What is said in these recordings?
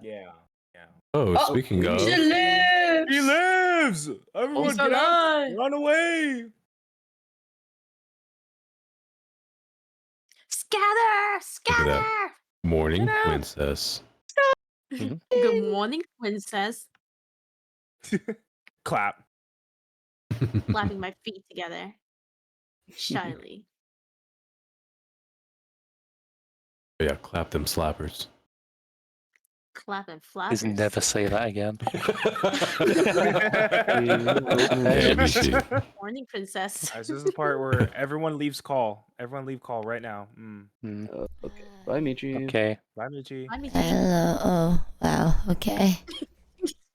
Yeah. Oh, speaking of, He lives! He lives! Everyone He's get out! alive! Run away! Scatter! Look at Scatter! that. Morning Get out! princess. Good morning, princess. Clap. Clapping my feet together. Shyly. Yeah, clap them slappers. Clapping Please flappers. never say that again. Hey, Michi. Morning, princess. Alright, so this is the part where everyone leaves call. Everyone leave call right now. Okay. Bye, Michi. Okay. Bye, Michi. I'm Michi. Hello. Oh, wow. Okay.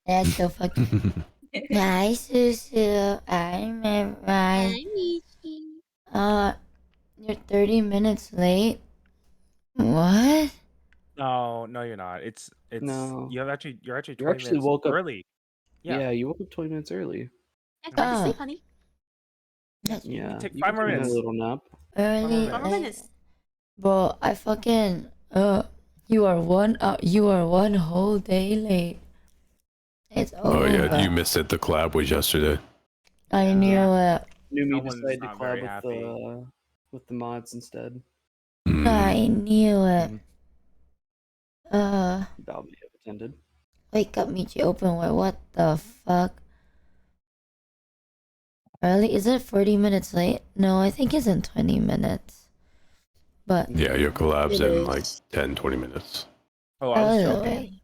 That's so fucking. Hi, Susu. I'm Hi, right. Michi. You're 30 minutes late. What? No, you're not. It's No. you're actually 20 You actually minutes woke up early. Yeah, you woke up 20 minutes early. Yeah, go to Oh. sleep, honey. That's Yeah. Take you 5 can more take a minutes. little nap. early. 5 more late. minutes. Bro, I fucking. You are one whole day late. It's over. Oh yeah, you missed it. The collab was yesterday. I knew Yeah. it. Numi No one's decided to not very collab with the mods instead. I knew it. Balmy have attended. Wake up, Michi, open way. What the fuck? Early? Is it 40 minutes late? No, I think it's in 20 minutes. But. Yeah, your collab's It in is. like 10, 20 minutes. Oh, I was Oh, joking.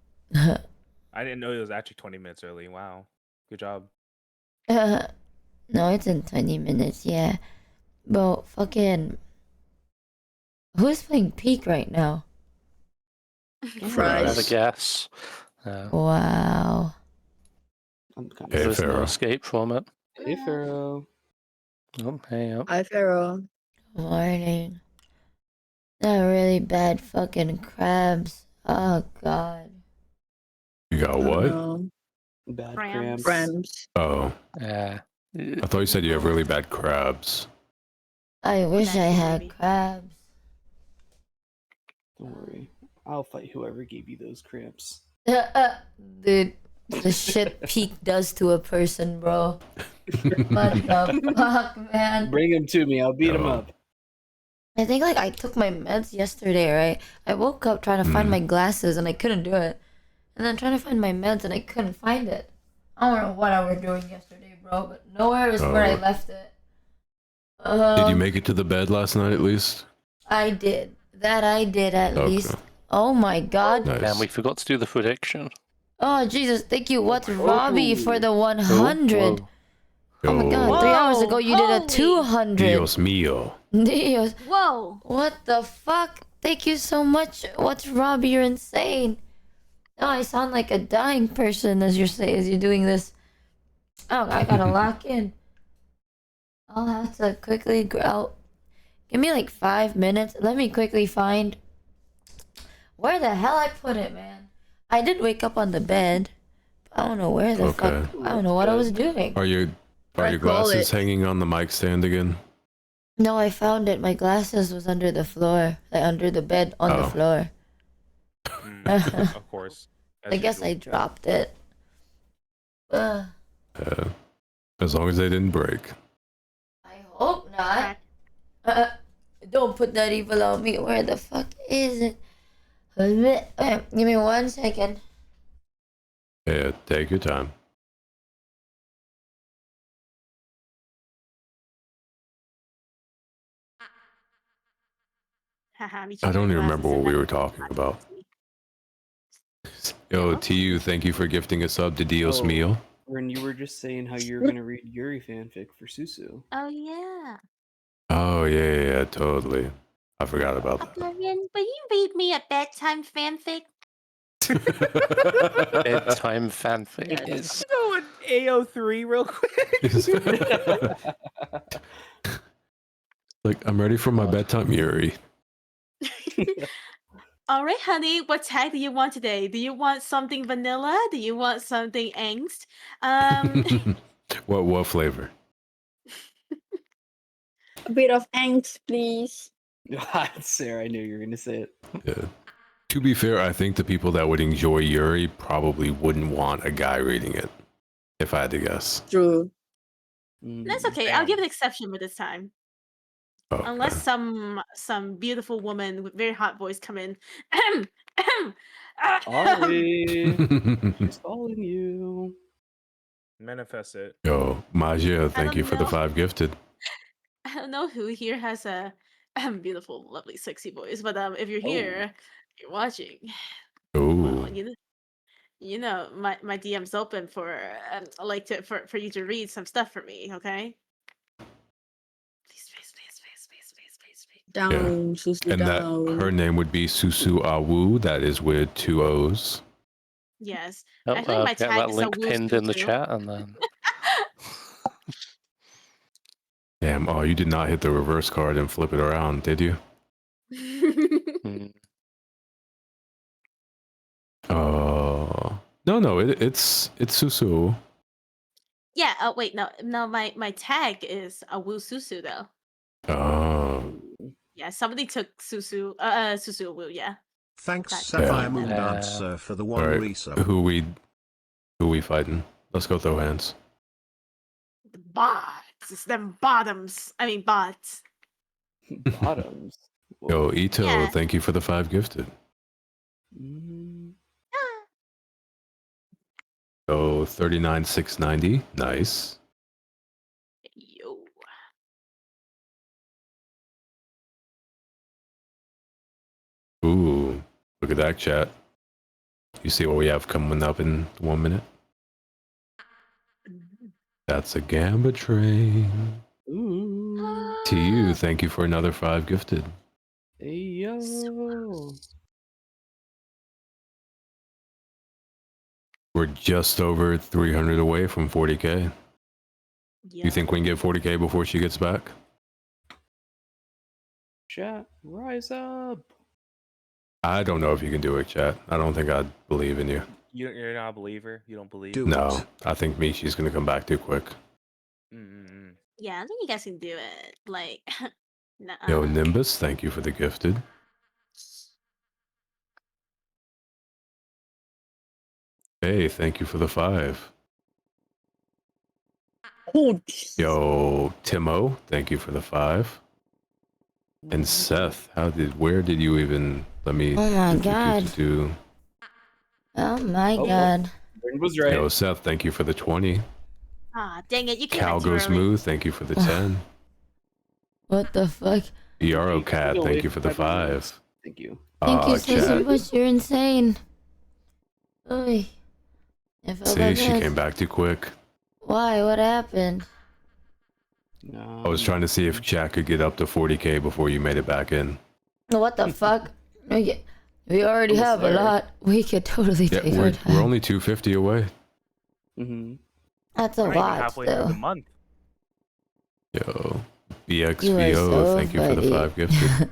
I didn't know it was actually 20 minutes early. Wow. Good job. No, it's in 20 minutes, yeah. Bro, fucking. Who's playing Peak right now? Have a guess. Wow. I'm kind Hey, of There's no Pharaoh. escape from it. Hey, Pharaoh. Oh, hey, oh. Hi, Pharaoh. Morning. Not really bad fucking crabs. Oh, God. You got what? No. Bad Cramps. cramps. Oh, Yeah. I thought you said you have really bad crabs. I wish I That's had maybe. crabs. Don't worry. I'll fight whoever gave you those cramps. Dude, the shit Peak does to a person, bro. What the fuck, man? Bring him to me. I'll beat him up. I think like I took my meds yesterday, right? I woke up trying to find my glasses and I couldn't do it. And then trying to find my meds and I couldn't find it. I don't know what I was doing yesterday, bro, but nowhere is where I left it. Did you make it to the bed last night at least? I did. That I did at Okay. least. Oh my god. Nice. And we forgot to do the prediction. Oh Jesus, thank you. What's Robbie for the 100? Whoa. Oh my god, 3 hours ago you did a Holy. 200. Dios mío. Dios. Whoa. What the fuck? Thank you so much. What's Robbie? You're insane. Oh, I sound like a dying person as you're doing this. Oh, I gotta lock in. I'll have to quickly go. Give me like 5 minutes. Let me quickly find where the hell I put it, man. I did wake up on the bed. I don't know where the fuck. I don't know what I was doing. Are your glasses hanging on the mic stand again? No, I found it. My glasses was under the floor, like under the bed on the floor. Of course. I guess I dropped it. As long as they didn't break. I hope not. Don't put that evil on me. Where the fuck is it? Give me 1 second. Yeah, take your time. I don't even remember what we were talking about. Yo, TU, thank you for gifting a sub to Dios Mío. When you were just saying how you were going to read Yuri fanfic for Susu. Oh, yeah. Oh, yeah, totally. I forgot about that. Oblivion, will you read me a bedtime fanfic? Bedtime fanfic is. You know what? AO3 real quick. Like, I'm ready for my bedtime, Yuri. All right, honey. What tag do you want today? Do you want something vanilla? Do you want something angst? What flavor? A bit of angst, please. Sarah, I knew you were going to say it. Yeah. To be fair, I think the people that would enjoy Yuri probably wouldn't want a guy reading it, if I had to guess. True. That's okay. I'll give an exception with this time. Okay. Unless some beautiful woman with very hot voice come in. Ollie, she's calling you. Manifest it. Yo, Magia, thank don't you for the know. 5 gifted. I don't know who here has a beautiful, lovely, sexy voice, but if you're here, you're watching. Ooh. Well, you know, my DM's open for like for you to read some stuff for me, okay? Please. Down, Susu, And that down. her name would be Susu Awu. That is with 2 O's. Yes. Oh, I think my get tag that is link a pinned in the Woo chat, and then Damn, oh, you did not hit the reverse card and flip it around, did you? mm, No, it's Susu. Yeah. Oh wait, no. My tag is a Woo Susu though. Oh, Yeah, somebody took Susu. Susu Woo. Yeah. Thanks, That's Sapphire it. Moon Yeah. Dancer, for the one alright. resub. Who we fighting? Let's go throw hands. The bots. It's them bottoms. I mean bots. Bottoms. Yo, Ito, Yeah. thank you for the 5 gifted. Mm, Oh, 39,690. Nice. Yo. Ooh, look at that chat. You see what we have coming up in 1 minute? That's a Gamba train. ooh. To you, thank you for another 5 gifted. Hey yo. We're just over 300 away from 40k. Yeah. You think we can get 40k before she gets back? Chat, rise up. I don't know if you can do it, chat. I don't think I'd believe in you. You're not a believer. You don't believe. Do No, it. I think Michi's gonna come back too quick. Mm-mm-mm. Yeah, I think you guys can do it. Like, Yo, nuh-uh. Nimbus, thank you for the gifted. Hey, thank you for the 5. Oh, Yo, Timo, thank you for the 5. And Seth, where did you even, let me. Oh my god. do. Oh my Oh, god. Bryn was right. Yo, Seth, thank you for the 20. Ah, dang it! You came Cow back too Goes early. Smooth, thank you for the 10. What the fuck? Yarrow Cat, Still thank wait you for the 5 minutes. 5. Thank you. Thank you so Chat. much. You're insane. Oy. I felt See, like she this. came back too quick. Why? What happened? No. I was trying to see if Jack could get up to 40k before you made it back in. What the fuck? We already Almost have a there. lot. We could totally Yeah, take our we're time. only 250 away. Mm-hmm. That's a We're not even lot halfway through the still. month. Yo, You are BXVO, so thank you for the funny. 5 gifted.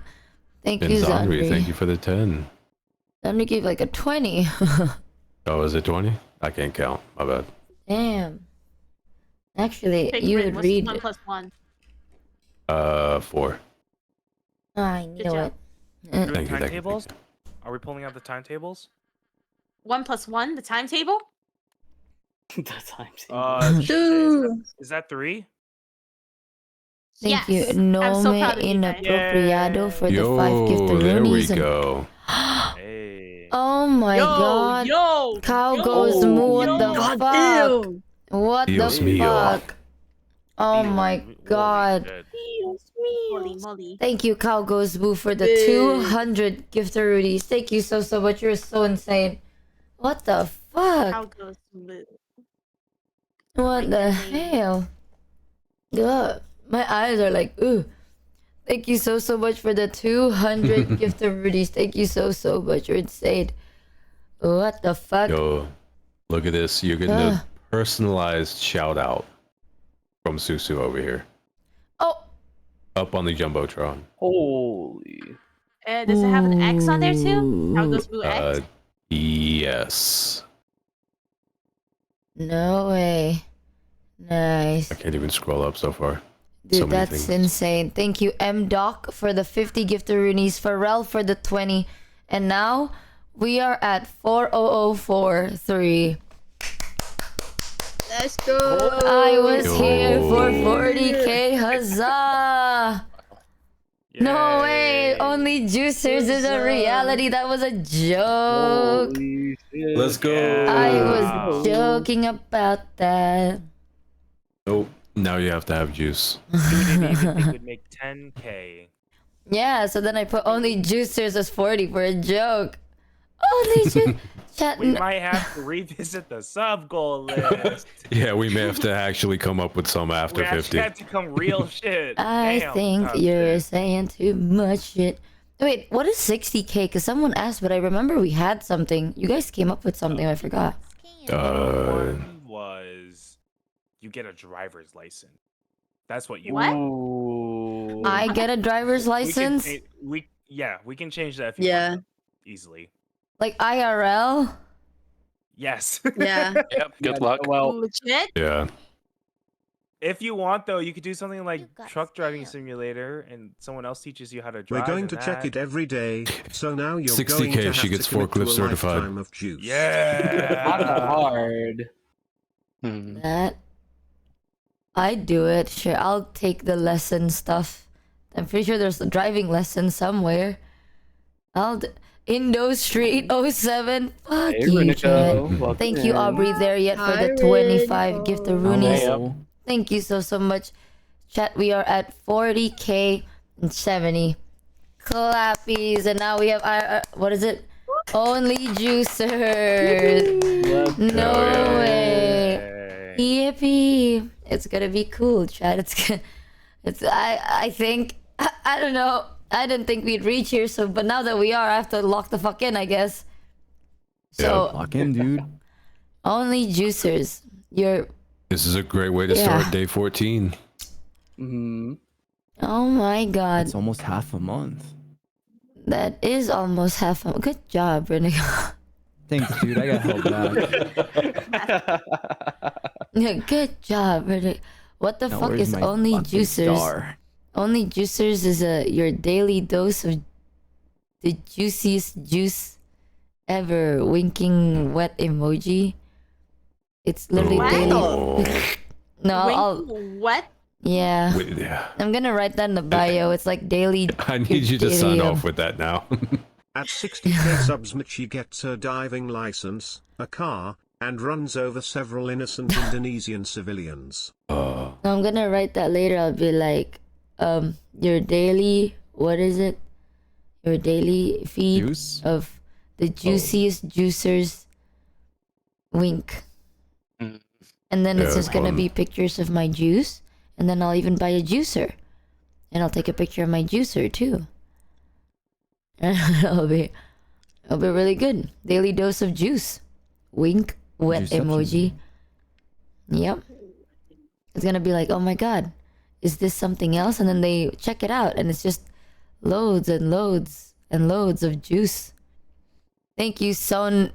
Thank And you, Zandri, Zandri. thank you for the 10. Zandri gave like a 20. Oh, is it 20? I can't count. My bad. Damn. Actually, Pick you Bryn, would what's read 1 it. plus 1? 4. Oh, I knew job. it. Doing Thank you, thank you. timetables? Are we pulling out the timetables? 1 plus 1, the timetable? The time. Shit, dude. is that 3? Thank Yes. you. I'm No so me proud of you guys. inapropriado for the 5 Yo, gifted there we roonies. go. Hey. Oh my god. Yo! Cow yo, goes moo. What yo. the God fuck? damn. What Dios the mío. fuck? Oh my Holy god. shit. Holy moly. Thank you, Cow Goes Boo, for the Big. 200 gifted rudies. Thank you so much. You're so insane. What the How fuck? goes smooth. What my the goodness. hell? Ugh. My eyes are like, ooh. Thank you so much for the 200 gifted rudies. Thank you so much. You're insane. What the fuck? Yo, look at this. You're getting Ugh. a personalized shout out from Susu over here. Oh. Up on the Jumbotron. Holy. Does it have an X on there too? How goes Boo X? Yes. No way. Nice. I can't even scroll up so far. Dude, So many that's things. insane. Thank you, M Doc, for the 50 gifted rupees, Pharrell for the 20, and now We are at 40043. Let's go. I was here for Yo. 40k. Huzzah! No way! Yay. Only juicers is a reality. That was a joke. Holy shit. Let's go. I Wow. was joking about that. Nope. Now you have to have juice. Dude didn't even think we'd make 10k. Yeah, so then I put only juicers as 40 for a joke. Only juicers. Chat. We might have to revisit the sub goal list. Yeah, we may have to actually come up with some after we 50. actually have to come real shit. I Damn, think tough you're shit. saying too much shit. Wait, what is 60k? Because someone asked, but I remember we had something. You guys came up with something. I forgot. One was you get a driver's license. That's what you What? Ooh. I get a driver's license, We can change that if you Yeah. want easily. like IRL. Yes. Yeah. Yep. Good luck. Well, Legit? Yeah. If you want though, you could do something like You got truck driving scammed. simulator and someone else teaches you how to We're drive. going and to check that. it every day, so now you're 60K going to if have she to gets commit to forklift a certified. lifetime of juice. not Yeah. hard. Hmm. That I do it. Sure, I'll take the lesson stuff. I'm pretty sure there's a driving lesson somewhere. Indo Street 07. Fuck Hey, you, Chad. Renico. Welcome Thank you, in. Aubrey, there yet for Hi, the 25 Renico. gift of Roonies. Hello. Thank you so much. Chat, we are at 40k and 70 clappies, and now we have what is it? Only juicers. Let's No go. way. Yay. Yippee! It's gonna be cool, Chad. I think I don't know. I didn't think we'd reach here, so but now that we are, I have to lock the fuck in, I guess. So Lock in, dude. only juicers. You're This is a great way to Yeah. start day 14. Mm-hmm. oh my god. It's almost half a month. That is almost half a good job, Renico. Thanks, dude. I got held back. Yeah, good job, Renico. What the Now fuck where's is my only fucking juicers? star? Only juicers is your daily dose of the juiciest juice ever. Winking wet emoji. It's literally Oh. daily. Oh. No, I'll Wink, what? yeah. Wait, yeah. I'm gonna write that in the bio. It's like daily. I need you to sign daily, off with that now. At 60k subs, Michi gets her diving license, a car, and runs over several innocent Indonesian civilians. No, I'm gonna write that later. I'll be like, your daily. What is it? Your daily feed Juice? of the juiciest juicers. Wink. Mm. And then it's Yeah, just gonna fun. be pictures of my juice, and then I'll even buy a juicer, and I'll take a picture of my juicer too. it'll be really good. Daily dose of juice. Wink, wet Juiceception. emoji. Yep. It's gonna be like, oh my god, is this something else? And then they check it out, and it's just loads and loads and loads of juice. Thank you, Sonage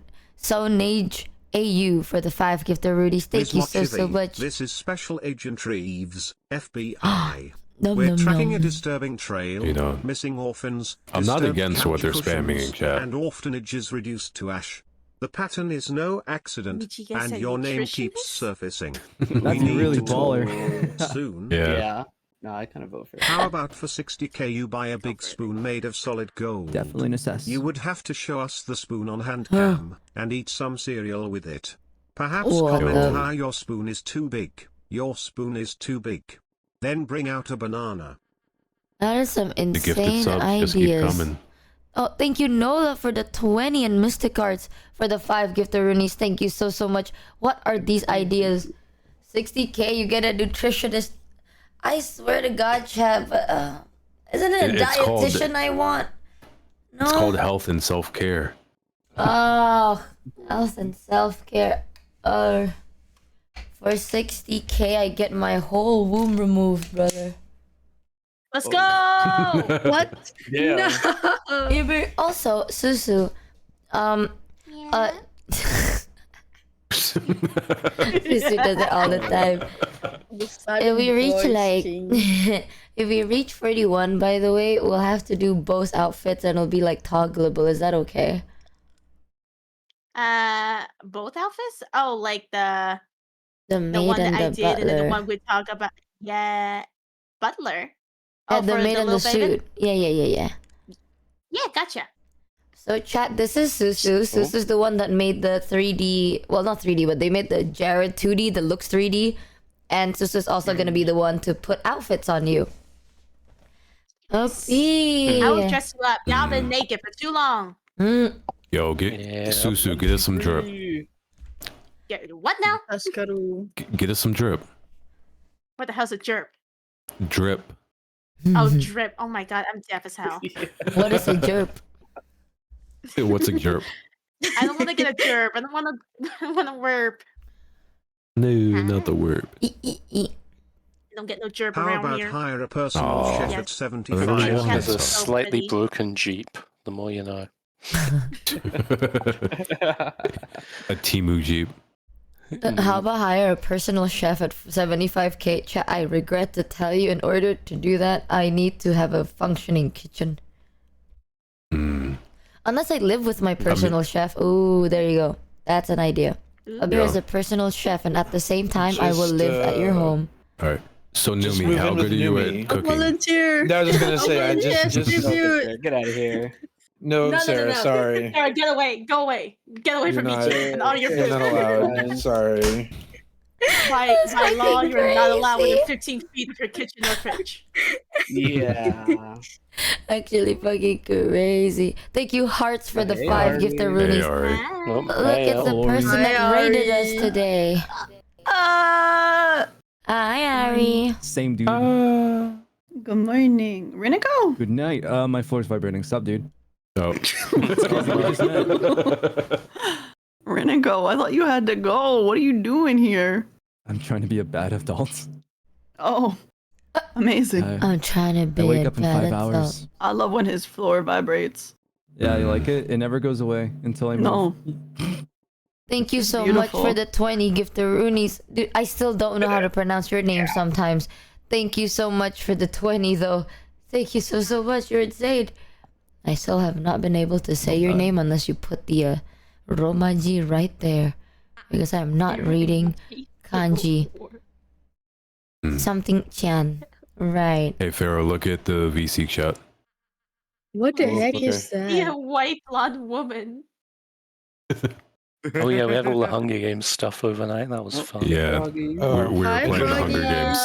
AU for the 5 gifted Rudies. Thank Miss you so Mochievee, much. This is Special Agent Reeves, FBI. Nom, We're nom, tracking a nom. disturbing trail, You know, missing orphans, I'm not disturbed against what they're couch spamming in cushions, chat. and orphanages reduced to ash. The pattern is no accident, Did you guys and say your name keeps nutritionist? surfacing. That's we need really to talk baller. soon. Yeah. Yeah. No, I kind of vote for it. How about for 60k you buy a big spoon made of solid gold? Definitely an assess. You would have to show us the spoon on hand cam, and eat some cereal with it. Perhaps What comment the- how your spoon is too big. Your spoon is too big. Then bring out a banana. That is some The gifted insane subs just keep ideas. coming. Oh, thank you, Nola, for the 20 and Mystic Arts for the 5 gifted Roonies. Thank you so much. What are these ideas? 60k, you get a nutritionist. I swear to God, Chad, but isn't it a It's called- dietitian I want? No. It's called health and self-care. Oh, health and self-care. For 60k, I get my whole womb removed, brother. Let's Oh. go! What? Yeah. No. Also, Susu, Susu does it all the time. If we reach like, if we reach 41, by the way, we'll have to do both outfits and it'll be like toggleable. Is that okay? Both outfits? Oh, like the maid one that and I the did, and then the butler. one we talk about. Yeah, butler. Yeah, Oh, the for maid the and the little baby. suit. Yeah. Yeah, gotcha. So chat, this is Susu. Susu's the one that made the 3D. Well, not 3D, but they made the Jared 2D that looks 3D. And Susu's also gonna be the one to put outfits on you. Okay. I will dress you up. Y'all been naked for too long. Yo, get Susu, get us some drip. What now? Get us some drip. What the hell's a jerk? Drip. Oh, drip. Oh my god, I'm deaf as hell. What is a jerp? What's a jerp? I don't want to get a jerp. I don't want to. I want to werp. No, not the word. You don't get no jerp How around about here. hire a personal chef at Yes. 75? Has a so slightly pretty. broken Jeep. The more you know. A Timu Jeep. How about hire a personal chef at 75k? Chat, I regret to tell you, in order to do that, I need to have a functioning kitchen. Unless I live with my personal chef. Ooh, there you go. That's an idea. Abir is a personal chef, and at the same time, I will live at your home. Alright. So Just Numi, move how in with good are you Numi. at cooking? Volunteer. No, I was just gonna say, I Yes, just tribute. Get out of here. no, Sarah, sorry. Sarah, get away. Go away. Get away You're from not, me. And all your you're food. not allowed. Sorry. By law, you're not allowed within 15 feet of your kitchen or fridge. Yeah. Actually, fucking crazy. Thank you, Hearts, for the Hey, 5 Ari. gifted Hey, runes. Ari. Oh, Look, hey, it's the oh. person Hi, that raided Ari. us today. Hi, Ari. Same dude. Good morning. Renico? Good night. My floor's vibrating. Stop, dude. Oh. Renico, I thought you had to go. What are you doing here? I'm trying to be a bad adult. Oh, amazing. I'm trying to be I wake a up in bad 5 hours. adult. I love when his floor vibrates. Yeah, you like it? It never goes away until I move. No. Thank you It's so beautiful. much for the 20 gifted runes. Dude, I still don't know how to pronounce your name sometimes. Thank you so much for the 20, though. Thank you so much. You're insane. I still have not been able to say your name unless you put the Romaji right there. Because I'm not reading kanji. Something chan. Right. Hey, Pharaoh, look at the VC chat. What the heck okay. is Be a that? white blonde woman. Oh yeah, we had all the Hunger Games stuff overnight. That was fun. Yeah. Froggy. We were Hi, playing the Hunger Froggy. Games.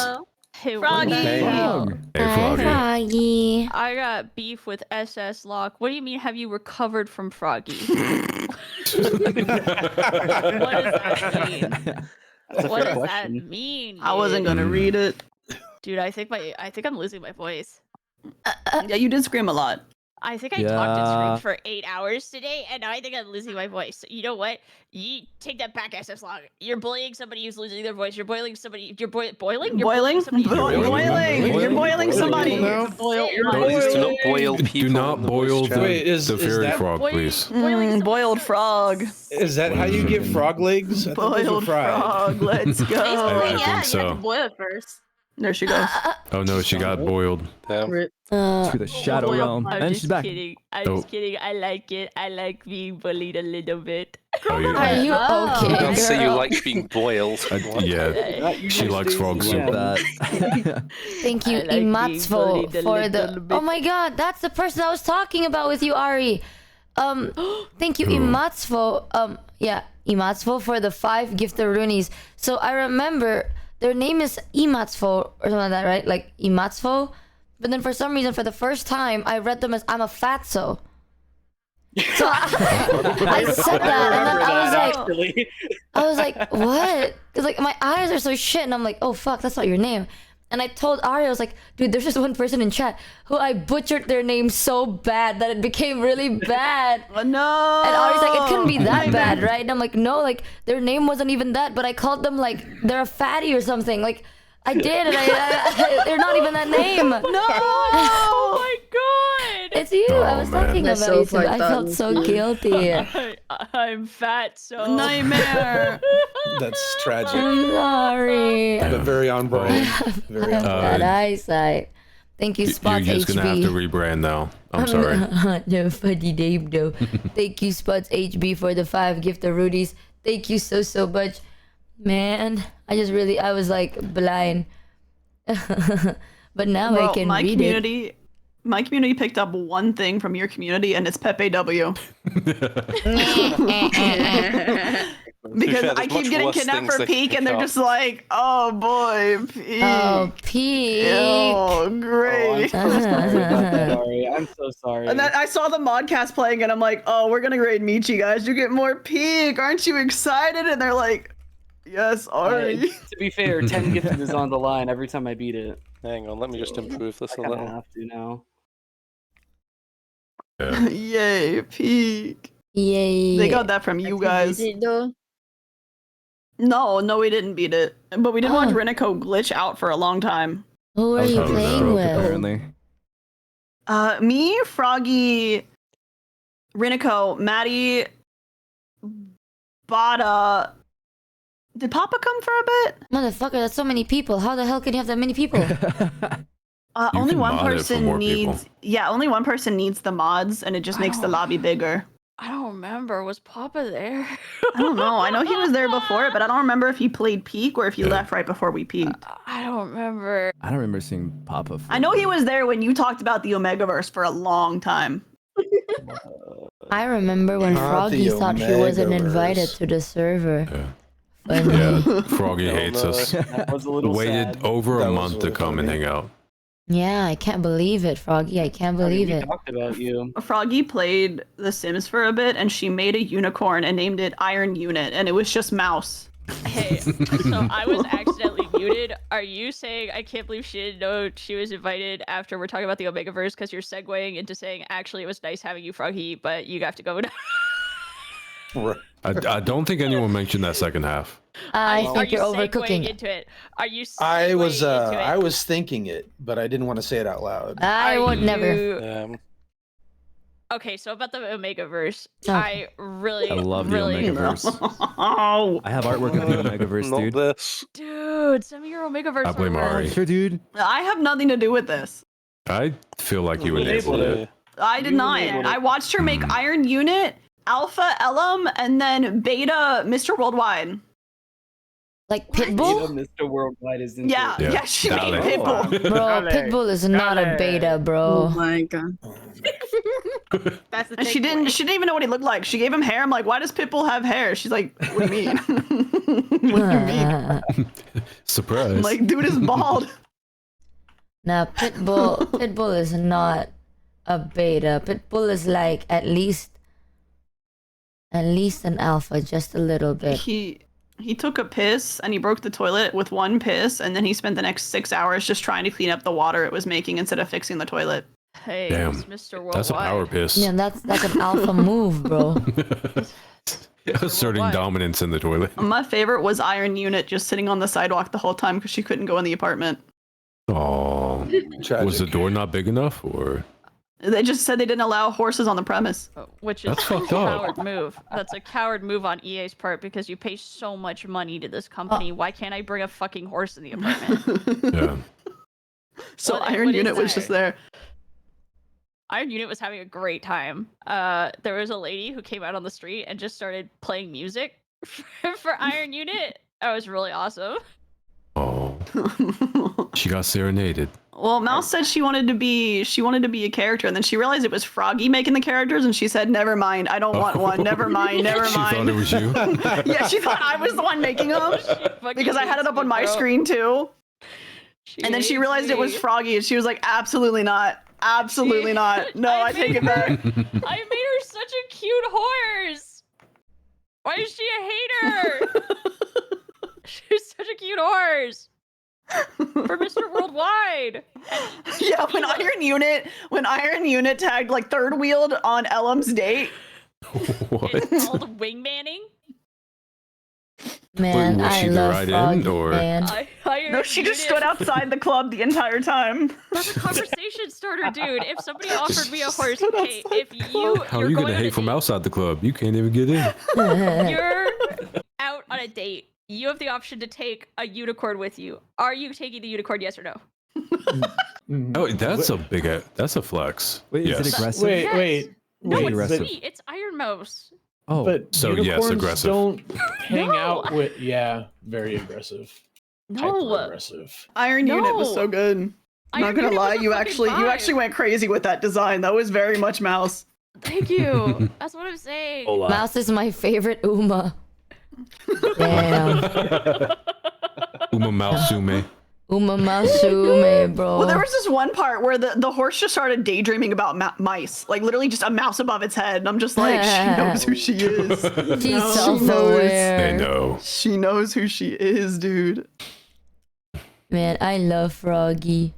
Hey, Froggy. what the hell? Hey, Hi, Froggy. Froggy. I got beef with SS Lock. What do you mean, have you recovered from Froggy? What does that mean? That's a What fair does question. that mean? I wasn't gonna read it. Dude, I think I'm losing my voice. Yeah, you did scream a lot. I think I talked and Yeah. screamed for 8 hours today, and now I think I'm losing my voice. You know what? You take that back, SS Log. You're bullying somebody who's losing their voice. You're boiling somebody. You're boiling? You're Boiling? somebody who's Boiling? boiling. You're boiling somebody. Please Boil. do not boil people. Do not in the boil voice chat. Wait, is fairy that- frog, Boiling- please. boiling someone's Boiled frog. Is that how you get frog legs? I thought those were Boiled fried. frog. Let's Basically, go. I yeah, think you have so. to boil it first. There she goes. Oh no, she got boiled. Damn. Uh, To the shadow boy, realm. I'm And just she's back. kidding. I'm Oh. just kidding. I like it. I like being bullied a little bit. Oh, you, are you Oh. okay, Don't say you girl? like being boiled. yeah, she likes frog soup. Love that. Thank you, I like being Imatsuo, bullied a for the. little bit. Oh my god, that's the person I was talking about with you, Ari. Thank you, Who? Imatsuo. Yeah, Imatsuo for the 5 gifted runes. So I remember their name is Imatsuo or something like that, right? Like Imatsuo. But then for some reason, for the first time, I read them as I'm a fatso. So I said that, and then I was like, what? Because like my eyes are so shit, and I'm like, oh fuck, that's not your name. And I told Ari, I was like, dude, there's just one person in chat who I butchered their name so bad that it became really bad. Oh, no. And Ari's like, it couldn't be that bad, right? And I'm like, no, like their name wasn't even that, but I called them like they're a fatty or something. Like I did, and they're not even that name. No. Oh my god! It's you. I Oh, was man. talking That's about so you too. fucked I up. felt so guilty. I'm fat, so Nightmare. That's tragic, I'm sorry. but very on brand. I Very have on bad brand. eyesight. Thank you, You're Spots just gonna have to HB. rebrand now. I'm sorry. No funny name though. Thank you, Spots HB, for the 5 gift of Rudies. Thank you so much, man. I was like blind, but now I Bro, can my read community, my community picked up one thing from your community, and it's Pepe W. Because fair, I there's keep much getting worse kidnapped things for they can Peak, pick and they're up. just like, "Oh boy, Peak." Oh, Peak. Oh, great. Oh, I'm so sorry about that, Ari. I'm so sorry. And then I saw the modcast playing, and I'm like, "Oh, we're gonna grade Michi, guys. You get more Peak. Aren't you excited?" And they're like, "Yes, Ari." To be fair, 10 gifted is on the line every time I beat it. Hang on, let me just improve this I a kind of little. have to now. Yeah. Yay, Peak. Yay. They got that from you guys. No, we didn't beat it. But we did watch Reniko glitch out for a long time. Who I are was you having a playing stroke, with? apparently. Me, Froggy, Reniko, Maddie, Bada. Did Papa come for a bit? Motherfucker, that's so many people. How the hell can you have that many people? Only can one mod it for person more needs. people. Yeah, only one person needs the mods, and it just makes the lobby bigger. I don't remember. Was Papa there? I don't know. I know he was there before, but I don't remember if he played Peak or if he left right before we peaked. I don't remember. I don't remember seeing Papa. I know he was there when you talked about the Omegaverse for a long time. I remember when Not Froggy the thought he wasn't Omegaverse. invited to the server. Yeah. Funny. Yeah, Froggy No, hates no. us. That was a little Waited sad. over That a was month to really come and funny. hang out. Yeah, I can't believe it, Froggy. I can't I mean, believe we it. talked about you. Froggy played The Sims for a bit, and she made a unicorn and named it Iron Unit, and it was just Mouse. Hey, so I was accidentally muted. Are you saying I can't believe she didn't know she was invited after we're talking about the Omegaverse because you're segueing into saying actually it was nice having you, Froggy, but you have to go now? I don't think anyone mentioned that second half. I Are think you you're segueing overcooking it. into it? Are you I was segueing into it? I was thinking it, but I didn't want to say it out loud. I Are would never. you- Okay, so about the Omegaverse, Oh. I really, I love the really, Omegaverse. Oh, I have artwork of the Omegaverse, Not dude. this. dude, send me your Omegaverse. I blame artwork. Ari. Sure, dude. I have nothing to do with this. I feel like you enabled it. I did You not. enabled it. I watched her make Iron Unit, Alpha Elum, and then Beta Mr. Worldwide. Like Beta Pitbull? Mr. Worldwide is into Yeah, Yeah. yeah, she Dale. made Pitbull. Bro, Pitbull is not a beta, bro. my god. That's the And she didn't even know what he looked like. She gave him hair. I'm like, why does Pitbull have hair? She's like, what do you mean? What do you mean? Surprise. I'm like, dude is bald. Nah, Pitbull is not a beta. Pitbull is like at least an alpha, just a little bit. He took a piss and he broke the toilet with one piss, and then he spent the next 6 hours just trying to clean up the water it was making instead of fixing the toilet. Hey, Damn, it's Mr. Worldwide. that's a power piss. Yeah, that's an alpha move, bro. Asserting dominance in the toilet. My favorite was Iron Unit just sitting on the sidewalk the whole time because she couldn't go in the apartment. Oh, was the door not big enough, or? They just said they didn't allow horses on the premise. Which is That's a fucked up. coward move. That's a coward move on EA's part because you pay so much money to this company. Why can't I bring a fucking horse in the apartment? Yeah. So What- Iron what is Unit was that? just there. Iron Unit was having a great time. There was a lady who came out on the street and just started playing music for Iron Unit. That was really awesome. Oh, she got serenaded. Well, Mouse said she wanted to be a character, and then she realized it was Froggy making the characters, and she said, "Never mind, I don't want one. Never mind, never She mind." thought it was you. Yeah, she thought I was the one making them Fucking because I had it hates up on me, my bro. screen too. And then she hates realized it was me. Froggy, and she was like, "Absolutely not, absolutely not. No, I take it back." I made her such a cute horse. Why is she a hater? She's such a cute horse. For Mr. Worldwide. Yeah, when Iron Unit tagged like third wheeled on Elum's date. What? It's called wingmanning. Man, was I she the love ride in, Froggy, or- man. No, she just stood outside the club the entire time. That's a conversation starter, dude. If somebody offered me a horse, hey, if How are you're you going gonna on a hate from date, outside the club? You can't even get in. you're out on a date. You have the option to take a unicorn with you. Are you taking the unicorn? Yes or no? Oh, that's that's a flex. Wait, yes. is it aggressive? Wait, Yes. wait. No, Wait, it's aggressive. sweet. It's Iron Mouse. Oh, But So, yes, unicorns aggressive. don't hang No. out with. Yeah, very aggressive. Hyper No. aggressive. Iron Unit was No. so good. Iron Not gonna Unit lie, was a you fucking actually vibe. went crazy with that design. That was very much mouse. Thank you. That's what I'm saying. Hola. Mouse is my favorite Uma. Damn. Uma Mausume. Uma Masume, bro. Well, there was this one part where the horse just started daydreaming about mice, like literally just a mouse above its head, and I'm just like, she knows who she is. She's No. self-aware. They know. She knows who she is, dude. Man, I love Froggy.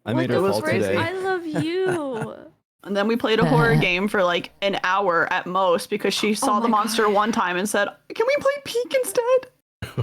I made her the fall frick? today. I love you. And then we played a horror game for like an hour at most because she saw the my monster one time and said, "Can we play Peek instead?"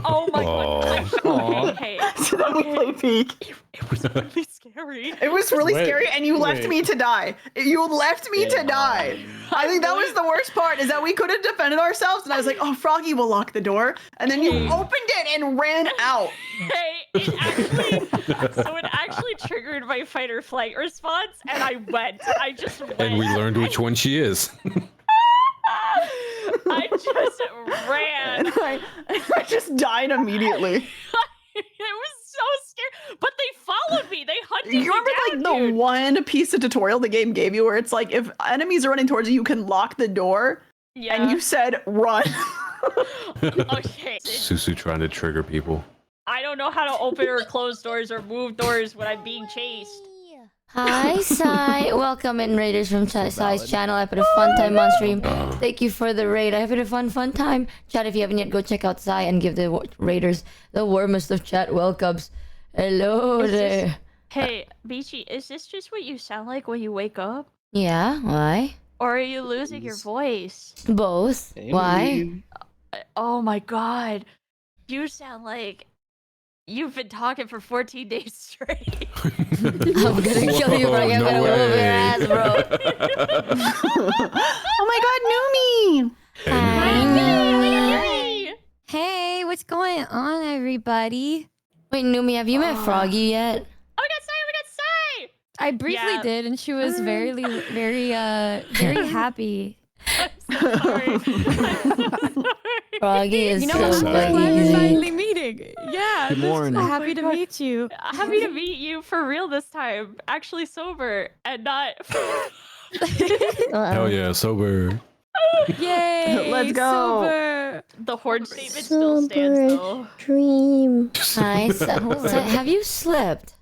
Oh my Aw. god. Okay. So then we played Peek. It was really scary. It was really Wait, scary, and you left wait. me to die. You left me to die. I think that was the worst part, is that we could have defended ourselves, and I was like, oh, Froggy will lock the door. And then you opened it and ran out. Hey, it actually triggered my fight or flight response, and I went. I just went. And we learned which one she is. I just ran. I just died immediately. It was so scary. But they followed me. They hunted You me remember down, like the dude. one piece of tutorial the game gave you where it's like if enemies are running towards you, you can lock the door, Yeah. and you said run. Okay. Susu trying to trigger people. I don't know how to open or close doors or move doors when I'm being chased. Hi, Sai. Welcome in, Raiders from Sai's channel. I put a fun time on stream. Thank you for the raid. I had a fun time. Chat, if you haven't yet, go check out Sai and give the Raiders the warmest of chat welcomes. Hello Is this- there. Hey, Michi, is this just what you sound like when you wake up? Yeah, why? Or are you losing your voice? Both. Why? Oh my god. You sound like you've been talking for 14 days straight. I'm gonna kill you, bro. I'm no gonna whoop your way. ass, bro. Oh my god, Numi! Hi. Hey, what's going on, everybody? Wait, Numi, have you met Froggy yet? Oh my god, Sai, oh my god, Sai! I briefly Yeah. did, and she was very happy. Sorry. Froggy is You know so what? I'm glad we're easy. finally meeting. Yeah, Good morning. happy to meet you. Happy to meet you for real this time. Actually sober and not. Hell yeah, sober. Yay! Let's go. Sober. The horn statement still stands though. Dream. Hi, have you slept?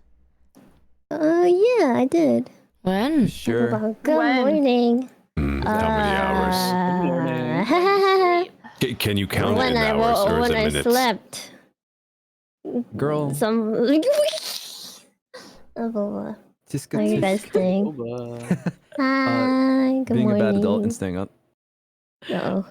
Yeah, I did. When? Sure. Well, good When? morning. How many hours? Can you count it When in I hours or is when it I minutes? slept. Girl, Some. Oh, just how good you to guys doing? Hi. Good being morning. a bad adult and staying up. No.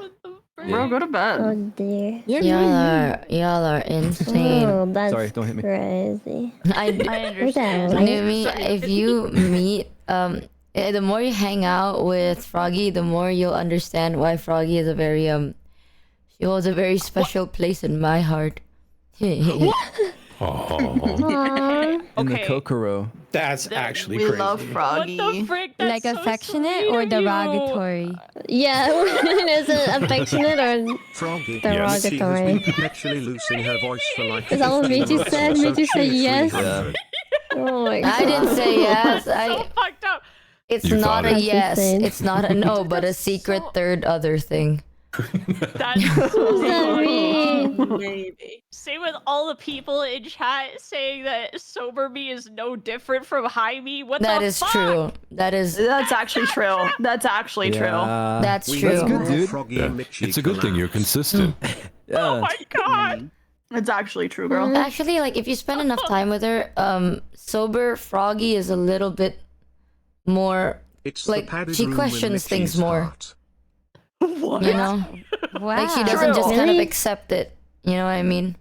Bro, go to bed. Oh dear. Y'all are insane. Oh, that's Sorry, don't hit me. crazy. I understand. Okay. Numi, if you meet the more you hang out with Froggy, the more you'll understand why Froggy is a very she holds a very special place in my heart. Oh. Aww. In the Okay. Kokoro. That's actually We crazy. love Froggy. What the frick? That's Like so affectionate sweet or of you. derogatory? Yeah, is it affectionate or Froggy Yes. She has been derogatory? perpetually losing her voice for like Is that what 15 Michi months, said? so Michi said cheer yes? 300. Oh my god. I didn't say yes. So fucked up. It's You not thought a it. yes. Insane. It's not a no, but a secret third other thing. That's What does that mean? Maybe. Same with all the people in chat saying that sober me is no different from high me. What That the is fuck? true. That is That's actually true. That's actually true. Yeah. that's We true. need good, more dude. Froggy Yeah. and Michi It's a good thing collab. you're consistent. Oh Yeah. my god. It's actually true, girl. Actually, like if you spend enough time with her, sober Froggy is a little bit more It's like, the padded she room in questions things Michi's more. heart. What? you know? Wow. Like she doesn't just True. kind of Really? accept it. You know what I mean?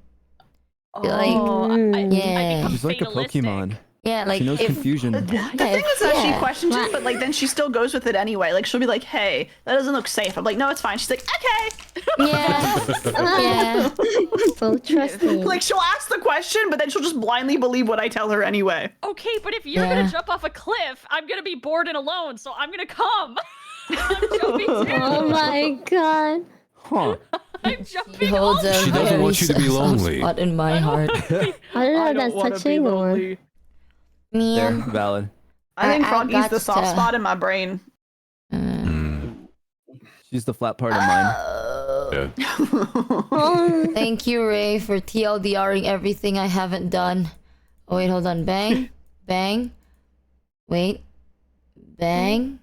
Oh, Like, I yeah. become She's like a fatalistic. Pokemon. Yeah, like She knows if confusion. The thing is that she yeah. questions it, but like then she still goes with it anyway. Like she'll be like, "Hey, that doesn't look safe." I'm like, "No, it's fine." She's like, "Okay." Yeah. Yeah. So trusting. Like she'll ask the question, but then she'll just blindly believe what I tell her anyway. Okay, but if you're Yeah. gonna jump off a cliff, I'm gonna be bored and alone, so I'm gonna come. I'm jumping too. Oh my god. Huh. I'm She jumping holds a She doesn't very want you to be soft lonely. spot in my heart. I don't know if that's wanna be touching or. lonely. There, Man. valid. I think I Froggy's got the soft to- spot in my brain. She's the flat part of mine. Yeah. Thank you, Ray, for TLDRing everything I haven't done. Oh, wait, hold on. Bang. Bang. Wait. Bang.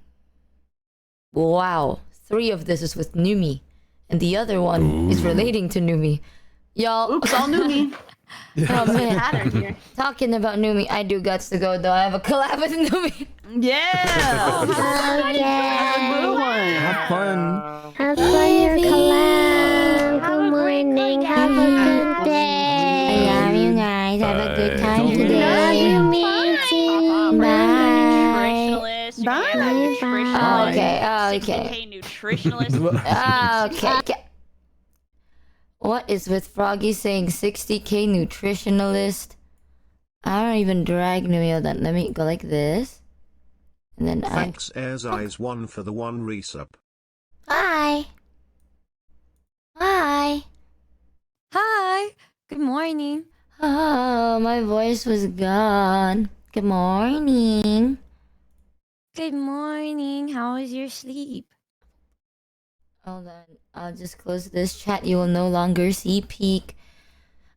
Wow. 3 of this is with Numi. And the other one is relating to Numi. Y'all. Oops, all Numi. Oh, man. Pattern here. Talking about Numi, I do guts to go, though. I have a collab with Numi. Yeah. Okay. Have fun. Have fun your collab. Good morning. Have a good day. I love you guys. Have a good time Bye. today. Love you, Michi. Bye. Nutritionalist. Bye. You can get a nutritionalist. Oh, okay. Oh, okay. 60K nutritionalist. Okay. What is with Froggy saying 60K nutritionalist? I don't even drag Numi. Hold on. Let me go like this. And then Thanks Airs Eyes 1 for the 1 resub. Hi. Hi. Hi. Good morning. Oh, my voice was gone. Good morning. Good morning. How was your sleep? Hold on. I'll just close this chat. You will no longer see peak.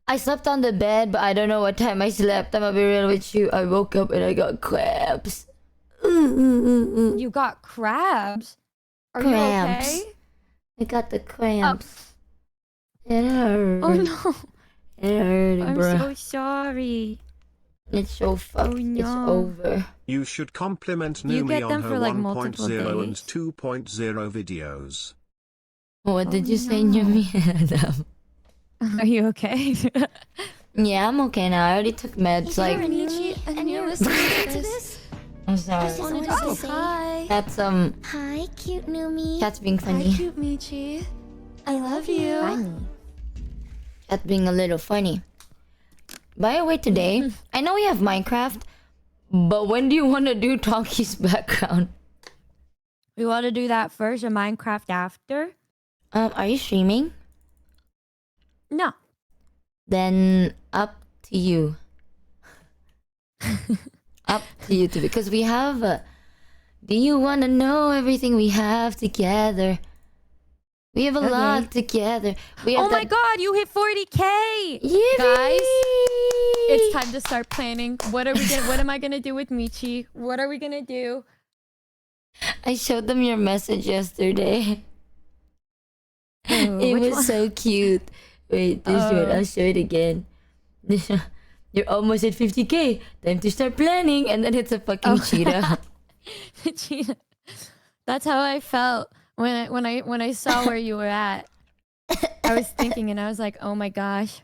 I slept on the bed, but I don't know what time I slept. I'm gonna be real with you. I woke up and I got cramps. You got crabs. Are Cramps. you okay? I got the cramps. It hurt. Oh no. It hurt, I'm bruh. so sorry. It's so fucked. Oh, It's no. over. You should compliment You Numi get on them her for, like, 1.0 multiple and days. 2.0 videos. What did Oh, you say, no. Numi? Are you okay? Yeah, I'm okay now. I already took meds. Like, and you're listening to this? I'm sorry. Hi. That's Hi, cute Numi. Cat's being funny. cute Michi. I love you. Cat's being a little funny. By the way, today I know we have Minecraft, but when do you want to do Tonki's background? We want to do that first and Minecraft after? Are you streaming? No. Then up to you. Up to you too, because we have. Do you want to know everything we have together? We have a Okay. lot together. We have Oh my god, you hit 40K! Yeah, Guys, baby! it's time to start planning. What am I gonna do with Michi? What are we gonna do? I showed them your message yesterday. Oh, It which was one? so cute. Wait, this one. I'll show it again. You're almost at 50K. Time to start planning. And then it's a fucking cheetah. Cheetah. That's how I felt when I saw where you were at. I was thinking and I was like, oh my gosh.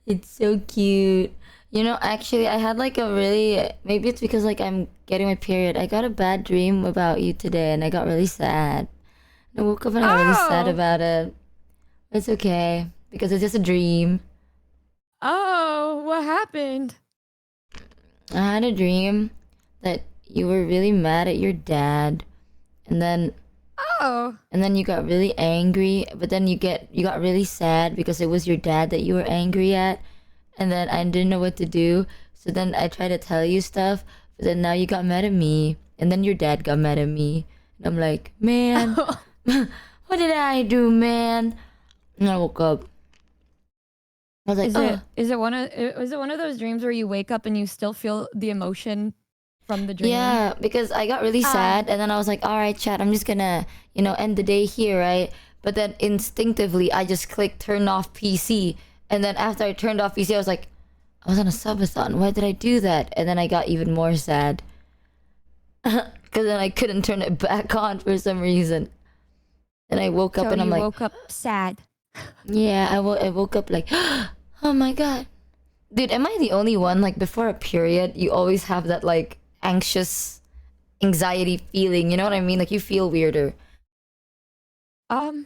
It's so cute. You know, actually, I had like a really... Maybe it's because like I'm getting my period. I got a bad dream about you today and I got really sad. I woke up and I got really sad Oh. about it. It's okay. Because it's just a dream. Oh, what happened? I had a dream that you were really mad at your dad. And then Oh. you got really angry, but then you got really sad because it was your dad that you were angry at. And then I didn't know what to do. So then I tried to tell you stuff, but then now you got mad at me. And then your dad got mad at me. And I'm like, man, what did I do, man? And I woke up. I was like, Is it one of those dreams where you wake up and you still feel the emotion from the dream? yeah, because I got really sad, and then I was like, all right, chat, I'm just gonna, end the day here, right? But then instinctively, I just clicked turn off PC, and then after I turned off PC, I was like, I was on a subathon. Why did I do that? And then I got even more sad, because then I couldn't turn it back on for some reason. And I woke up So and I'm you like, woke up sad. yeah, I woke up like, oh my god, Dude, am I the only one? Like, before a period, you always have that, like, anxious, anxiety feeling. You know what I mean? Like, you feel weirder. Well,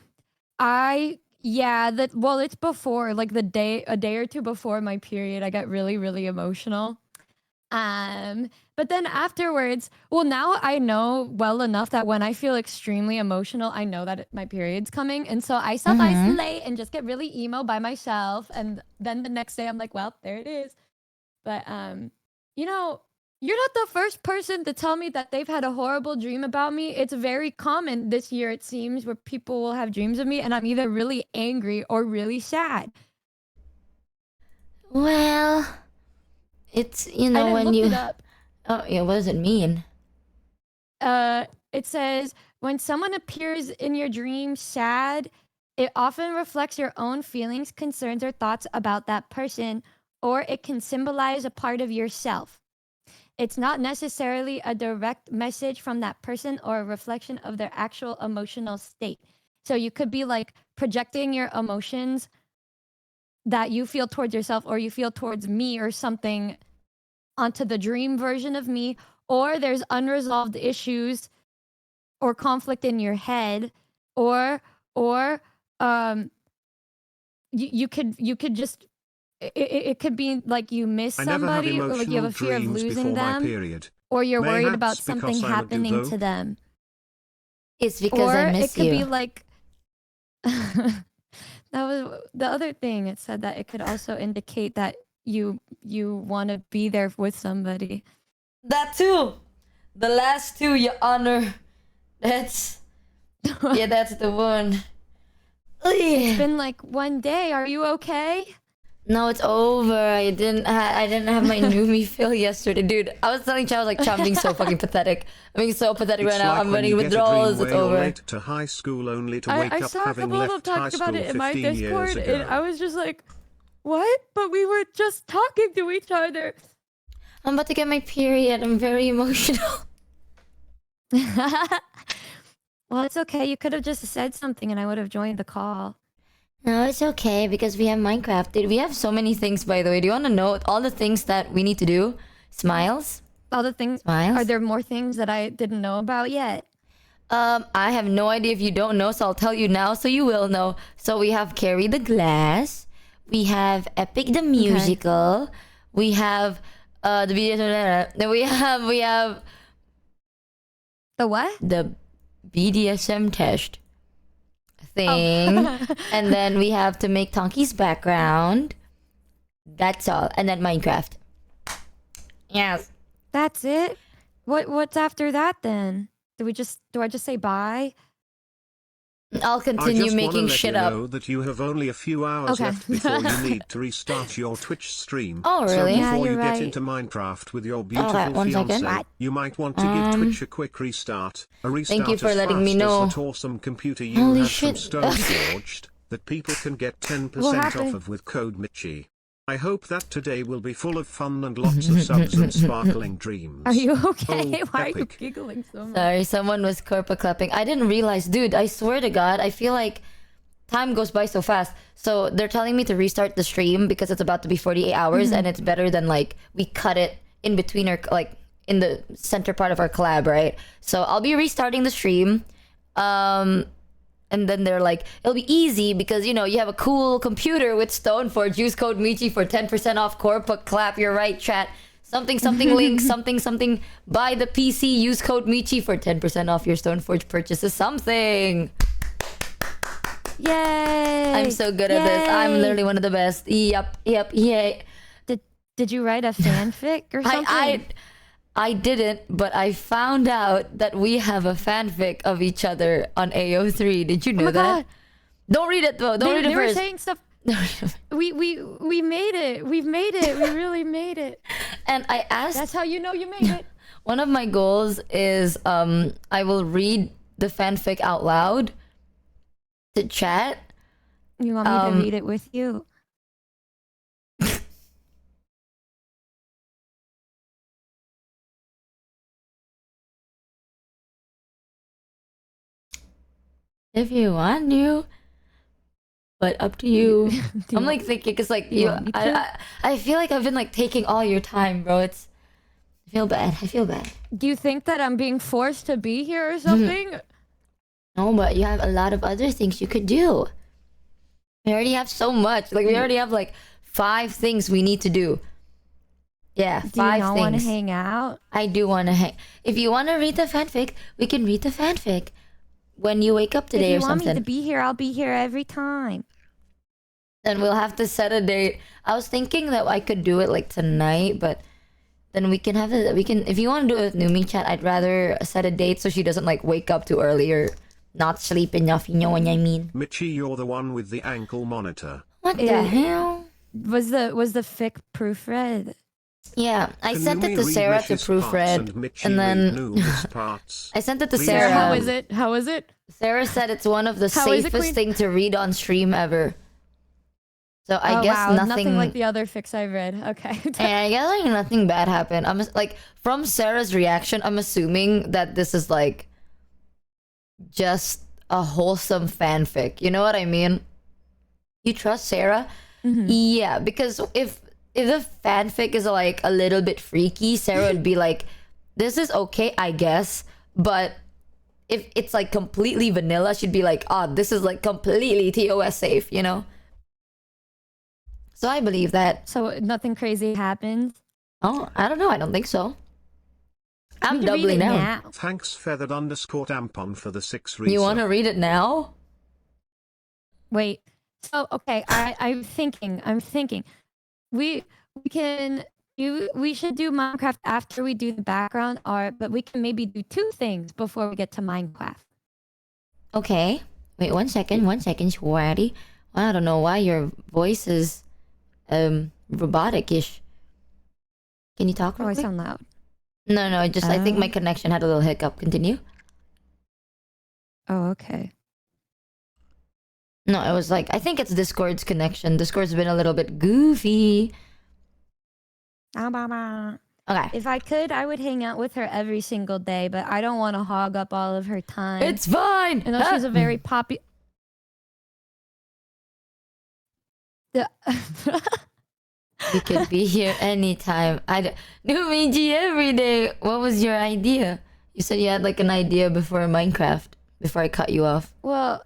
it's before, like, a day or two before my period, I got really, really emotional. But then afterwards, well, now I know well enough that when I feel extremely emotional, I know that my period's coming, and so I self-isolate and just get really emo by myself, and then the next day I'm like, well, there it is. But you know, you're not the first person to tell me that they've had a horrible dream about me. It's very common this year, it seems, where people will have dreams of me, and I'm either really angry or really sad. Well, it's, you I know, didn't when look you... it up. Oh, yeah, what does it mean? It says when someone appears in your dream sad, it often reflects your own feelings, concerns, or thoughts about that person, or it can symbolize a part of yourself. It's not necessarily a direct message from that person or a reflection of their actual emotional state. So you could be like projecting your emotions that you feel towards yourself or you feel towards me or something onto the dream version of me, or there's unresolved issues or conflict in your head, or you could just it could be like you miss I never have somebody, or like you have emotional a fear of dreams losing before my them, period. or you're worried about Mayhaps something because I'm a happening gigolo? to them. It's because Or I miss it could you. be like that was the other thing. It said that it could also indicate that you want to be there with somebody. That too. The last two, Your Honor. That's... yeah, that's the one. It's been like one day. Are you okay? No, it's over. I didn't have my Numi fill yesterday. Dude, I was telling Chad, I was like, Chad, I'm being so fucking pathetic. I'm being so pathetic It's right now. like I'm when running you get a dream withdrawals. It's where you're over. late to high school only to wake I up saw a having couple of them left high talking about school it in my 15 years Discord, and I ago. was just like, what? But we were just talking to each other. I'm about to get my period. I'm very emotional. Well, it's okay. You could have just said something and I would have joined the call. No, it's okay because we have Minecraft. Dude, we have so many things, by the way. Do you want to know all the things that we need to do? Smiles? All the things? Smiles? Are there more things that I didn't know about yet? I have no idea if you don't know, so I'll tell you now so you will know. So we have Carry the Glass. We have Epic the Musical. Okay. We have the BDSM. Then we have the what? The BDSM test thing. And then we have to make Tonki's background. That's all. And then Minecraft. Yes. That's it? What's after that then? Do I just say bye? I'll continue making shit up. I just want to let you know that you have only a few hours left before you need to restart your Twitch stream. Oh, really? So Yeah, before you're you right. get into Minecraft with your beautiful Okay, one second. fiancé, you might want to give Twitch a quick restart. A restart Thank you for as letting me fast know. as that awesome computer you Holy have shit. from Stone Forged that people can get 10% off of with code Michi. I hope that today will be full of fun and lots of subs and sparkling dreams. Are you okay? Oh, Why are you epic. giggling so much? Sorry, someone was corpa clapping. I didn't realize, dude, I swear to God, I feel like time goes by so fast. So they're telling me to restart the stream because it's about to be 48 hours and it's better than like we cut it in between our, like in the center part of our collab, right? So I'll be restarting the stream. And then they're like, it'll be easy because, you know, you have a cool computer with Stoneforge. Use code Michi for 10% off Corpa Clap. You're right, chat. Something link, something. Buy the PC. Use code Michi for 10% off your Stoneforge purchases. Something. Yay! I'm so good at this. I'm literally one of the best. Yep, yay. Did you write a fanfic or something? I didn't, but I found out that we have a fanfic of each other on AO3. Did you know that? God. Don't read it though. Don't read it They first. were saying stuff. We made it. We've made it. We really made it. And I asked. That's how you know you made it. One of my goals is I will read the fanfic out loud to chat. You want me to read it with you? If you want to. But up to you. Do you I'm like thinking, cause like do you you, want me to? I feel like I've been like taking all your time, bro. I feel bad. I feel bad. Do you think that I'm being forced to be here or something? No, but you have a lot of other things you could do. We already have so much. Like we already have like 5 things we need to do. Yeah, 5 Do you not want to things. hang out? I do want to hang. If you want to read the fanfic, we can read the fanfic when you wake up today If or you want something. me to be here, I'll be here every time. Then we'll have to set a date. I was thinking that I could do it like tonight, but then we can have it. We can, if you want to do it with Numi chat, I'd rather set a date so she doesn't like wake up too early or not sleep enough. You know what I mean? Michi, you're the one with the ankle monitor. What the hell? Was the fic proofread? Yeah, I Can sent it Numi to read Sarah to Michi's parts proofread, Michi and read then Numi's parts? I sent it to Please. Sarah. How is it? How is it? Sarah said it's one of the How is it, safest Queen? thing to read on stream ever. So I Oh, guess wow, nothing like the other fics I read. Okay. I guess like nothing bad happened. I'm like from Sarah's reaction, I'm assuming that this is like just a wholesome fanfic. You know what I mean? You trust Sarah? Mhm. Yeah, because if the fanfic is like a little bit freaky, Sarah would be like, "This is okay, I guess," but if it's like completely vanilla, she'd be like, "Oh, this is like completely TOS safe," you know? So I believe that. So nothing crazy happened? Oh, I don't know. I don't think so. I'm We can read doubling it down. now. Thanks feathered_tampon for the 6 resub. You want to read it now? Wait. So okay, I'm thinking. We should do Minecraft after we do the background art, but we can maybe do 2 things before we get to Minecraft. Okay. Wait, one second, Sweaty. I don't know why your voice is robotic-ish. Can you talk Oh, real I quick? sound loud. No, just I think my connection had a little hiccup. Continue. Oh, okay. No, it was like, I think it's Discord's connection. Discord's been a little bit goofy. Okay. If I could, I would hang out with her every single day, but I don't want to hog up all of her time. It's fine. I know she's a very popular. You could be here anytime. Numi every day. What was your idea? You said you had like an idea before Minecraft. Before I cut you off. Well,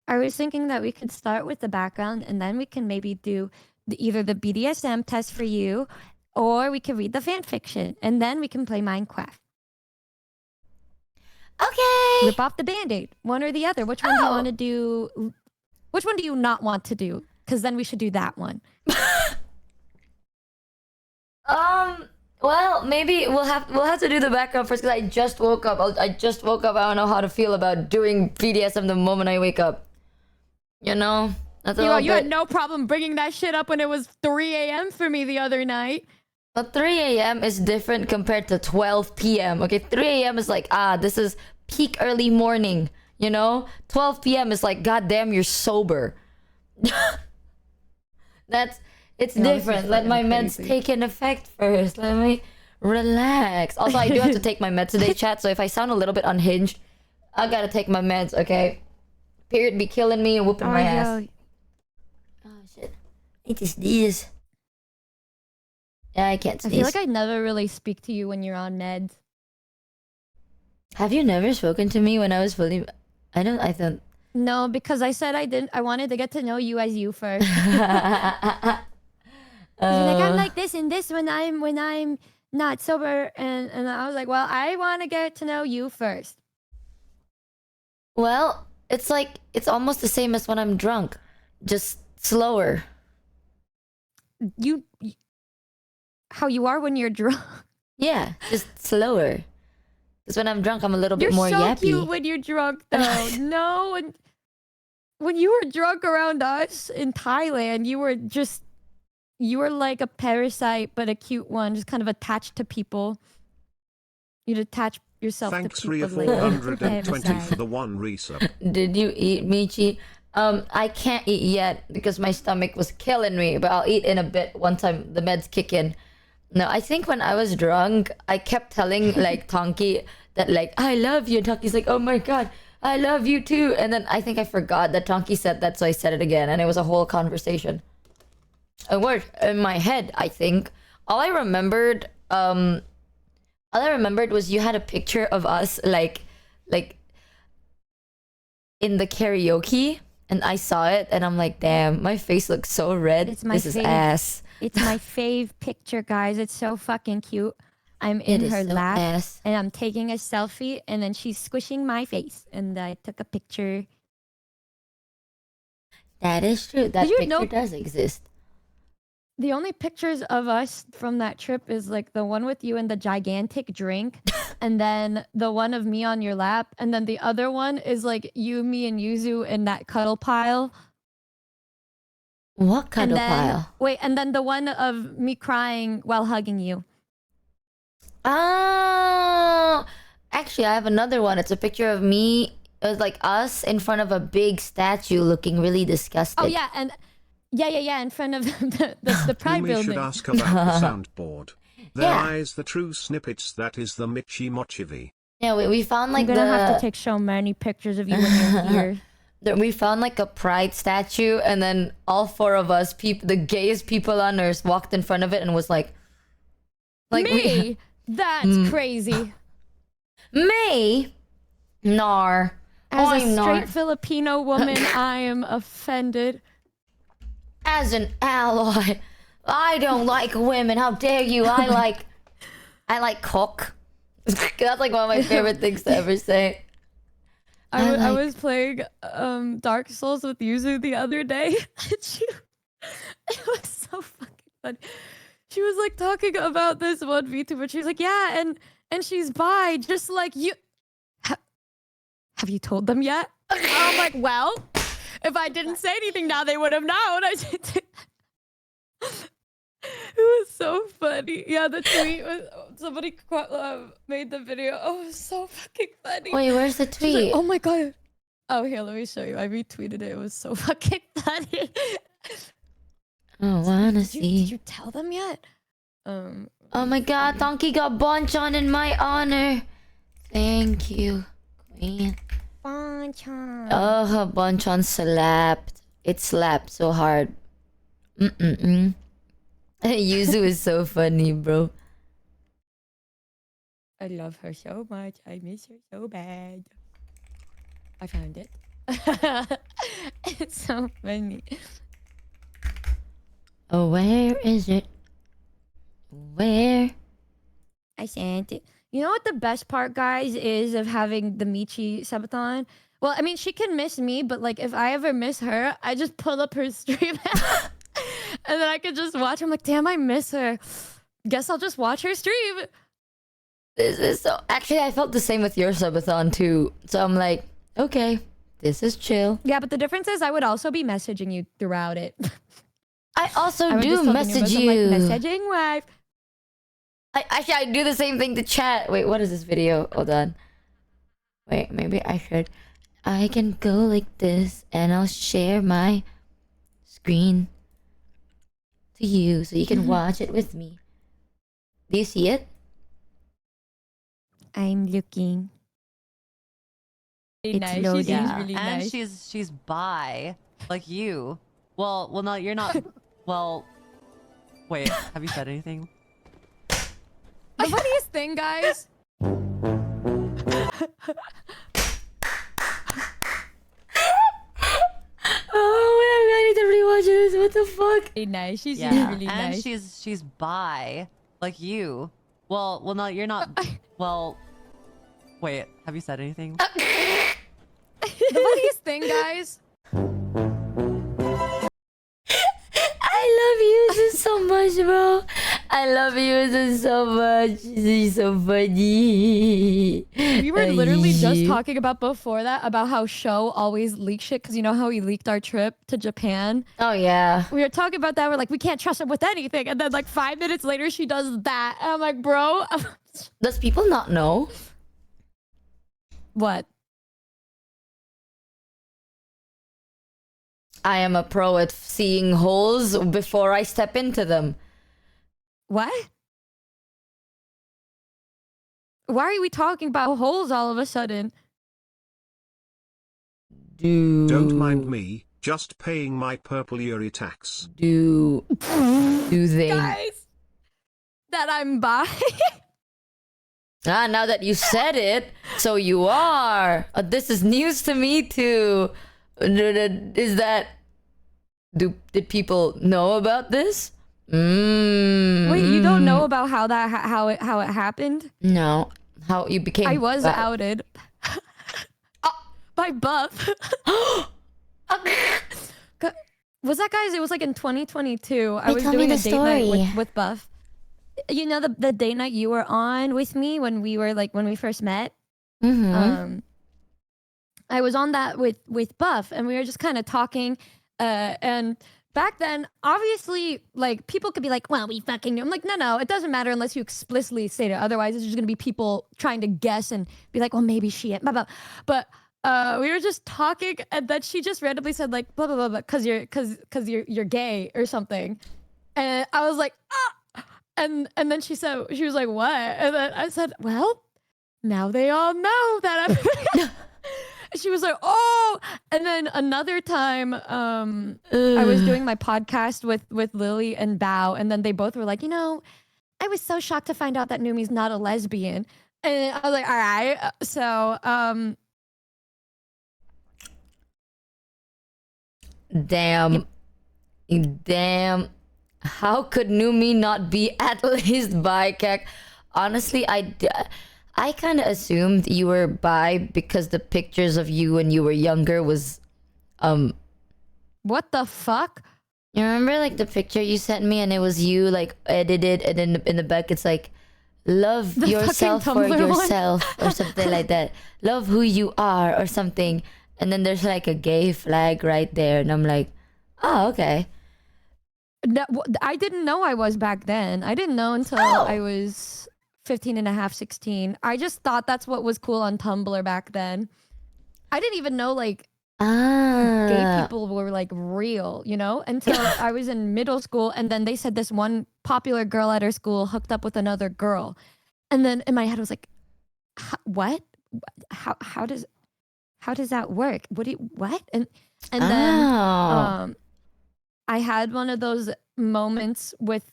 I was thinking that we could start with the background and then we can maybe do either the BDSM test for you or we can read the fan fiction and then we can play Minecraft. Okay. Rip off the band-aid. One or the other. Which one do you want to do? Which one do you not want to do? Because then we should do that one. Well, maybe we'll have to do the background first because I just woke up. I just woke up. I don't know how to feel about doing BDSM the moment I wake up. You know? That's a little You had bit. no problem bringing that shit up when it was 3 a.m. for me the other night. But 3 a.m. is different compared to 12 p.m. Okay, 3 a.m. is like, this is peak early morning. You know? 12 p.m. is like, goddamn, you're sober. It's different. Let my meds take an effect first. Let me relax. Also, I do have to take my meds today, chat. So if I sound a little bit unhinged, I gotta take my meds, okay? Period be killing me and whooping my ass. Oh, shit. It is this. Yeah, I can't I sneeze. feel like I never really speak to you when you're on meds. Have you never spoken to me when I was fully... I thought... No, because I said I wanted to get to know you as you first. You're like, I'm like this and this when I'm not sober, and I was like, well, I want to get to know you first. Well, it's like, it's almost the same as when I'm drunk. Just slower. How you are when you're drunk? Yeah, just slower. Because when I'm drunk, I'm a little bit You're more so yappy. cute when you're drunk, though. No, when you were drunk around us in Thailand, you were like a parasite, but a cute one, just kind of attached to people. You'd attach yourself Thanks to people. Ria 420 for the 1 resub. Did you eat, Michi? I can't eat yet because my stomach was killing me, but I'll eat in a bit once the meds kick in. No, I think when I was drunk, I kept telling like Tonki that like, I love you. And Tonki's like, oh my God, I love you too. And then I think I forgot that Tonki said that, so I said it again, and it was a whole conversation. A word in my head, I think. All I remembered was you had a picture of us like in the karaoke, and I saw it, and I'm like, damn, my face looks so red. It's my This is fave. ass. It's my fave picture, guys. It's so fucking cute. I'm in It is her so lap, ass. and I'm taking a selfie, and then she's squishing my face, and I took a picture. That is true. That Did you picture know- does exist. The only pictures of us from that trip is like the one with you and the gigantic drink, and then the one of me on your lap, and then the other one is like you, me, and Yuzu in that cuddle pile. What cuddle pile? Wait, and then the one of me crying while hugging you. Oh, actually, I have another one. It's a picture of me. It was like us in front of a big statue, looking really disgusting. Oh yeah, and yeah, in front of the Pride Numi building. should ask about the soundboard. There Yeah. lies the true snippets. That is the Michi Mochievee. Yeah, we found like I'm gonna have the to take so many pictures of you when you're here. we found like a pride statue, and then all four of us, the gayest people on earth, walked in front of it and was like Me? That's crazy. Me? Nar. As I'm a straight not. Filipino woman, I am offended. As an ally, I don't like women. How dare you? I like cock. That's like one of my favorite things to ever say. I was playing Dark Souls with Yuzu the other day. And it was so fucking funny. She was like talking about this one VTuber. She was like, yeah, and she's bi, just like you. Have you told them yet? I'm like, well, if I didn't say anything now, they would have known. It was so funny. Yeah, the tweet was somebody made the video. Oh, it was so fucking funny. Wait, where's the She's tweet? like, oh my god. Oh, here, let me show you. I retweeted it. It was so fucking funny. I wanna Did see. you tell them yet? Oh my god, Donkey got Bonchon in my honor. Thank you, Queen. Bonchon. Oh, her Bonchon slapped. It slapped so hard. Mm-mm-mm. Yuzu is so funny, bro. I love her so much. I miss her so bad. I found it. It's so funny. Oh, where is it? Where? I sent it. You know what the best part, guys, is of having the Michi Subathon? Well, I mean, she can miss me, but like if I ever miss her, I just pull up her stream and then I can just watch. I'm like, damn, I miss her. Guess I'll just watch her stream. This is so. Actually, I felt the same with your subathon too. So I'm like, okay, this is chill. Yeah, but the difference is I would also be messaging you throughout it. I also I would do just tell the message neighbors, I'm you. like, messaging wife. I do the same thing to chat. Wait, what is this video? Hold on. Wait, maybe I should. I can go like this, and I'll share my screen to you so you can watch it with me. Do you see it? I'm looking. Really It's nice. loading. She seems Yeah. really And nice. she's bi, like you. Well, no, you're not. Well, wait. Have you said anything? The funniest thing, guys. Oh, I need to rewatch this. What the fuck? Really nice. She seems Yeah. really And nice. she's bi, like you. Well, no, you're not. Well, wait. Have you said anything? The funniest thing, guys. I love you so much, bro. I love you so much. She's so funny. We were literally just talking about before that about how Show always leaks shit because you know how he leaked our trip to Japan. Oh yeah. We were talking about that. We're like, we can't trust her with anything, and then like 5 minutes later, she does that. And I'm like, bro, Does people not know? what? I am a pro at seeing holes before I step into them. What? Why are we talking about holes all of a sudden? Don't mind me, just paying my purple Yuri tax. Do they? Guys, that I'm bi. Now that you said it, so you are. This is news to me too. Is that? Did people know about this? Wait, you don't know about how it happened? No, how you became? I was outed by Buff. Was that, guys? It was like in 2022. I was doing a date night with Buff. You know the date night you were on with me when we first met. Mm-hmm. I was on that with Buff, and we were just kind of talking. And back then, obviously, like people could be like, "Well, we fucking." I'm like, no, it doesn't matter unless you explicitly state it. Otherwise, it's just gonna be people trying to guess and be like, "Well, maybe she." Blah, blah. But we were just talking, and then she just randomly said like, "Blah blah blah," blah cause you're gay or something, and I was like, ah. And then she was like, what? And then I said, well, now they all know that I'm. She was like, oh. And then another time, I was doing my podcast with Lily and Bao, and then they both were like, I was so shocked to find out that Numi's not a lesbian. And I was like, all right. So, Damn. How could Numi not be at least bi, Kek? Honestly, I kind of assumed you were bi because the pictures of you when you were younger was, What the fuck? You remember like the picture you sent me and it was you like edited, and then in the back it's like, love The yourself fucking for Tumblr one? yourself or something like that. Love who you are or something. And then there's like a gay flag right there, and I'm like, oh, okay. No, I didn't know I was back then. I didn't know until I was 15 and a half, 16. I just thought that's what was cool on Tumblr back then. I didn't even know like gay people were like real, until I was in middle school, and then they said this one popular girl at our school hooked up with another girl. And then in my head I was like, what? How does that work? What? And then I had one of those moments with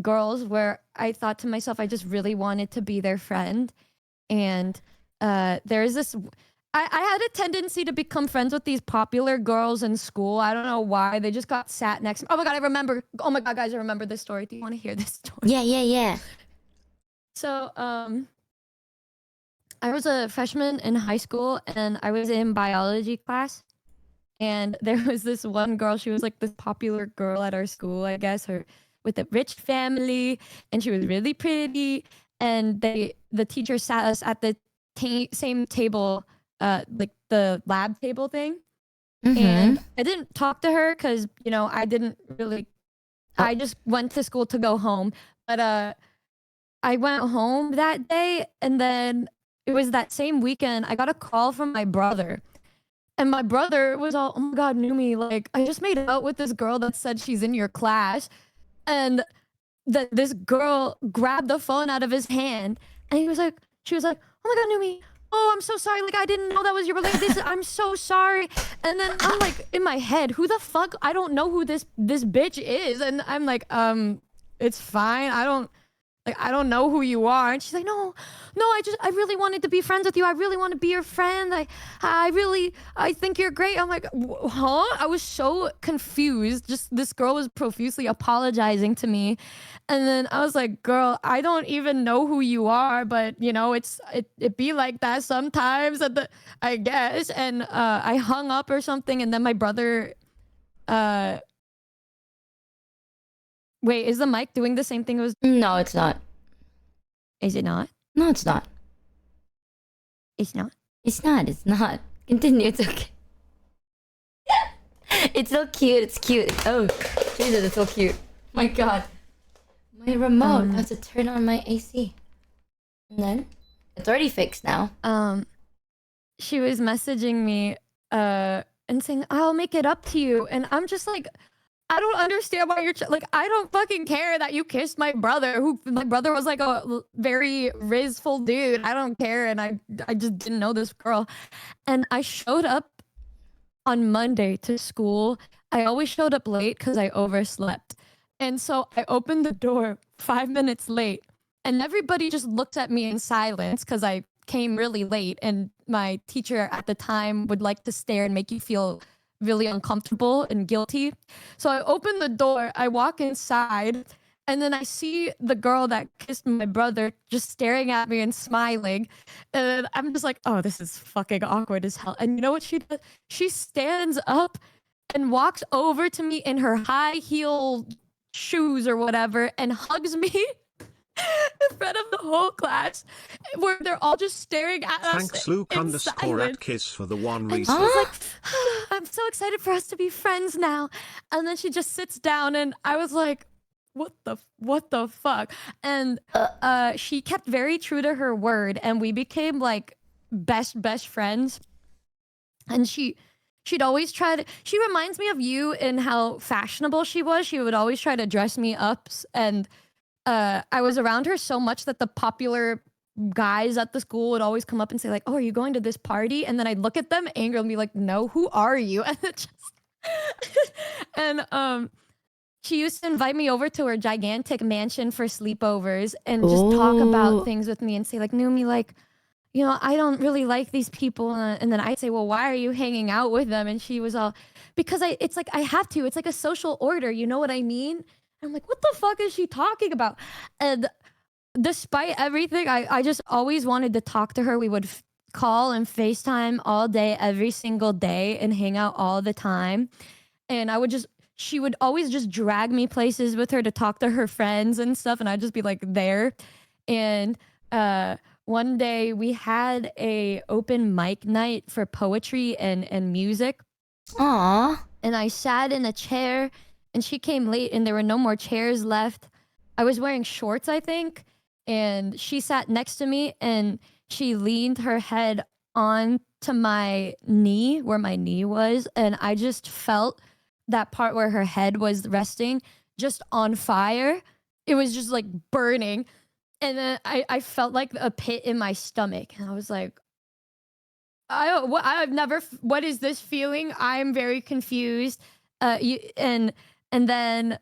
girls where I thought to myself, I just really wanted to be their friend. And there's this, I had a tendency to become friends with these popular girls in school. I don't know why. They just got sat next to me. Oh my God, I remember. Oh my God, guys, I remember this story. Do you want to hear this story? Yeah. So, I was a freshman in high school, and I was in biology class. And there was this one girl, she was like this popular girl at our school, I guess, her with a rich family, and she was really pretty. And the teacher sat us at the same table, like the lab table thing. Mm-hmm. And I didn't talk to her because, I didn't really, I just went to school to go home. But I went home that day, and then it was that same weekend, I got a call from my brother. And my brother was all, oh my God, Numi, like, I just made out with this girl that said she's in your class. And this girl grabbed the phone out of his hand, and she was like, oh my God, Numi, oh, I'm so sorry. Like, I didn't know that was your relationship. I'm so sorry. And then I'm like, in my head, who the fuck? I don't know who this bitch is. And I'm like, it's fine. I don't know who you are. And she's like, no, I really wanted to be friends with you. I really want to be your friend. I think you're great. I'm like, huh? I was so confused. Just this girl was profusely apologizing to me. And then I was like, girl, I don't even know who you are, but it be like that sometimes, I guess. And I hung up or something. And then my brother, wait, is the mic doing the same thing it was? No, it's not. Is it not? No, it's not. It's not. It's not. Continue. It's okay. It's so cute. It's cute. Oh, Jesus, it's so cute. My God. My remote. I have to turn on my AC. And then it's already fixed now. She was messaging me and saying, I'll make it up to you. And I'm just like, I don't understand why you're like, I don't fucking care that you kissed my brother, my brother was like a very rizful dude. I don't care. And I just didn't know this girl. And I showed up on Monday to school, I always showed up late because I overslept. And so I opened the door 5 minutes late, and everybody just looked at me in silence because I came really late. And my teacher at the time would like to stare and make you feel really uncomfortable and guilty. So I open the door, I walk inside, and then I see the girl that kissed my brother just staring at me and smiling. And I'm just like, oh, this is fucking awkward as hell. And you know what she does? She stands up and walks over to me in her high heel shoes or whatever and hugs me in front of the whole class, where they're all just staring at us. Thanks Luke in _at silence. kiss for the one And reason. she was like, I'm so excited for us to be friends now. And then she just sits down, and I was like, what the fuck? And she kept very true to her word, and we became like best friends. And she'd always try to, she reminds me of you in how fashionable she was. She would always try to dress me up, and I was around her so much that the popular guys at the school would always come up and say like, oh, are you going to this party? And then I'd look at them angry and be like, no, who are you? And it just and she used to invite me over to her gigantic mansion for sleepovers and just talk about things with me and say like, Numi, like, you know, I don't really like these people. And then I'd say, well, why are you hanging out with them? And she was all, because it's like, I have to, it's like a social order. You know what I mean? I'm like, what the fuck is she talking about? And despite everything, I just always wanted to talk to her. We would call and FaceTime all day, every single day, and hang out all the time. And she would always just drag me places with her to talk to her friends and stuff. And I'd just be like there. And one day we had a open mic night for poetry and music. Aww. And I sat in a chair, and she came late, and there were no more chairs left. I was wearing shorts, I think, and she sat next to me, and she leaned her head onto my knee, where my knee was, and I just felt that part where her head was resting just on fire. It was just like burning. And then I felt like a pit in my stomach, and I was like, what is this feeling? I'm very confused. And then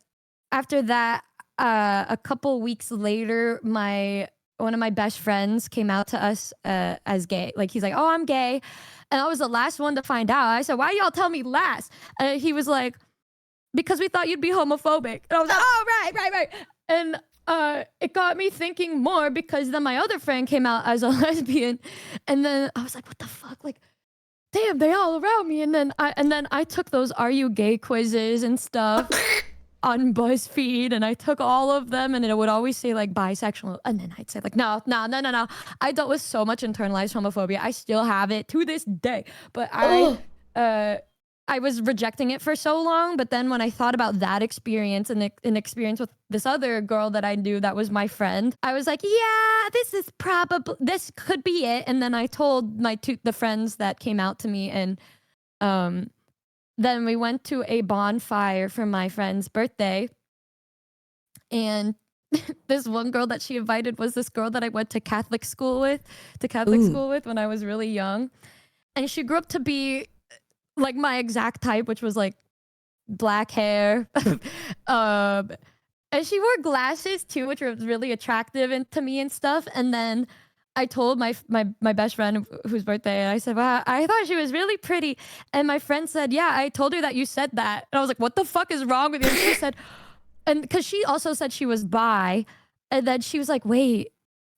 after that, a couple weeks later, one of my best friends came out to us as gay. Like, he's like, oh, I'm gay. And I was the last one to find out. I said, why y'all tell me last? He was like, because we thought you'd be homophobic. And I was like, oh, right. And it got me thinking more, because then my other friend came out as a lesbian. And then I was like, what the fuck? Like, damn, they all around me. And then I took those Are You Gay quizzes and stuff on BuzzFeed, and I took all of them, and it would always say like bisexual, and then I'd say like, no. I dealt with so much internalized homophobia. I still have it to this day, but I was rejecting it for so long. But then when I thought about that experience and an experience with this other girl that I knew that was my friend, I was like, yeah, this could be it. And then I told the friends that came out to me, and then we went to a bonfire for my friend's birthday. And this one girl that she invited was this girl that I went to Catholic school with when I was really young. And she grew up to be like my exact type, which was like black hair. And she wore glasses too, which was really attractive to me and stuff. And then I told my best friend whose birthday, and I said, wow, I thought she was really pretty. And my friend said, yeah, I told her that you said that. And I was like, what the fuck is wrong with you? And she said, and because she also said she was bi. And then she was like, wait,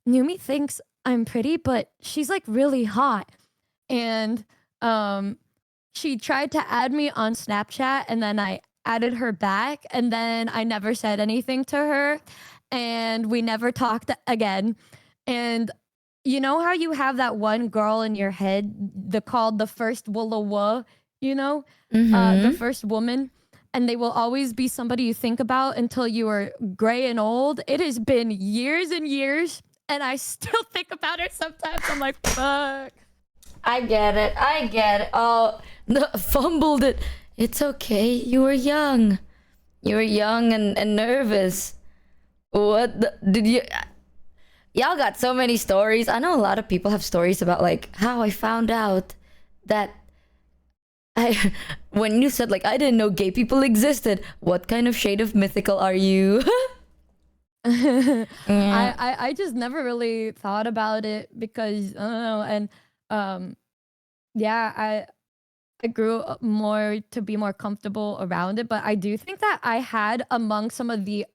Numi thinks I'm pretty, but she's like really hot. And she tried to add me on Snapchat, and then I added her back, and then I never said anything to her, and we never talked again. And you know how you have that one girl in your head, called the first Woola, you know, the first woman, and they will always be somebody you think about until you are gray and old. It has been years and years, and I still think about her sometimes. I'm like, fuck. I get it. Oh, no, fumbled it. It's okay. You were young. And nervous. Did you... Y'all got so many stories. I know a lot of people have stories about like how I found out that I when you said like I didn't know gay people existed. What kind of shade of mythical are you? I just never really thought about it because I don't know, and yeah, I grew up more to be more comfortable around it, but I do think that I had among some of the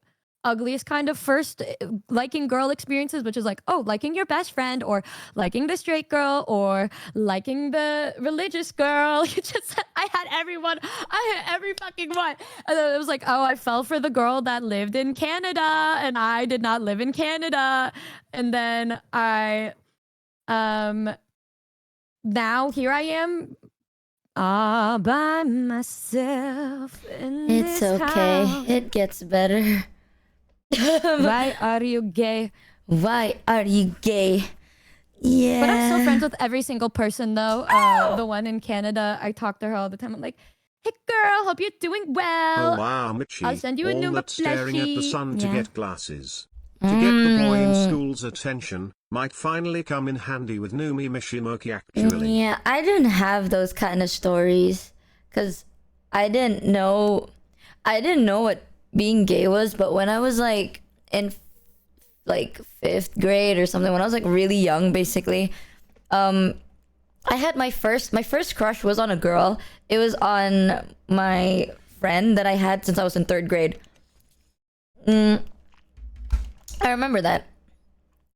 ugliest kind of first liking girl experiences, which is like, oh, liking your best friend or liking the straight girl or liking the religious girl. I had everyone. I had every fucking one. And then it was like, oh, I fell for the girl that lived in Canada and I did not live in Canada. And then now here I am all by myself in It's this okay. house. It gets better. Why are you gay? Why are you gay? Yeah. But I'm still friends with every single person though. The one in Canada, I talk to her all the time. I'm like, hey girl, hope you're doing well. Oh wow, Michi. I'll send you a All Numa that staring at the plushie. sun to Yeah. get glasses. To get the boy in school's attention might finally come in handy with Numi Michi Mochievee actually. Yeah, I didn't have those kind of stories because I didn't know what being gay was. But when I was like in like 5th grade or something, when I was like really young, basically, I had my first crush was on a girl. It was on my friend that I had since I was in 3rd grade. I remember that.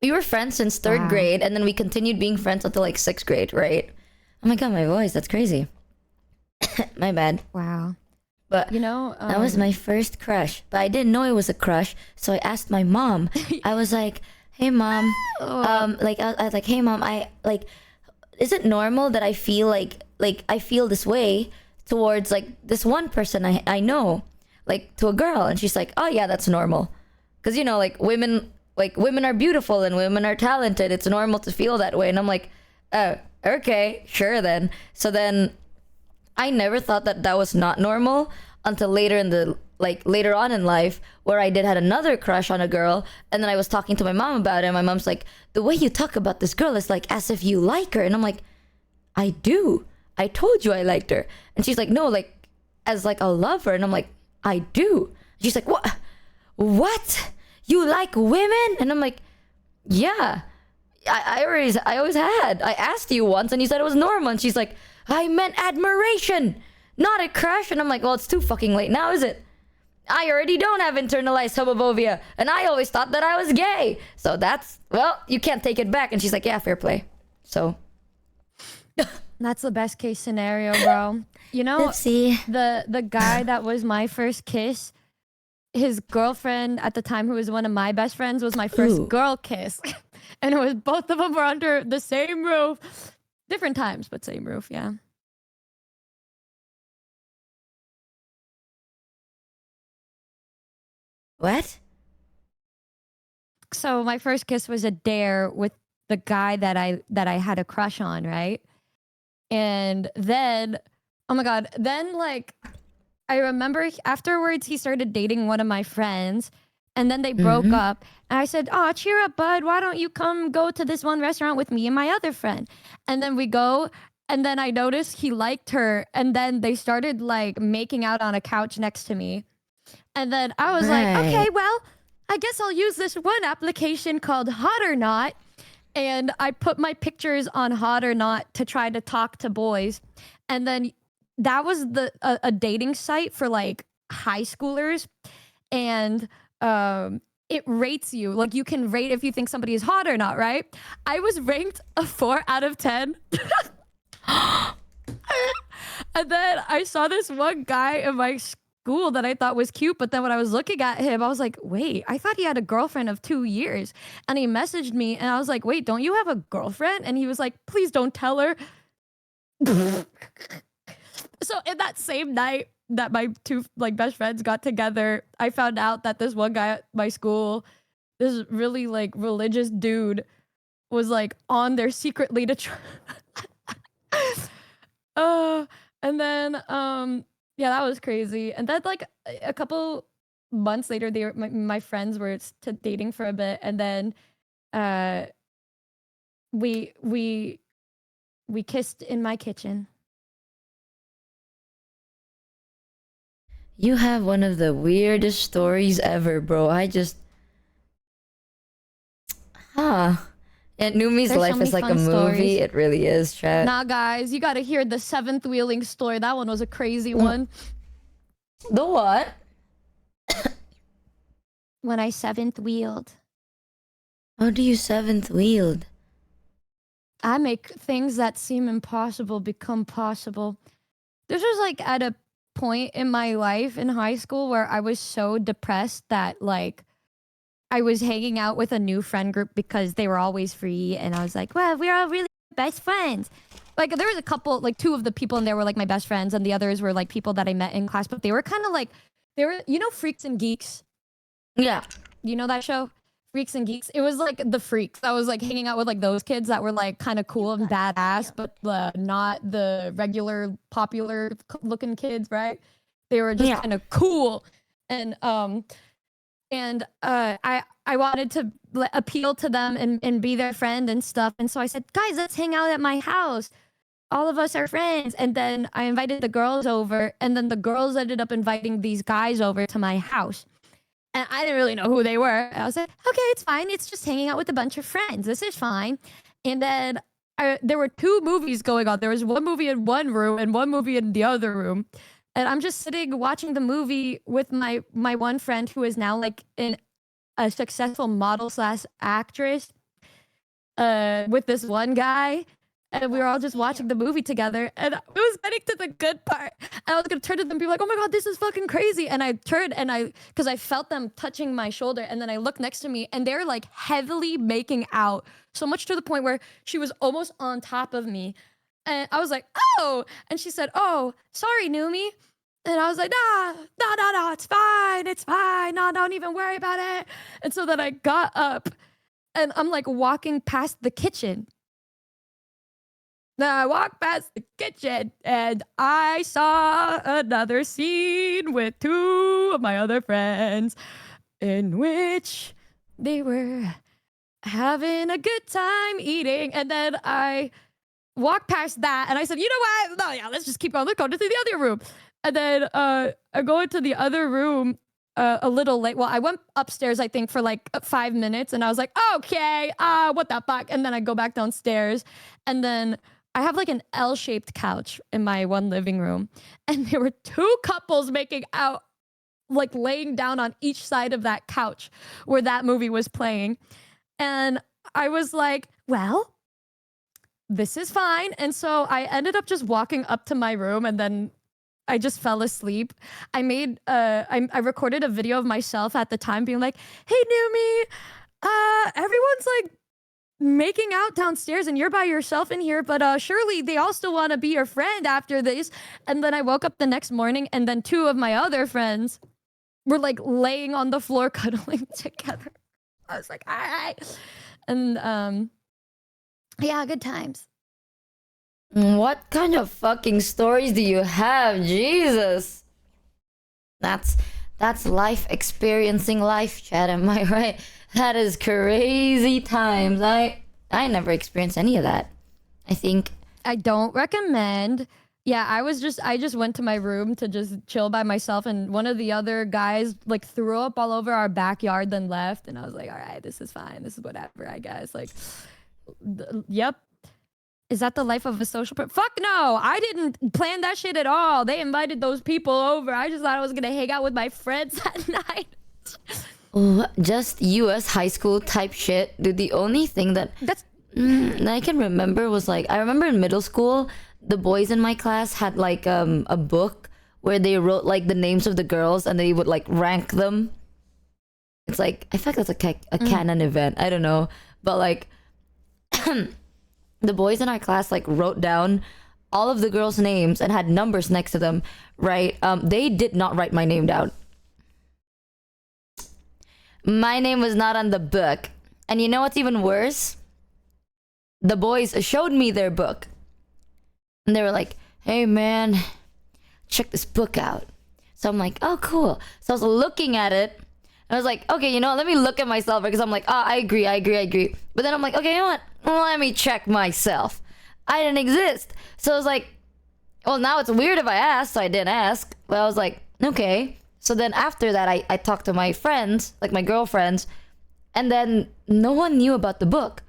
We were friends since 3rd grade, and then we continued being friends until like 6th grade, right? Oh my god, my voice, that's crazy. My bad. Wow. But you know, that was my first crush. But I didn't know it was a crush, so I asked my mom. I was like, "Hey mom, like I was like, hey mom, I like, is it normal that I feel like I feel this way towards like this one person I know, like to a girl?" And she's like, "Oh yeah, that's normal, because you know like women are beautiful and women are talented. It's normal to feel that way." And I'm like, "Oh, okay, sure then." So then I never thought that that was not normal until later on in life, where I did had another crush on a girl, and then I was talking to my mom about it, and my mom's like, "The way you talk about this girl is like as if you like her." And I'm like, "I do. I told you I liked her." And she's like, "No, like as like a lover." And I'm like, "I do." She's like, "What? What? You like women?" And I'm like, "Yeah. I always had. I asked you once and you said it was normal." And she's like, "I meant admiration, not a crush." And I'm like, "Well, it's too fucking late now, is it? I already don't have internalized homophobia, and I always thought that I was gay. So that's, well, you can't take it back." And she's like, "Yeah, fair play." So that's the best case scenario, bro. You know, the guy that was my first kiss, his girlfriend at the time, who was one of my best friends, was my first girl kiss. And it was both of them were under the same roof. Different times, but same roof, yeah. What? So my first kiss was a dare with the guy that I had a crush on, right? And then, oh my god, then like I remember afterwards he started dating one of my friends, and then they broke up. And I said, "Oh, cheer up, bud. Why don't you come go to this one restaurant with me and my other friend?" And then we go, and then I noticed he liked her, and then they started like making out on a couch next to me. And then I was like, "Okay, well, I guess I'll use this one application called Hot or Not." And I put my pictures on Hot or Not to try to talk to boys. And then that was a dating site for like high schoolers. And it rates you. Like you can rate if you think somebody is hot or not, right? I was ranked a 4 out of 10. And then I saw this one guy in my school that I thought was cute, but then when I was looking at him, I was like, wait, I thought he had a girlfriend of 2 years. And he messaged me and I was like, wait, don't you have a girlfriend? And he was like, please don't tell her. So in that same night that my two like best friends got together, I found out that this one guy at my school, this really like religious dude, was like on there secretly to try. And then yeah, that was crazy. And then like a couple months later, my friends were dating for a bit, and then we kissed in my kitchen. You have one of the weirdest stories ever, bro. I just... Huh. And Numi's There's so life many is like a fun movie. stories. It really is, chat. Nah, guys, you gotta hear the 7th wheeling story. That one was a crazy one. The what? When I 7th wheeled. How do you 7th wheeled? I make things that seem impossible become possible. This was like at a point in my life in high school where I was so depressed that like I was hanging out with a new friend group because they were always free, and I was like, well, we're all really best friends. Like there was a couple, like 2 of the people in there were like my best friends, and the others were like people that I met in class, but they were kind of like, they were, you know, Freaks and Geeks? Yeah. You know that show? Freaks and Geeks. It was like the freaks. I was like hanging out with like those kids that were like kind of cool and badass, but not the regular popular looking kids, right? They were just kind of cool. And I wanted to appeal to them and be their friend and stuff. And so I said, guys, let's hang out at my house. All of us are friends. And then I invited the girls over, and then the girls ended up inviting these guys over to my house. And I didn't really know who they were. I was like, okay, it's fine. It's just hanging out with a bunch of friends. This is fine. And then there were 2 movies going on. There was one movie in one room and one movie in the other room. And I'm just sitting watching the movie with my one friend who is now like a successful model / actress with this one guy. And we were all just watching the movie together, and it was getting to the good part. And I was gonna turn to them and be like, oh my God, this is fucking crazy. And I turned and because I felt them touching my shoulder, and then I looked next to me and they're like heavily making out. So much to the point where she was almost on top of me. And I was like, oh, and she said, oh, sorry, Numi. And I was like, no, it's fine. No, don't even worry about it. And so then I got up and I'm like walking past the kitchen. Now I walked past the kitchen and I saw another scene with 2 of my other friends in which they were having a good time eating. And then I walked past that and I said, you know what? No, yeah, let's just keep going. Let's go to the other room. And then I go into the other room a little late. Well, I went upstairs, I think, for like 5 minutes. And I was like, okay, what the fuck? And then I go back downstairs. And then I have like an L-shaped couch in my one living room, and there were 2 couples making out, like laying down on each side of that couch where that movie was playing. And I was like, well, this is fine. And so I ended up just walking up to my room, and then I just fell asleep. I made, I recorded a video of myself at the time being like, hey, Numi, everyone's like making out downstairs and you're by yourself in here, but surely they all still want to be your friend after this. And then I woke up the next morning, and then 2 of my other friends were like laying on the floor cuddling together. I was like, all right. And yeah, good times. What kind of fucking stories do you have? Jesus. That's life experiencing life, chat, am I right? That is crazy times. I never experienced any of that. I think I don't recommend. Yeah, I just went to my room to just chill by myself, and one of the other guys like threw up all over our backyard, then left, and I was like, all right, this is fine. This is whatever, I guess. Like, yep. Is that the life of a social person? Fuck no! I didn't plan that shit at all. They invited those people over. I just thought I was gonna hang out with my friends at night. Just US high school type shit. Dude, the only thing that I can remember was like, I remember in middle school, the boys in my class had like a book where they wrote like the names of the girls and they would like rank them. It's like, I feel like that's a canon event. I don't know. But like, the boys in our class like wrote down all of the girls' names and had numbers next to them, right? They did not write my name down. My name was not on the book. And you know what's even worse? The boys showed me their book. And they were like, hey man, check this book out. So I'm like, oh cool. So I was looking at it. And I was like, okay, you know what? Let me look at myself, because I'm like, I agree. But then I'm like, okay, you know what? Let me check myself. I didn't exist. So I was like, well, now it's weird if I asked, so I didn't ask. But I was like, okay. So then after that, I talked to my friends, like my girlfriends, and then no one knew about the book.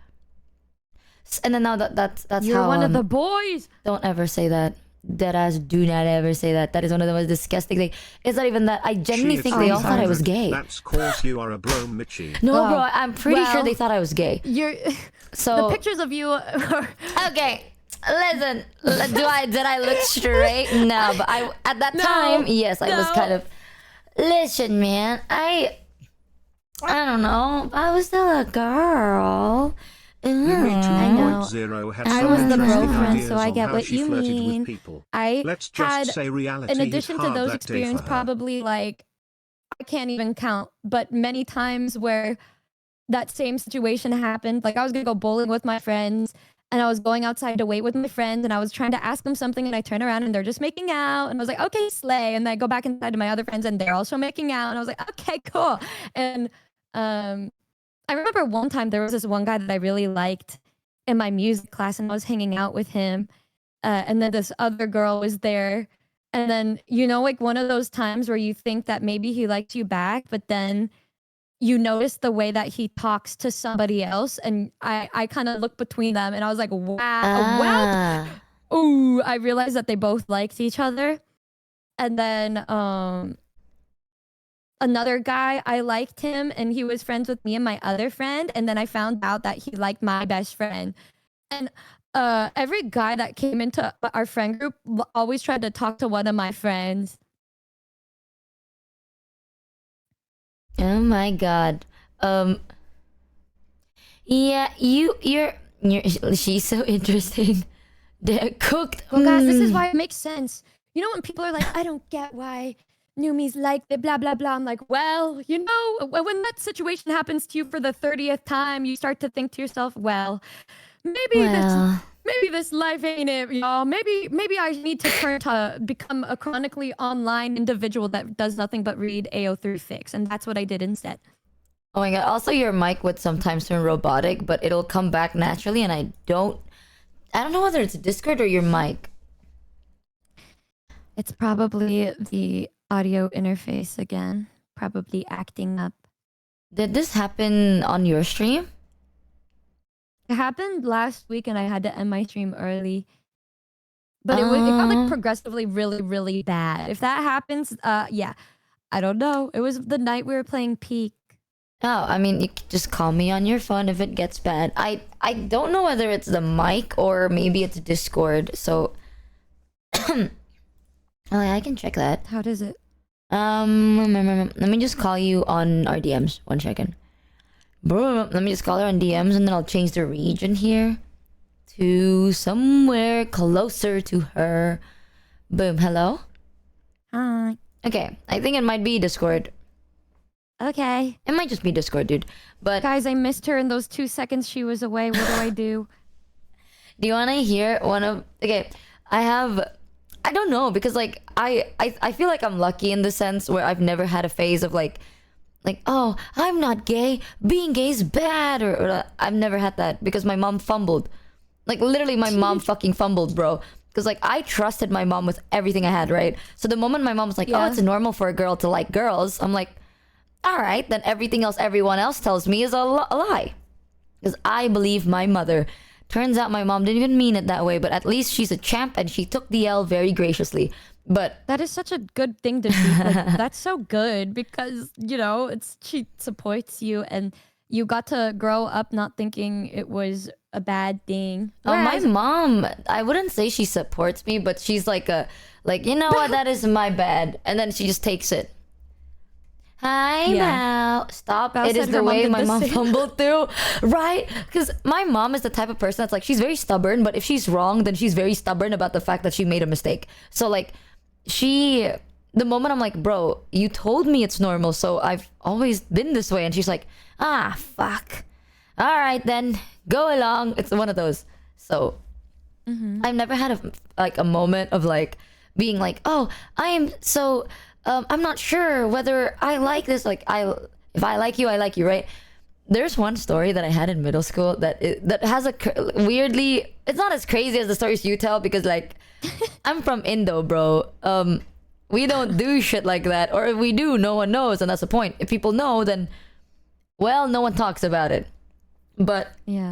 And then now that's You're how one of the boys. Don't ever say that. Deadass, do not ever say that. That is one of the most disgusting things. It's not even that. I genuinely think they all thought I was gay. That's cause you are a bro, Michi. No, bro, I'm pretty sure they thought I was gay. You're So the pictures of you are okay. Listen, did I look straight? No, but at that time, yes, I was kind of. Listen, man, I don't know. I was still a girl. I know. 2.0 had I some was the interesting girlfriend, ideas so I on get how what she you flirted with mean. people. I Let's just had, say reality in hit addition to hard those that day for experiences, her. probably like I can't even count, but many times where that same situation happened. Like I was gonna go bowling with my friends, and I was going outside to wait with my friends, and I was trying to ask them something, and I turn around and they're just making out, and I was like, okay, slay. And then I go back inside to my other friends, and they're also making out, and I was like, okay, cool. And I remember one time there was this one guy that I really liked in my music class, and I was hanging out with him, and then this other girl was there, and then like one of those times where you think that maybe he likes you back, but then you notice the way that he talks to somebody else, and I kind of looked between them, and I was like, wow. Ooh, I realized that they both liked each other. And then another guy, I liked him, and he was friends with me and my other friend, and then I found out that he liked my best friend. And every guy that came into our friend group always tried to talk to one of my friends. Oh my god. Yeah, you're she's so interesting. They're cooked. Well, guys, this is why it makes sense. You know when people are like, I don't get why Numi's like the blah blah blah. I'm like, well, when that situation happens to you for the 30th time, you start to think to yourself, well, maybe this life ain't it, y'all. Maybe I need to turn to become a chronically online individual that does nothing but read AO3 fics, and that's what I did instead. Oh my god. Also, your mic would sometimes turn robotic, but it'll come back naturally, and I don't know whether it's Discord or your mic. It's probably the audio interface again, probably acting up. Did this happen on your stream? It happened last week, and I had to end my stream early. But it got like progressively really, really bad. If that happens, yeah, I don't know. It was the night we were playing Peak. Oh, I mean, you can just call me on your phone if it gets bad. I don't know whether it's the mic or maybe it's Discord. So, oh, yeah, I can check that. How does it? Let me just call you on our DMs. 1 second. Bro, let me just call her on DMs, and then I'll change the region here to somewhere closer to her. Boom. Hello? Hi. Okay, I think it might be Discord. Okay. It might just be Discord, dude. But guys, I missed her in those 2 seconds she was away. What do I do? Do you want to hear one of... Okay, I don't know, because like I feel like I'm lucky in the sense where I've never had a phase of like, oh, I'm not gay, being gay is bad, or I've never had that because my mom fumbled. Like literally my mom fucking fumbled, bro. Because like I trusted my mom with everything I had, right? So the moment my mom was like, oh, it's normal for a girl to like girls, I'm like, all right, then everything else everyone else tells me is a lie. Because I believe my mother. Turns out my mom didn't even mean it that way, but at least she's a champ and she took the L very graciously. But that is such a good thing to do. Like, that's so good because, she supports you and you got to grow up not thinking it was a bad thing. My mom, I wouldn't say she supports me, but she's like, you know what, that is my bad. And then she just takes it. Hi, Mal. Stop. It is the way my mom fumbled through, right? Because my mom is the type of person that's like, she's very stubborn, but if she's wrong, then she's very stubborn about the fact that she made a mistake. So like, the moment I'm like, bro, you told me it's normal, so I've always been this way. And she's like, fuck. All right, then go along. It's one of those. So I've never had a moment of like being like, oh, I am so... I'm not sure whether I like this. Like, if I like you, right? There's one story that I had in middle school that has weirdly, it's not as crazy as the stories you tell because like, I'm from Indo, bro. We don't do shit like that. Or if we do, no one knows, and that's the point. If people know, then, well, no one talks about it. But Yeah.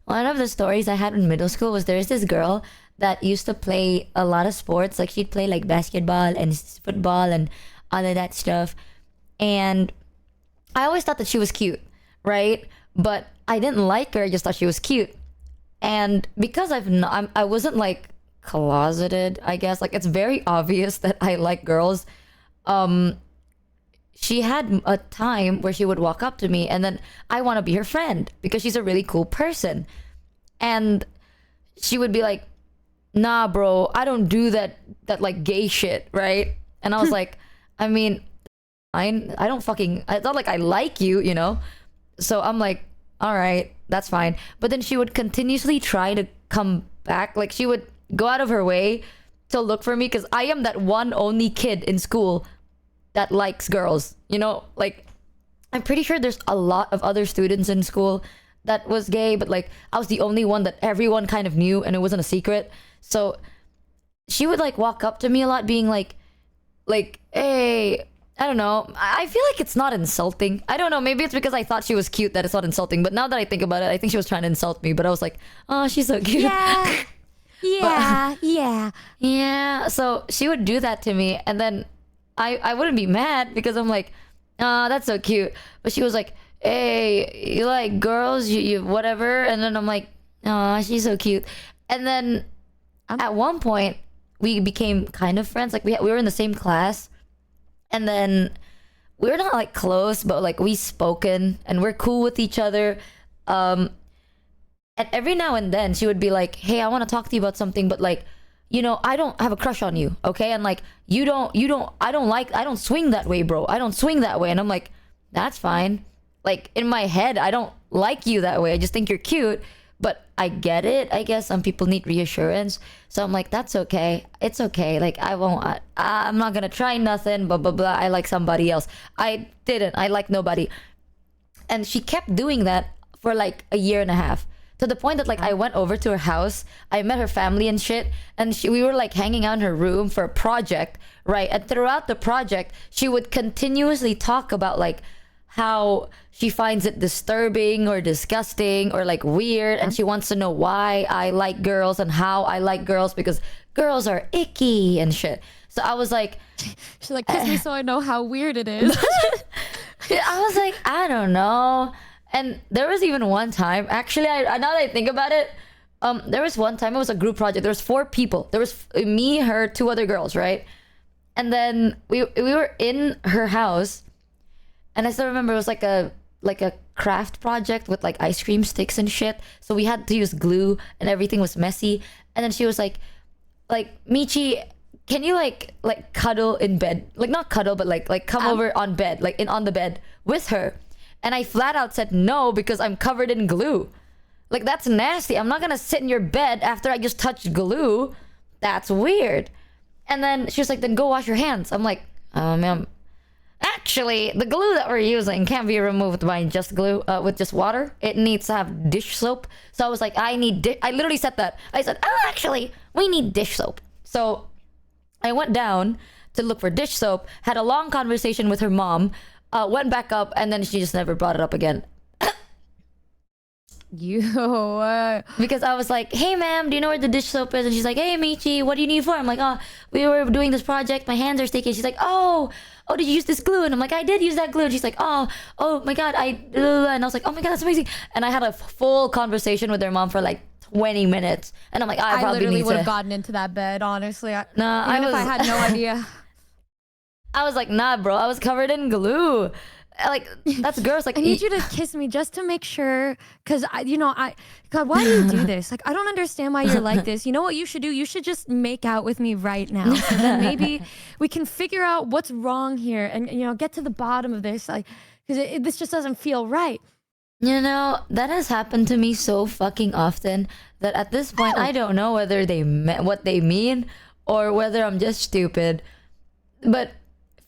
one of the stories I had in middle school was there's this girl that used to play a lot of sports. Like, she'd play like basketball and football and all of that stuff. And I always thought that she was cute, right? But I didn't like her. I just thought she was cute. And because I wasn't like closeted, I guess. Like, it's very obvious that I like girls. She had a time where she would walk up to me and then I want to be her friend because she's a really cool person. And she would be like, nah, bro, I don't do that like gay shit, right? And I was like, I mean, I don't fucking, it's not like I like you, you know? So I'm like, all right, that's fine. But then she would continuously try to come back. Like, she would go out of her way to look for me because I am that one only kid in school that likes girls, you know? Like, I'm pretty sure there's a lot of other students in school that was gay, but like, I was the only one that everyone kind of knew and it wasn't a secret. So she would like walk up to me a lot being like, hey, I don't know. I feel like it's not insulting. I don't know. Maybe it's because I thought she was cute that it's not insulting. But now that I think about it, I think she was trying to insult me. But I was like, oh, she's so cute. Yeah. Yeah. Yeah. Yeah. So she would do that to me. And then I wouldn't be mad because I'm like, oh, that's so cute. But she was like, hey, you like girls? You whatever. And then I'm like, oh, she's so cute. And then at one point, we became kind of friends. Like, we were in the same class. And then we're not like close, but like we spoken and we're cool with each other. And every now and then she would be like, hey, I want to talk to you about something, but like, you know, I don't have a crush on you. Okay. And like, I don't swing that way, bro. I don't swing that way. And I'm like, that's fine. Like, in my head, I don't like you that way. I just think you're cute. But I get it. I guess some people need reassurance. So I'm like, that's okay. It's okay. Like, I'm not going to try nothing, blah, blah, blah. I like somebody else. I didn't. I like nobody. And she kept doing that for like a year and a half. To the point that like I went over to her house. I met her family and shit. And we were like hanging out in her room for a project, right? And throughout the project, she would continuously talk about like how she finds it disturbing or disgusting or like weird, and she wants to know why I like girls and how I like girls because girls are icky and shit. So I was like, she's like, kiss me so I know how weird it is. I was like, I don't know. And there was even one time, actually, now that I think about it, there was one time, it was a group project. There was 4 people. There was me, her, 2 other girls, right? And then we were in her house. And I still remember it was like a craft project with like ice cream sticks and shit. So we had to use glue and everything was messy. And then she was like, Michi, can you like cuddle in bed? Like, not cuddle, but like come over on bed, like on the bed with her. And I flat out said no because I'm covered in glue. Like, that's nasty. I'm not gonna sit in your bed after I just touched glue. That's weird. And then she was like, then go wash your hands. I'm like, ma'am. Actually, the glue that we're using can't be removed by just glue, with just water. It needs to have dish soap. So I was like, I literally said that. I said, oh, actually, we need dish soap. So I went down to look for dish soap, had a long conversation with her mom, went back up, and then she just never brought it up again. Because I was like, hey ma'am, do you know where the dish soap is? And she's like, hey Michi, what do you need for? I'm like, oh, we were doing this project, my hands are sticky. She's like, oh, did you use this glue? And I'm like, I did use that glue. And she's like, oh my god, and I was like, oh my god, that's amazing. And I had a full conversation with her mom for like 20 minutes. And I'm like, I probably literally need would to have gotten into that bed, honestly. If I had no idea. I was like, nah, bro, I was covered in glue. Like, that's gross. Like, I need you to kiss me just to make sure, because God, why do you do this? Like, I don't understand why you're like this. You know what you should do? You should just make out with me right now. So then maybe we can figure out what's wrong here and get to the bottom of this. Like, because this just doesn't feel right. You know, that has happened to me so fucking often that at this point I don't know whether they meant what they mean or whether I'm just stupid. But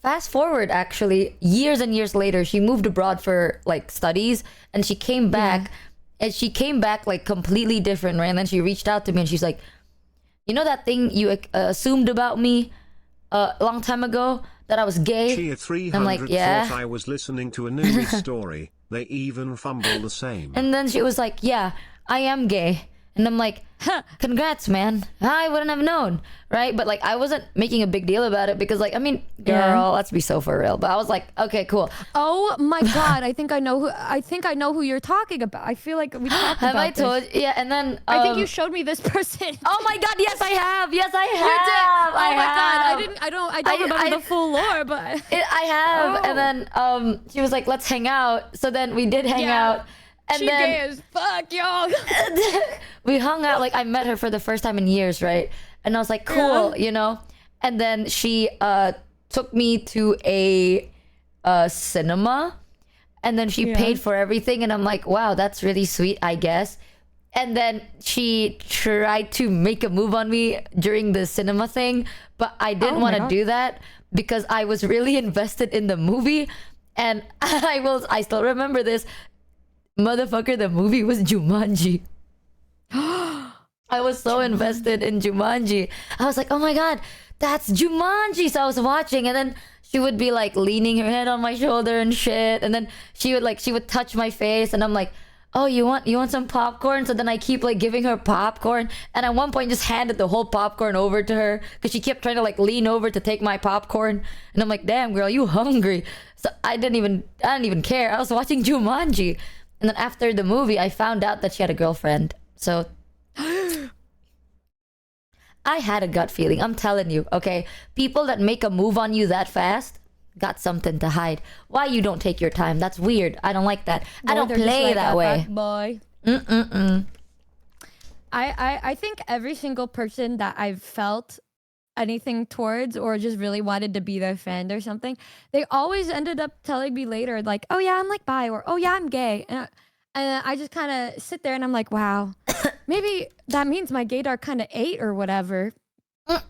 fast forward, actually, years and years later, she moved abroad for like studies, and she came back, and she came back like completely different, right? And then she reached out to me, and she's like, you know that thing you assumed about me? a long time ago that I was gay. Chia 300 I'm like, yeah. thought I was listening to a Numi story. They even fumble the same. And then she was like, yeah, I am gay. And I'm like, congrats, man. I wouldn't have known, right? But like, I wasn't making a big deal about it because, like, I mean, girl, let's be so for real. But I was like, okay, cool. Oh my god, I think I know who you're talking about. I feel like we talked Have about I told? this. Yeah, and then I think you showed me this person. Oh my god, yes, I have. Yes, I have. You did. Oh my have. god, I don't remember the full lore, but I have. And then she was like, let's hang out. So then we did hang out. And she then gay as fuck, y'all. we hung out. Like, I met her for the first time in years, right? And I was like, cool, you know. And then she took me to a cinema, and then she paid for everything. And I'm like, wow, that's really sweet, I guess. And then she tried to make a move on me during the cinema thing, but I didn't want to do that because I was really invested in the movie. And I still remember this. Motherfucker, the movie was Jumanji. I was so invested in Jumanji. I was like, oh my god, that's Jumanji. So I was watching, and then she would be like leaning her head on my shoulder and shit, and then she would touch my face, and I'm like, oh, you want some popcorn? So then I keep like giving her popcorn, and at one point just handed the whole popcorn over to her because she kept trying to like lean over to take my popcorn, and I'm like, damn girl, you hungry? So I didn't even care. I was watching Jumanji. And then after the movie, I found out that she had a girlfriend. So I had a gut feeling. I'm telling you, okay? People that make a move on you that fast got something to hide. Why you don't take your time? That's weird. I don't like that. I don't play that way. Boy. I think every single person that I've felt anything towards or just really wanted to be their friend or something, they always ended up telling me later, like, oh yeah, I'm like bi, or oh yeah, I'm gay. And I just kind of sit there and I'm like, wow, maybe that means my gaydar kind of ate or whatever. I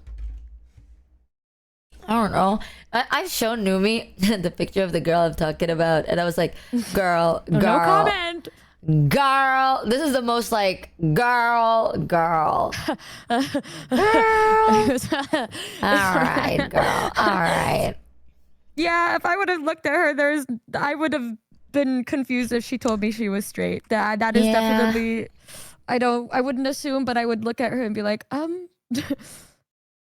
don't know. I've shown Numi the picture of the girl I'm talking about, and I was like, girl. No comment. Girl, this is the most like girl. All right, girl. All right. Yeah, if I would have looked at her, I would have been confused if she told me she was straight. That is definitely. I wouldn't assume, but I would look at her and be like,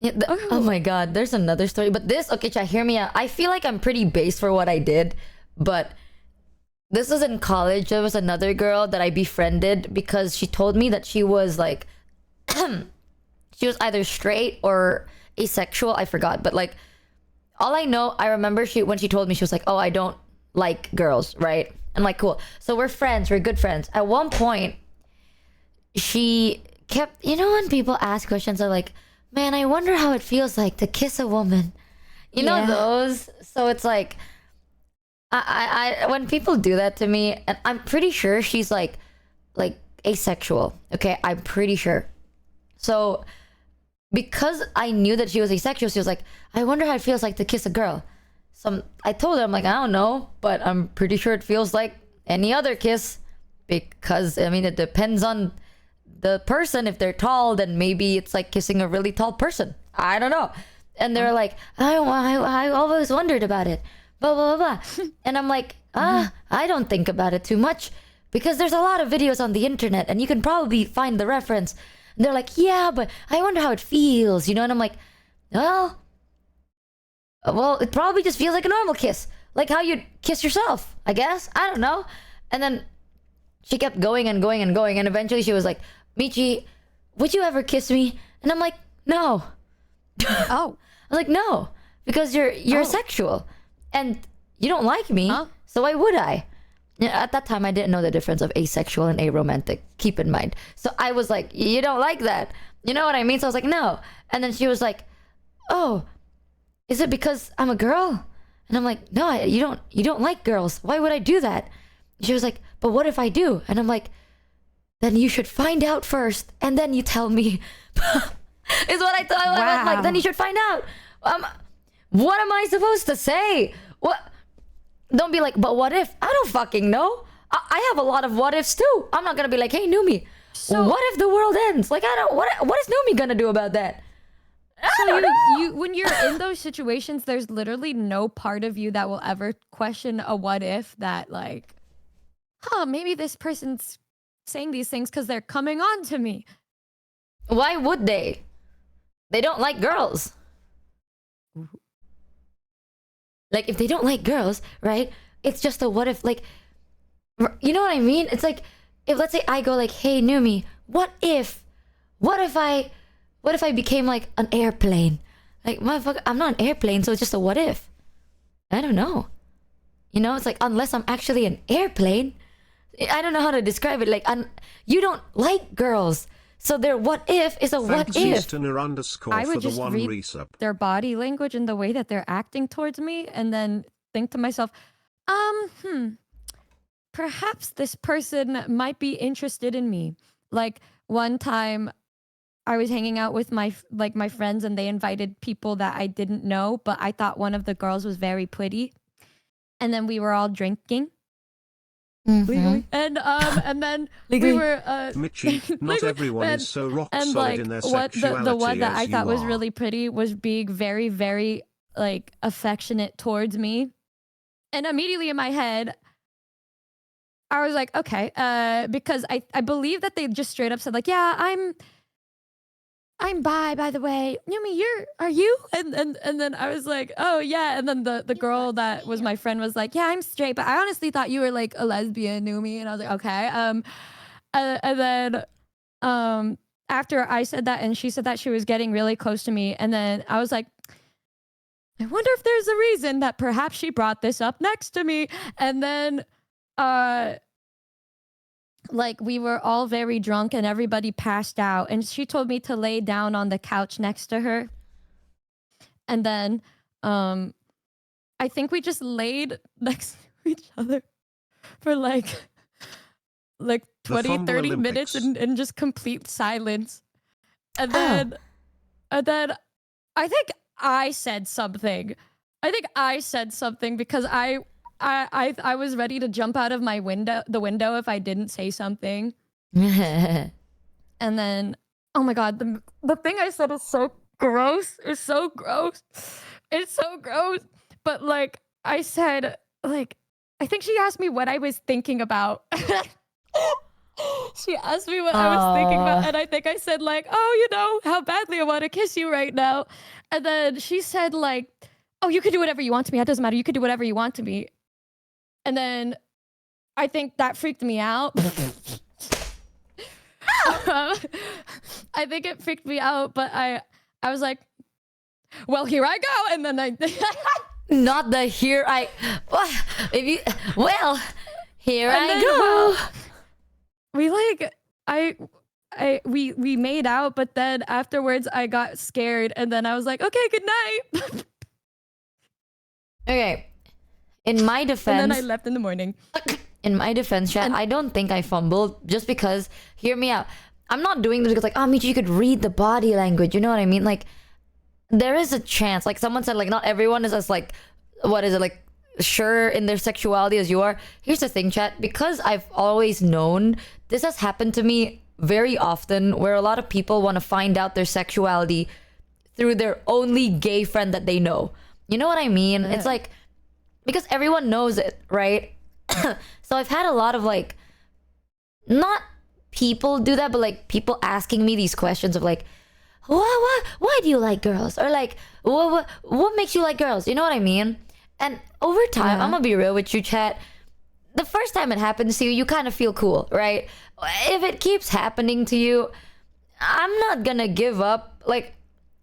Yeah, oh my god, there's another story. But this, okay, chat, hear me out. I feel like I'm pretty base for what I did, but this was in college. There was another girl that I befriended because she told me that she was like, she was either straight or asexual. I forgot, but like, all I know, I remember when she told me, she was like, oh, I don't like girls, right? I'm like, cool. So we're friends. We're good friends. At one point, she kept, you know, when people ask questions, they're like, man, I wonder how it feels like to kiss a woman. You know those? So it's like, I when people do that to me, and I'm pretty sure she's like asexual. Okay, I'm pretty sure. So because I knew that she was asexual, she was like, I wonder how it feels like to kiss a girl. So I told her, I'm like, I don't know, but I'm pretty sure it feels like any other kiss, because I mean, it depends on the person. If they're tall, then maybe it's like kissing a really tall person. I don't know. And they're like, I always wondered about it. Blah, blah, blah, blah. And I'm like, I don't think about it too much because there's a lot of videos on the internet and you can probably find the reference. And they're like, yeah, but I wonder how it feels, you know? And I'm like, well, it probably just feels like a normal kiss. Like how you'd kiss yourself, I guess. I don't know. And then she kept going and going and going. And eventually she was like, Michi, would you ever kiss me? And I'm like, no. Oh. I was like, no, because you're sexual. And you don't like me, so why would I? At that time, I didn't know the difference of asexual and aromantic. Keep in mind. So I was like, you don't like that. You know what I mean? So I was like, no. And then she was like, oh, is it because I'm a girl? And I'm like, no, you don't like girls. Why would I do that? She was like, but what if I do? And I'm like, then you should find out first, and then you tell me. Is what I thought. Wow. Like, then you should find out. What am I supposed to say? What? Don't be like, but what if? I don't fucking know. I have a lot of what ifs too. I'm not gonna be like, hey, Numi, what if the world ends? Like, I don't. What is Numi gonna do about that? So you when you're in those situations, there's literally no part of you that will ever question a what if that like, maybe this person's saying these things because they're coming on to me. Why would they? They don't like girls. Like, if they don't like girls, right? It's just a what if, like, you know what I mean? It's like, if let's say I go like, hey, Numi, what if I became like an airplane? Like, motherfucker, I'm not an airplane, so it's just a what if. I don't know. You know, it's like, unless I'm actually an airplane, I don't know how to describe it. Like, you don't like girls. So their what if is a what if. I would just read their body language and the way that they're acting towards me and then think to myself, perhaps this person might be interested in me. Like one time I was hanging out with my friends and they invited people that I didn't know, but I thought one of the girls was very pretty. And then we were all drinking. Legally. And then we were Michi, not everyone is so rock solid like, in their what sexuality the one that as I thought you was are. really pretty was being very, very like affectionate towards me. And immediately in my head, I was like, okay, because I believe that they just straight up said like, yeah, I'm bi, by the way. Numi, are you? And then I was like, oh yeah. And then the girl that was my friend was like, yeah, I'm straight, but I honestly thought you were like a lesbian, Numi. And I was like, okay. And then after I said that and she said that, she was getting really close to me. And then I was like, I wonder if there's a reason that perhaps she brought this up next to me. And then like we were all very drunk and everybody passed out and she told me to lay down on the couch next to her. And then I think we just laid next to each other for like 20, 30 minutes in just complete silence. And then I think I said something. Because I was ready to jump out of the window if I didn't say something. And then, oh my god, the thing I said is so gross. It's so gross. But like I said, like I think she asked me what I was thinking about. She asked me what I was thinking about, and I think I said like, oh, you know, how badly I want to kiss you right now. And then she said like, oh, you can do whatever you want to me. It doesn't matter. You can do whatever you want to me. And then I think that freaked me out. I think it freaked me out, but I was like, well, here I go. And then not the here I well, here and I go. We like we made out, but then afterwards I got scared and then I was like, okay, good night. Okay. In my defense, and then I left in the morning. In my defense, chat, I don't think I fumbled just because, hear me out. I'm not doing this because like, oh, Michi, you could read the body language. You know what I mean? Like, there is a chance. Like someone said, like not everyone is as like, what is it? Like sure in their sexuality as you are. Here's the thing, chat. Because I've always known, this has happened to me very often where a lot of people want to find out their sexuality through their only gay friend that they know. You know what I mean? Yeah. It's like, because everyone knows it, right? So I've had a lot of like, not people do that, but like people asking me these questions of like, why do you like girls? Or like, what makes you like girls? You know what I mean? And over time, I'm gonna be real with you, chat. The first time it happens to you, you kind of feel cool, right? If it keeps happening to you, I'm not gonna give up. Like,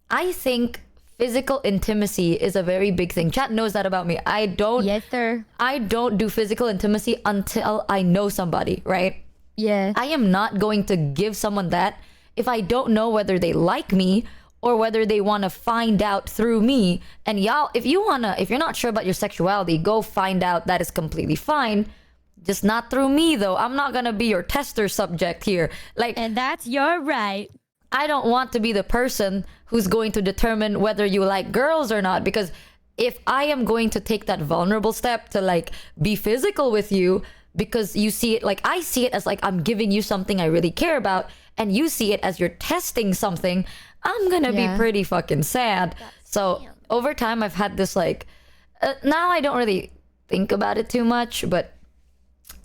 I think physical intimacy is a very big thing. Chat knows that about me. I don't do physical intimacy until I know somebody, right? Yeah. I am not going to give someone that if I don't know whether they like me or whether they want to find out through me. And y'all, if you're not sure about your sexuality, go find out. That is completely fine. Just not through me though. I'm not gonna be your tester subject here. Like, and that's your right. I don't want to be the person who's going to determine whether you like girls or not, because if I am going to take that vulnerable step to like be physical with you because you see it, like I see it as like I'm giving you something I really care about, and you see it as you're testing something, I'm gonna be Yeah. pretty fucking sad. So over time, I've had this like. Now I don't really think about it too much, but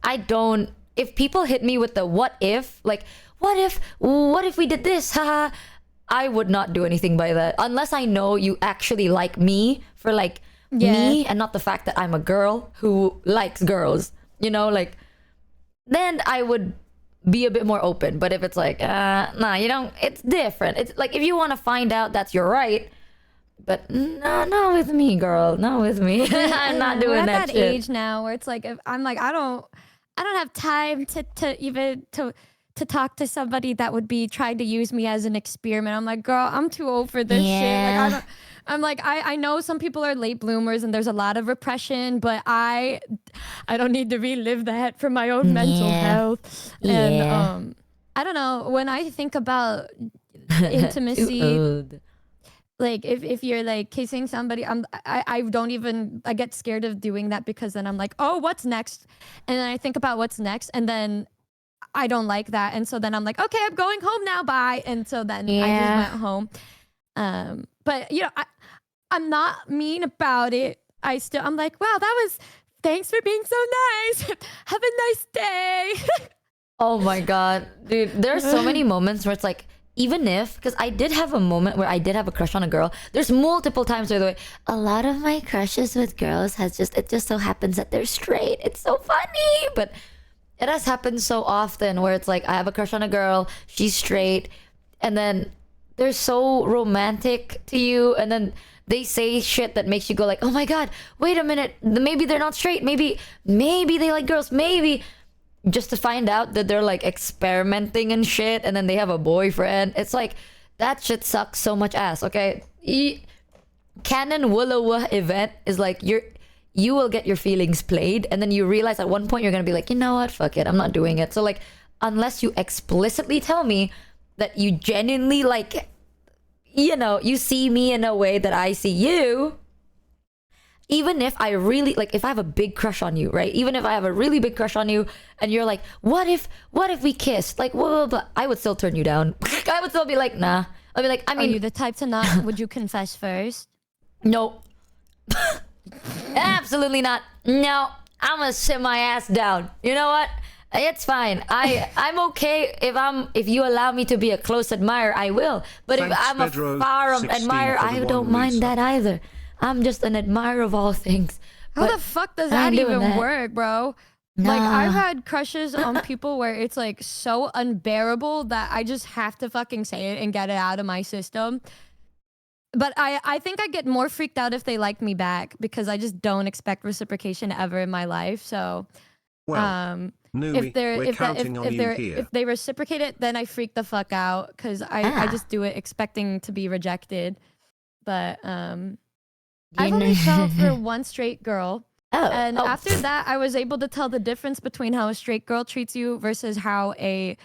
I don't. If people hit me with the what if, like what if we did this, haha, I would not do anything by that unless I know you actually like me for like me and not the fact that I'm a girl who likes girls, you know, like then I would be a bit more open. But if it's like nah, you don't, it's different. It's like if you want to find out, that's your right, but no, not with me, girl, not with me. I'm not doing We're at that that shit. age now where it's like if I'm like I don't have time to even to talk to somebody that would be trying to use me as an experiment. I'm like, girl, I'm too old for this shit. Like I know some people are late bloomers and there's a lot of repression, but I don't need to relive that for my own mental health. And I don't know, when I think about intimacy, like if you're like kissing somebody, I don't even, I get scared of doing that because then I'm like, oh, what's next? And then I think about what's next and then I don't like that. And so then I'm like, okay, I'm going home now, bye. And so then I just went home. But you know, I'm not mean about it. I'm like, wow, thanks for being so nice. Have a nice day. Oh my god, dude, there's so many moments where it's like, even if, because I did have a moment where I did have a crush on a girl. There's multiple times, by the way. A lot of my crushes with girls it just so happens that they're straight. It's so funny, but it has happened so often where it's like I have a crush on a girl, she's straight, and then they're so romantic to you, and then they say shit that makes you go like, oh my god, wait a minute, maybe they're not straight, maybe they like girls, maybe, just to find out that they're like experimenting and shit, and then they have a boyfriend. It's like, that shit sucks so much ass, okay? Canon Woola event is like, you will get your feelings played, and then you realize at one point you're gonna be like, you know what, fuck it, I'm not doing it. So like, unless you explicitly tell me that you genuinely like, you know, you see me in a way that I see you, even if I really like, if I have a big crush on you, right? Even if I have a really big crush on you and you're like, what if we kissed? Like, blah, blah, blah, I would still turn you down. I would still be like, nah. I'd be like, I mean, are you the type to not, would you confess first? No. Absolutely not. No, I'm gonna sit my ass down. You know what? It's fine. I'm okay if you allow me to be a close admirer, I will. But Thanks, if I'm a Pedro, far 16 admirer, for the I don't one mind Lisa. that either. I'm just an admirer of all things. How But the fuck does I that ain't doing even that. work, bro? Like, Nah. I've had crushes on people where it's like so unbearable that I just have to fucking say it and get it out of my system. But I think I get more freaked out if they like me back because I just don't expect reciprocation ever in my life. So, Well, Numi, we're counting on you here. if they reciprocate it, then I freak the fuck out because I just do it expecting to be rejected. But I've only fell for one straight girl. And after that, I was able to tell the difference between how a straight girl treats you versus how a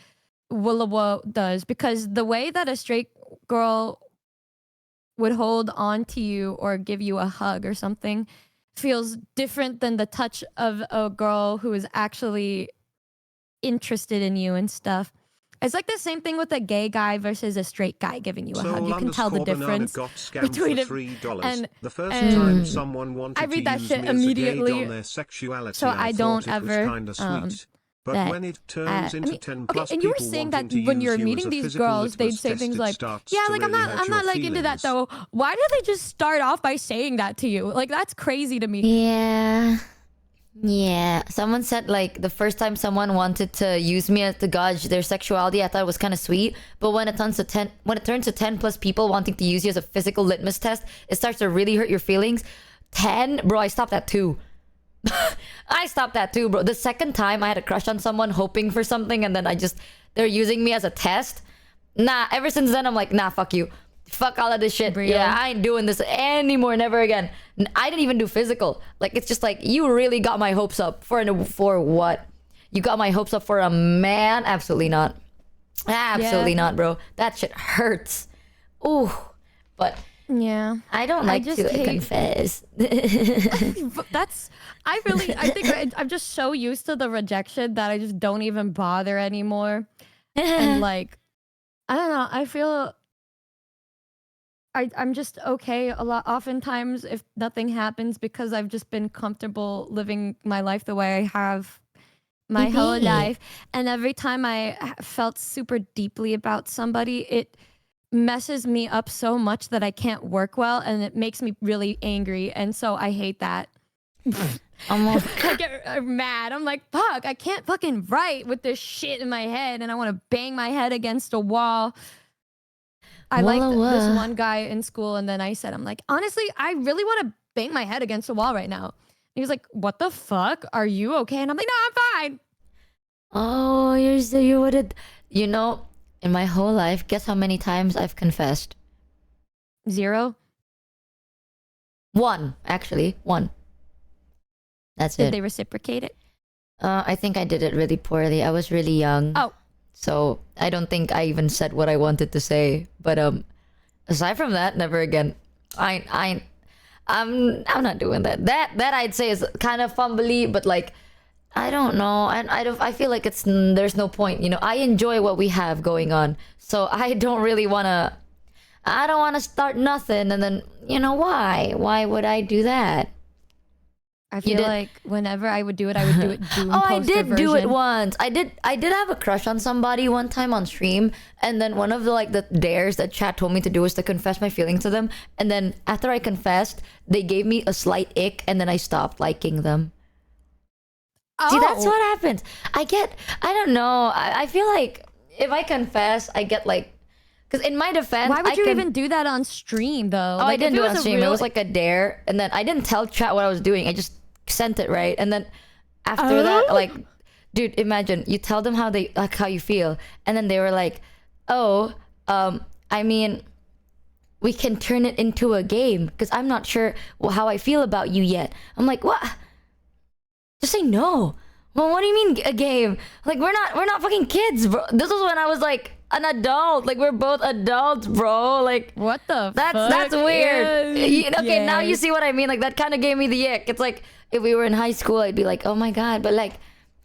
Willowa does. Because the way that a straight girl would hold on to you or give you a hug or something feels different than the touch of a girl who is actually interested in you and stuff. It's like the same thing with a gay guy versus a straight guy giving you a hug. You can tell the difference between it. And the first time someone wanted I read to that use shit me as a gauge immediately, on their sexuality, so I don't thought it was ever, kinda sweet. But that- when it turns I into mean, 10 okay, plus and you were people saying wanting that to when use you're you as meeting a these physical girls, they'd litmus say test, things it like, starts yeah, to like I'm really not hurt your like into that feelings. though. Why do they just start off by saying that to you? Like, that's crazy to me. Yeah. Someone said like the first time someone wanted to use me as to gauge their sexuality, I thought it was kind of sweet. But when it turns to 10 plus people wanting to use you as a physical litmus test, it starts to really hurt your feelings. 10, bro, I stopped at 2. I stopped at 2, bro. The second time I had a crush on someone hoping for something, and then they're using me as a test. Nah, ever since then I'm like, nah, fuck you. Fuck all of this shit. Yeah, I ain't doing this anymore. Never again. I didn't even do physical. Like, it's just like, you really got my hopes up for what? You got my hopes up for a man? Absolutely not. Absolutely not, bro. That shit hurts. Ooh. But yeah, I don't like just to hate- confess. I think I'm just so used to the rejection that I just don't even bother anymore. And like, I don't know, I feel I'm just okay a lot. Oftentimes, if nothing happens, because I've just been comfortable living my life the way I have my whole life, and every time I felt super deeply about somebody, it messes me up so much that I can't work well, and it makes me really angry, and so I hate that. I get mad. I'm like, fuck, I can't fucking write with this shit in my head, and I want to bang my head against a wall. I liked this one guy in school, and then I said, I'm like, honestly, I really want to bang my head against a wall right now. He was like, what the fuck? Are you okay? And I'm like, no, I'm fine. Oh, you would have, you know, in my whole life, guess how many times I've confessed? 0? 1, actually. 1. That's it. Did they reciprocate it? I think I did it really poorly. I was really young. Oh. So I don't think I even said what I wanted to say. But aside from that, never again. I'm not doing that. That I'd say is kind of fumbly, but like, I don't know. I feel like there's no point. You know, I enjoy what we have going on, so I don't really wanna. I don't want to start nothing, and then you know why? Why would I do that? I feel like whenever I would do it Doom Oh, I did do it version. once. I did have a crush on somebody one time on stream, and then one of the dares that chat told me to do was to confess my feelings to them, and then after I confessed, they gave me a slight ick, and then I stopped liking them. Oh. See, that's what happens. I don't know. I feel like if I confess, I get like, because in my defense, Why would you even do that on stream though? Oh, I Like, didn't if do it was on a stream. It real- was like a dare, and then I didn't tell chat what I was doing. I just sent it, right? And then after that, like, dude, imagine you tell them how you feel, and then they were like, "Oh, I mean, we can turn it into a game because I'm not sure how I feel about you yet." I'm like, "What? Just say no." Well, what do you mean a game? Like, we're not fucking kids, bro. This was when I was like an adult. Like, we're both adults, bro. Like, what the that's fuck? weird. Okay, now you Yes. see what I mean. Like, that kind of gave me the ick. It's like if we were in high school, I'd be like, oh my god, but like,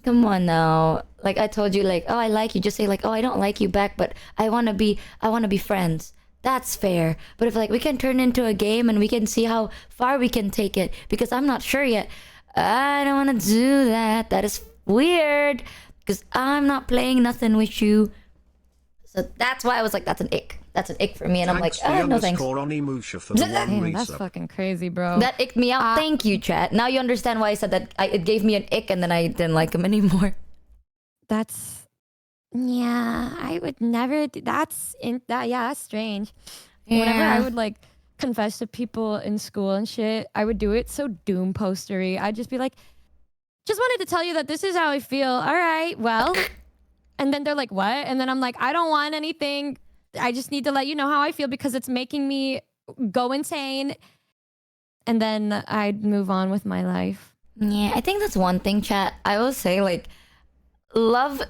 come on now. Like, I told you, like, oh, I like you. Just say like, oh, I don't like you back, but I wanna be friends. That's fair. But if like we can turn into a game and we can see how far we can take it, because I'm not sure yet. I don't want to do that. That is weird because I'm not playing nothing with you. So that's why I was like, that's an ick. That's an ick for me. And I'm like, no thanks. Damn, that's fucking crazy, bro. That icked me out. Thank you, chat. Now you understand why I said that. It gave me an ick and then I didn't like him anymore. Yeah, I would never do that's strange. Whenever Yeah. I would like confess to people in school and shit, I would do it so doom postery. I'd just be like, just wanted to tell you that this is how I feel. All right, well. And then they're like, what? And then I'm like, I don't want anything. I just need to let you know how I feel because it's making me go insane. And then I'd move on with my life. Yeah, I think that's one thing, chat. I will say, like, love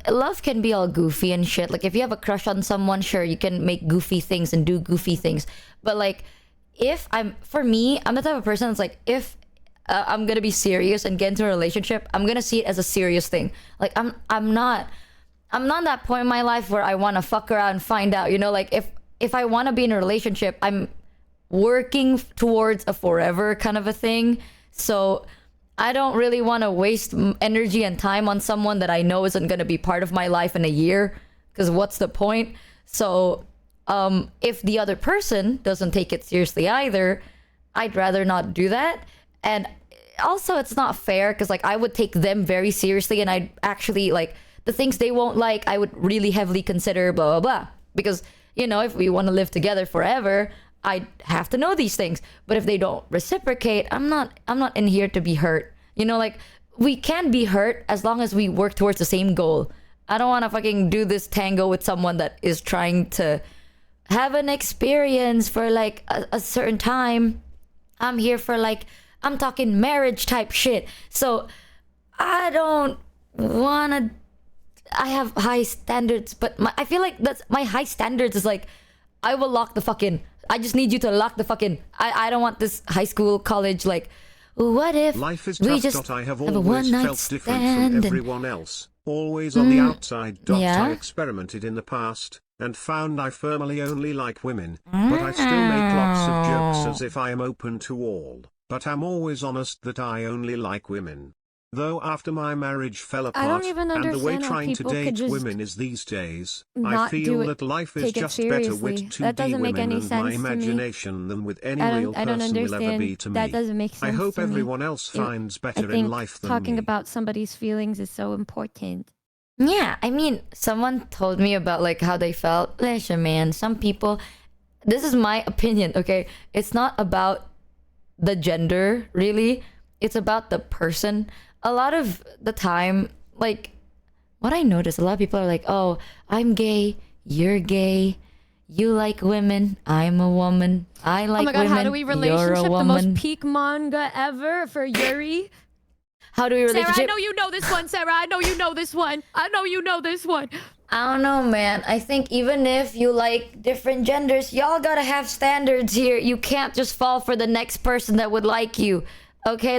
can be all goofy and shit. Like, if you have a crush on someone, sure, you can make goofy things and do goofy things. But like, for me, I'm the type of person that's like, if I'm gonna be serious and get into a relationship, I'm gonna see it as a serious thing. Like, I'm not that point in my life where I want to fuck around and find out. You know, like if I want to be in a relationship, I'm working towards a forever kind of a thing. So I don't really want to waste energy and time on someone that I know isn't going to be part of my life in a year, because what's the point? So if the other person doesn't take it seriously either, I'd rather not do that. And also, it's not fair because like I would take them very seriously, and I'd actually like the things they won't like, I would really heavily consider, blah, blah, blah. Because, you know, if we want to live together forever, I'd have to know these things. But if they don't reciprocate, I'm not in here to be hurt. You know, like, we can be hurt as long as we work towards the same goal. I don't want to fucking do this tango with someone that is trying to have an experience for like a certain time. I'm here for like, I'm talking marriage type shit. So I don't want to. I have high standards, but I feel like that's my high standards is like, I will lock the fuck in. I just need you to lock the fuck in. I don't want this high school, college, like, what if Life is we tough. just I have have a always one-night felt different stand from and- everyone else. Always on the outside. yeah. I experimented in the past, and found I firmly only like women, but I still make lots of jokes as if I am open to all, but I'm always honest that I only like women. Though after my marriage fell I don't apart, even and the way understand how trying to people could date just women is these days, I not do feel it- that life is take it just better with seriously. 2D That doesn't make women any and my sense to me. imagination than with any I real don't person will ever understand. be to me. That doesn't make I sense hope to me. everyone else It- finds I better think in life than talking me. about somebody's feelings is so important. Yeah, I mean, someone told me about like how they felt. Listen, man, some people. This is my opinion, okay? It's not about the gender, really. It's about the person. A lot of the time, like, what I notice, a lot of people are like, "Oh, I'm gay. You're gay. You like women. I'm a woman. I like oh my god, women. how do we You're a relationship? The woman." most peak manga ever for Yuri. How do we Sarah, relationship? I know you know this one, Sarah. I know you know this one. I know you know this one. I don't know, man. I think even if you like different genders, y'all gotta have standards here. You can't just fall for the next person that would like you. Okay,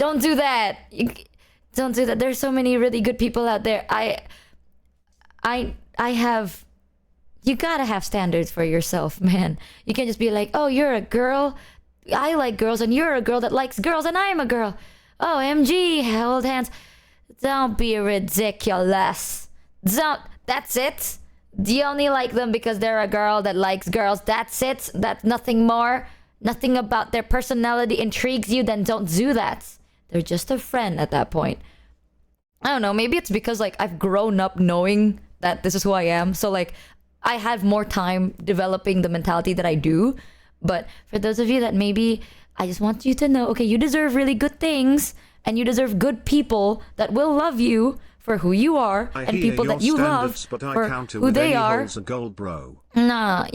don't do that. Don't do that. There's so many really good people out there. You gotta have standards for yourself, man. You can't just be like, oh, you're a girl. I like girls, and you're a girl that likes girls, and I'm a girl. Oh, MG, hold hands. Don't be ridiculous. That's it. Do you only like them because they're a girl that likes girls? That's it. That's nothing more. Nothing about their personality intrigues you, then don't do that. They're just a friend at that point. I don't know, maybe it's because like I've grown up knowing that this is who I am. So like I have more time developing the mentality that I do. But for those of you that maybe, I just want you to know, okay, you deserve really good things, and you deserve good people that will love you for who you are, I and hear people your that you love standards, but I for counter who with they any are. holes a gold bro. Nah,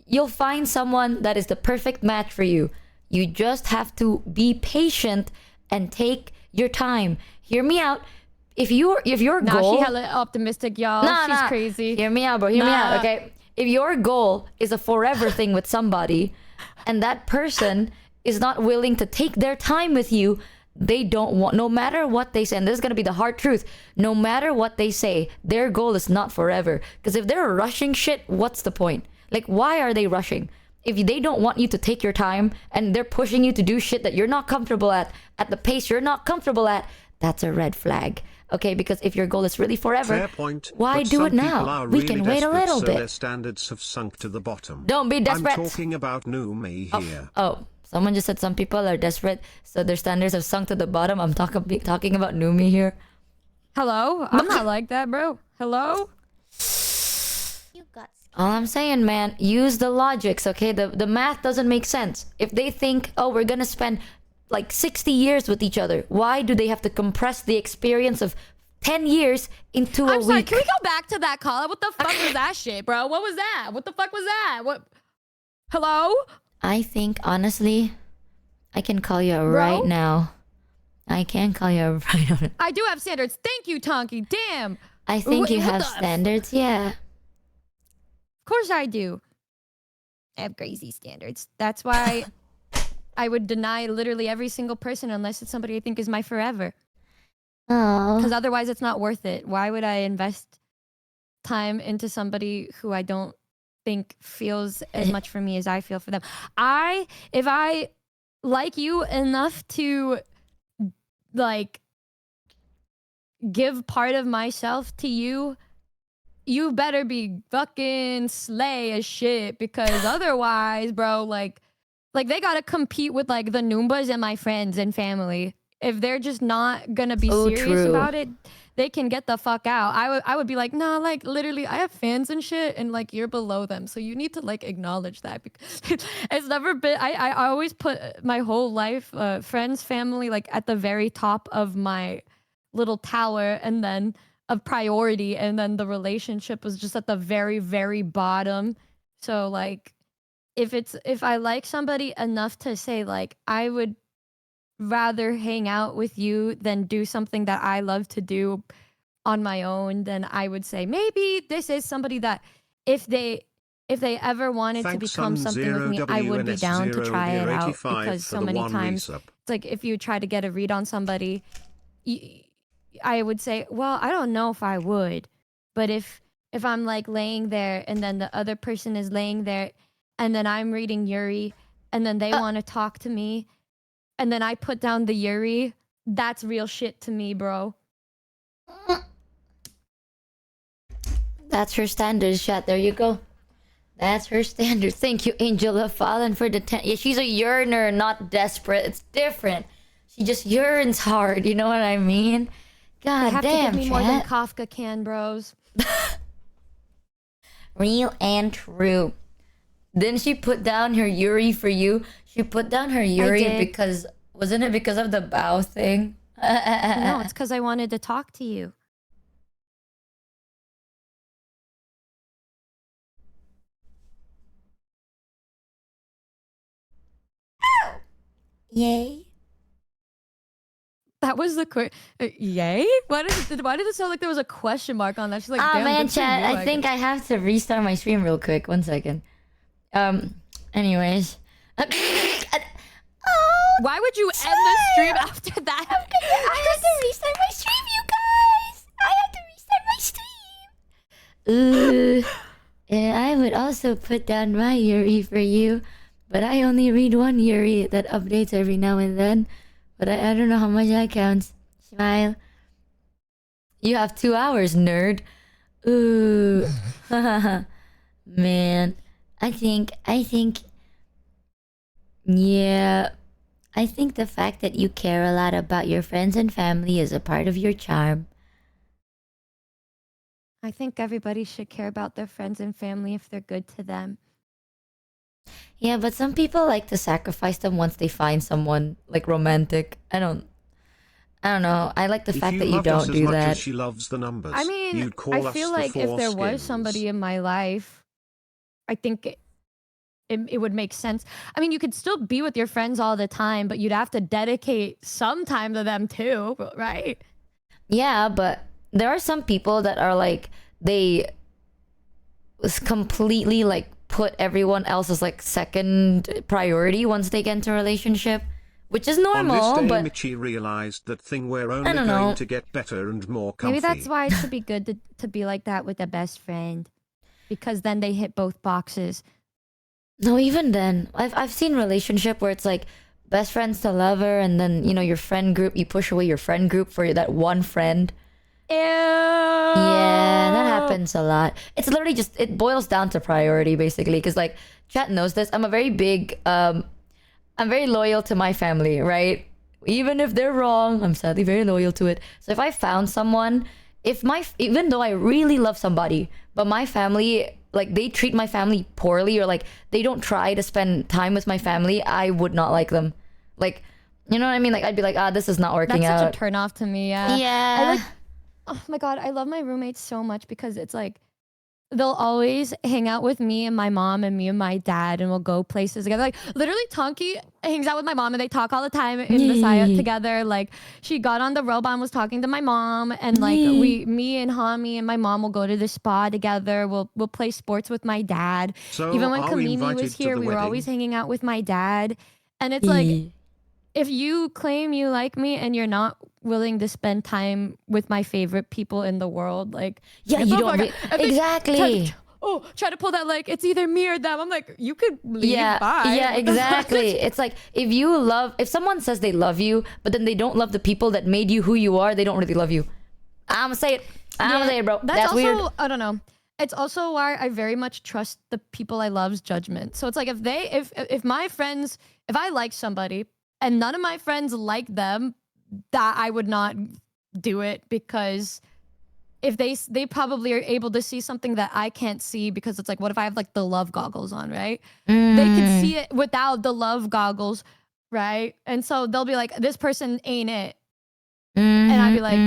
you'll find someone that is the perfect match for you. You just have to be patient and take your time. Hear me out. If your Nah, goal, she hella optimistic, y'all. She's crazy. Hear me out, bro. Hear me out, okay? If your goal is a forever thing with somebody, and that person is not willing to take their time with you, they don't want, no matter what they say, and this is going to be the hard truth, no matter what they say, their goal is not forever. Because if they're rushing shit, what's the point? Like, why are they rushing? If they don't want you to take your time and they're pushing you to do shit that you're not comfortable at the pace you're not comfortable at, that's a red flag. Okay, because if your goal is really forever, Fair point, why but do some it people now? are We really can wait a desperate, little so bit. Their standards have sunk to the bottom. Don't be desperate. I'm talking about Numi here. Oh, someone just said some people are desperate, so their standards have sunk to the bottom. I'm talking about Numi here. Hello? I'm not like that, bro. Hello? All I'm saying, man, use the logics, okay? The math doesn't make sense. If they think, oh, we're gonna spend like 60 years with each other, why do they have to compress the experience of 10 years into a I'm sorry, week? can we go back to that call? What the fuck was that shit, bro? What was that? What the fuck was that? What? Hello? I think, honestly, I can call you right now. I can call you right now. I do have standards. Thank you, Tonky. Damn. I think you What have the standards, yeah. Of course I do. I have crazy standards. That's why I would deny literally every single person unless it's somebody I think is my forever. Oh. Because otherwise it's not worth it. Why would I invest time into somebody who I don't think feels as much for me as I feel for them? If I like you enough to like give part of myself to you, you better be fucking slay as shit, because otherwise, bro, like they gotta compete with like the Noombas and my friends and family. If they're just not gonna be serious true. about it, they can get the fuck out. I would be like, nah, like literally, I have fans and shit, and like you're below them, so you need to like acknowledge that, because it's never been. I always put my whole life, friends, family, like at the very top of my little tower, and then of priority, and then the relationship was just at the very, very bottom. So like if I like somebody enough to say like I would rather hang out with you than do something that I love to do on my own, then I would say maybe this is somebody that if they ever wanted to become something with me, I would be down to try it out, because so many times it's like if you try to get a read on somebody, I would say, well, I don't know if I would, but if if I'm like laying there and then the other person is laying there and then I'm reading Yuri and then they want to talk to me and then I put down the Yuri, that's real shit to me, bro. That's her standards, chat. There you go. That's her standards. Thank you, Angela Fallen, for the 10. Yeah, she's a yearner, not desperate. It's different. She just yearns hard. You know what I mean? God They have damn, to give me more than chat. Kafka can, bros. Real and true. Didn't she put down her Yuri for you? She put down her Yuri did. because... Wasn't it because of the bow thing? No, it's because I wanted to talk to you. Yay. That was the yay? Why did it sound like there was a question mark on that? She's like, Oh damn, man, good for chat. you, I think I have to restart my stream real quick. 1 second. Anyways. Why would you end the stream after that? I have to restart my stream, you guys. I have to restart my stream. And I would also put down my Yuri for you, but I only read one Yuri that updates every now and then. But I don't know how much that counts. Smile. You have 2 hours, nerd. Ooh. Man. I think, yeah. I think the fact that you care a lot about your friends and family is a part of your charm. I think everybody should care about their friends and family if they're good to them. Yeah, but some people like to sacrifice them once they find someone like romantic. I don't know. I like the fact that you loved us don't as do much that. as she loves the numbers, I mean, you'd call I us feel the like if there was foreskins. somebody in my life, I think it would make sense. I mean, you could still be with your friends all the time, but you'd have to dedicate some time to them too, right? Yeah, but there are some people that are like, they was completely like put everyone else as like second priority once they get into a relationship, which is normal. On this day, but Michi realized that thing we're only don't going know. to get better and more comfy. Maybe that's why it should be good to be like that with a best friend, because then they hit both boxes. no, even then, I've seen relationship where it's like best friends to lover, and then you know your friend group, you push away your friend group for that one friend. Ew. Yeah, that happens a lot. It's literally just, it boils down to priority basically, because like chat knows this. I'm a very big I'm very loyal to my family, right? Even if they're wrong, I'm sadly very loyal to it. So if I found someone, even though I really love somebody, but my family, like they treat my family poorly, or like they don't try to spend time with my family, I would not like them. Like, you know what I mean? Like I'd be like, this is not working That's out. such a turn off to me. Yeah. Yeah. I like. Oh my god, I love my roommates so much because it's like they'll always hang out with me and my mom and me and my dad, and we'll go places together. Like literally, Tonki hangs out with my mom and they talk all the time in Messiah together. Like she got on the robot and was talking to my mom, and like me and Hami and my mom will go to the spa together. We'll play sports with my dad. So Even when are we Kamimi invited was to here, the we were wedding? always hanging out with my dad, and it's like, if you claim you like me and you're not willing to spend time with my favorite people in the world, like Yeah, get you the don't fuck out. And they exactly. try to pull that like it's either me or them. I'm like, you could leave. Yeah, Bye. yeah, What the fuck? exactly. It's like if someone says they love you, but then they don't love the people that made you who you are, they don't really love you. I'm gonna say it. I'm gonna say it, bro. That's also, weird. I don't know. It's also why I very much trust the people I love's judgment. So it's like if my friends, if I like somebody and none of my friends like them, that I would not do it, because if they probably are able to see something that I can't see, because it's like, what if I have like the love goggles on, right? They can see it without the love goggles, right? And so they'll be like, this person ain't it. And I'd be like,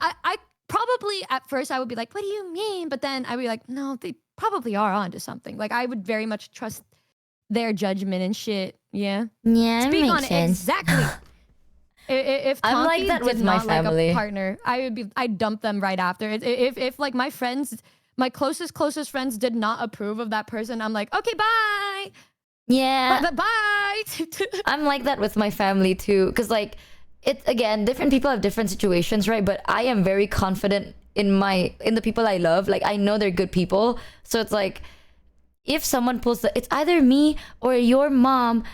I probably at first I would be like, what do you mean? But then I'd be like, no, they probably are onto something. Like I would very much trust their judgment and shit. Yeah. Yeah, it Speak makes on it sense. exactly. If I'm like Tonki that with did my not like family. a partner, I'd dump them right after. If like my friends, my closest friends did not approve of that person, I'm like, okay, bye. Yeah. Bye. I'm like that with my family too, because like, it's again, different people have different situations, right? But I am very confident in the people I love. Like I know they're good people, so it's like if someone it's either me or your mom.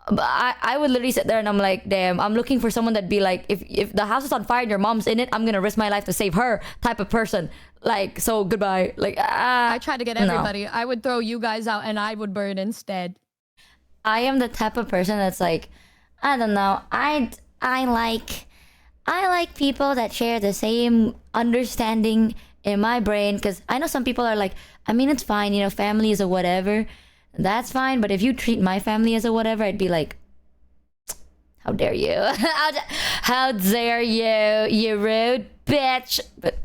I would literally sit there and I'm like, damn, I'm looking for someone that'd be like, if the house is on fire and your mom's in it, I'm gonna risk my life to save her type of person. Like, so goodbye. Like, I try to get no. everybody. I would throw you guys out and I would burn instead. I am the type of person that's like, I don't know. I like people that share the same understanding in my brain, because I know some people are like, I mean, it's fine, you know, family is a whatever. That's fine, but if you treat my family as a whatever, I'd be like, how dare you? How dare you, you rude bitch? But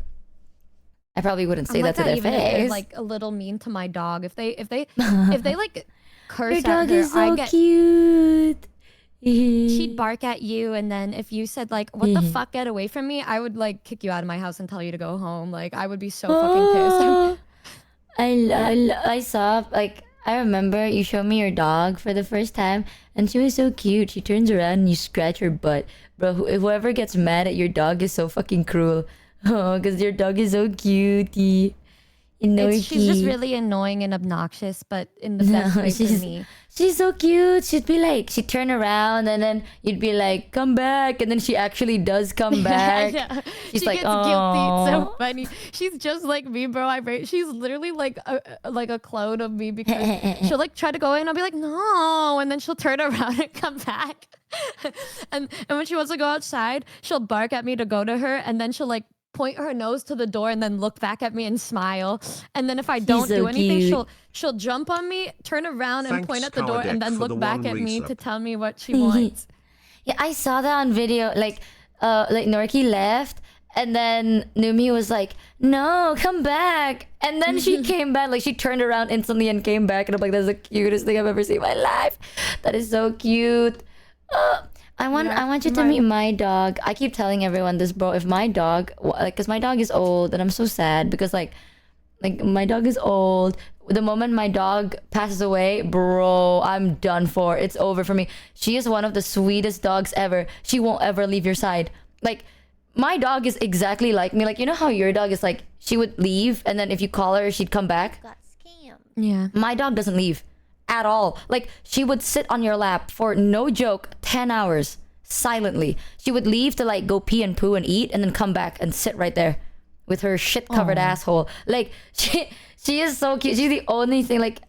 I probably wouldn't say that to their even if they're, face. like a little mean to my dog. If they like curse Your at dog her, is so I get cute. she'd bark at you, and then if you said like, what the fuck, get away from me, I would like kick you out of my house and tell you to go home. Like I would be so fucking pissed. I saw, like, I remember you showed me your dog for the first time, and she was so cute. She turns around and you scratch her butt. Bro, whoever gets mad at your dog is so fucking cruel. Oh, because your dog is so cutie. You know, She's just really annoying and obnoxious, but in the best way for me. She's so cute. She'd turn around and then you'd be like, come back. And then she actually does come back. Yeah. She's She like, gets guilty. It's so "Aw." funny. She's just like me, bro. She's literally like a clone of me, because she'll like try to go in and I'll be like, no. And then she'll turn around and come back. and when she wants to go outside, she'll bark at me to go to her. And then she'll like point her nose to the door and then look back at me and smile. And then if I don't so do anything, cute. she'll jump on me, turn around and Thanks, point at the door, and then Kardec, for the look back one at me resub. to tell me what she wants. Yeah, I saw that on video. Like Norky left, and then Numi was like, "No, come back." And then she came back. Like she turned around instantly and came back, and I'm like, "That's the cutest thing I've ever seen in my life. That is so cute." I want you to meet my dog. I keep telling everyone this, bro. If my dog, like, cause my dog is old, and I'm so sad because like my dog is old. The moment my dog passes away, bro, I'm done for. It's over for me. She is one of the sweetest dogs ever. She won't ever leave your side. Like, my dog is exactly like me. Like, you know how your dog is like, she would leave, and then if you call her, she'd come back? Yeah. My dog doesn't leave at all. Like, she would sit on your lap for, no joke, 10 hours silently. She would leave to like go pee and poo and eat, and then come back and sit right there with her shit covered asshole. Like, she is so cute. She's the only thing. Like,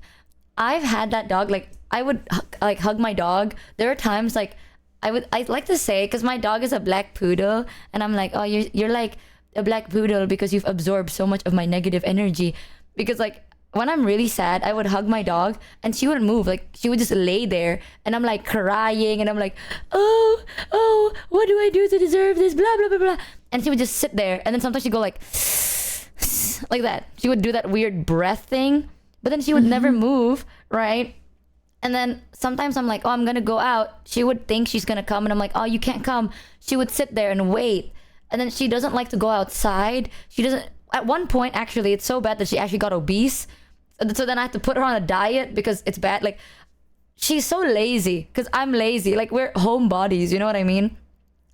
I've had that dog. Like, I would like hug my dog. There are times like I like to say, because my dog is a black poodle, and I'm like, oh, you're like a black poodle because you've absorbed so much of my negative energy. Because like when I'm really sad, I would hug my dog and she wouldn't move. Like, she would just lay there, and I'm like crying, and I'm like, oh, what do I do to deserve this? Blah, blah, blah, blah. And she would just sit there, and then sometimes she'd go like that. She would do that weird breath thing, but then she would never move, right? And then sometimes I'm like, oh, I'm gonna go out. She would think she's gonna come, and I'm like, oh, you can't come. She would sit there and wait. And then she doesn't like to go outside. She doesn't. At one point, actually, it's so bad that she actually got obese. So then I had to put her on a diet because it's bad. Like, she's so lazy because I'm lazy. Like, we're homebodies, you know what I mean?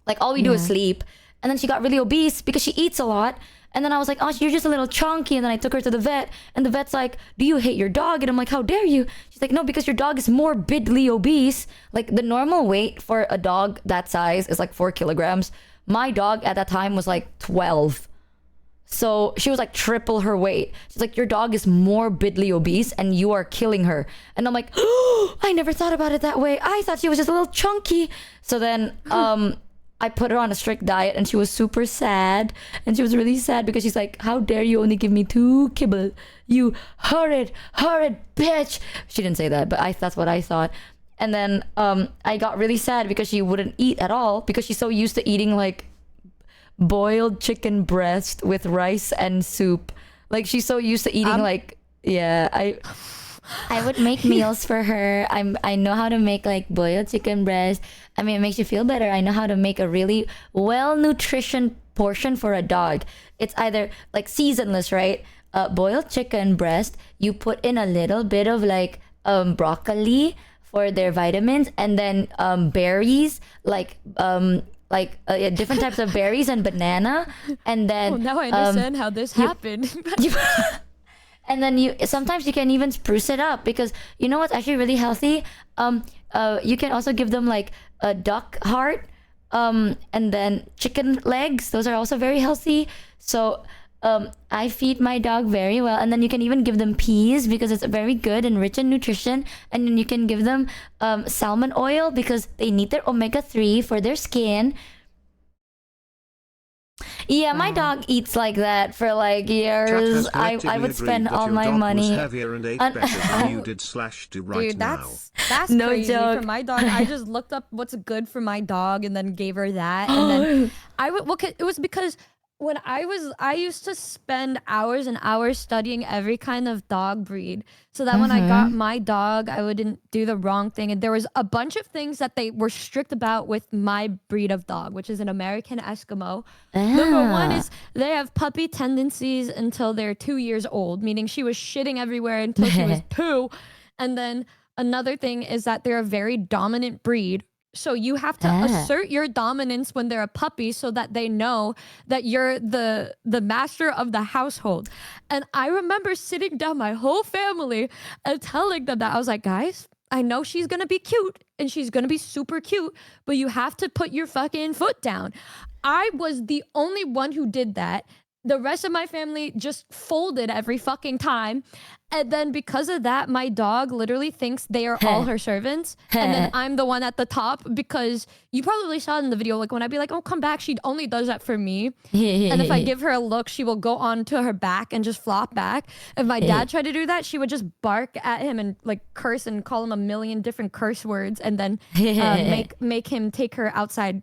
Like, all we do is sleep. And then she got really obese because she eats a lot. And then I was like, oh, you're just a little chunky. And then I took her to the vet, and the vet's like, do you hate your dog? And I'm like, how dare you? She's like, no, because your dog is morbidly obese. Like, the normal weight for a dog that size is like 4 kilograms. My dog at that time was like 12. So she was like triple her weight. She's like, your dog is morbidly obese and you are killing her. And I'm like, oh, I never thought about it that way. I thought she was just a little chunky. So then I put her on a strict diet, and she was super sad. And she was really sad because she's like, how dare you only give me 2 kibble? You horrid bitch. She didn't say that, but that's what I thought. And then I got really sad because she wouldn't eat at all, because she's so used to eating like boiled chicken breast with rice and soup. Like, she's so used to eating I would make meals for her. I know how to make like boiled chicken breast. I mean, it makes you feel better. I know how to make a really well nutrition portion for a dog. It's either like seasonless, right? Boiled chicken breast. You put in a little bit of like broccoli for their vitamins, and then berries like different types of berries and banana, and then Oh, now I understand how this happened. and then sometimes you can even spruce it up, because you know what's actually really healthy. You can also give them like a duck heart, and then chicken legs. Those are also very healthy. So I feed my dog very well, and then you can even give them peas because it's very good and rich in nutrition. And then you can give them salmon oil because they need their omega-3 for their skin. Yeah, my dog eats like that for like years. I would spend all my money. Dude, that's No crazy joke. for my dog. I just looked up what's good for my dog and then gave her that. And then it was because when I used to spend hours and hours studying every kind of dog breed, so that when I got my dog, I wouldn't do the wrong thing. And there was a bunch of things that they were strict about with my breed of dog, which is an American Eskimo. Number one is they have puppy tendencies until they're 2 years old, meaning she was shitting everywhere until she was 2. And then another thing is that they're a very dominant breed. So you have to assert your dominance when they're a puppy so that they know that you're the master of the household. And I remember sitting down my whole family and telling them that. I was like, guys, I know she's going to be cute and she's going to be super cute, but you have to put your fucking foot down. I was the only one who did that. The rest of my family just folded every fucking time. And then because of that, my dog literally thinks they are all her servants. And then I'm the one at the top, because you probably saw it in the video, like when I'd be like, oh, come back, she only does that for me. And if I give her a look, she will go on to her back and just flop back. If my dad tried to do that, she would just bark at him and like curse and call him a million different curse words, and then make him take her outside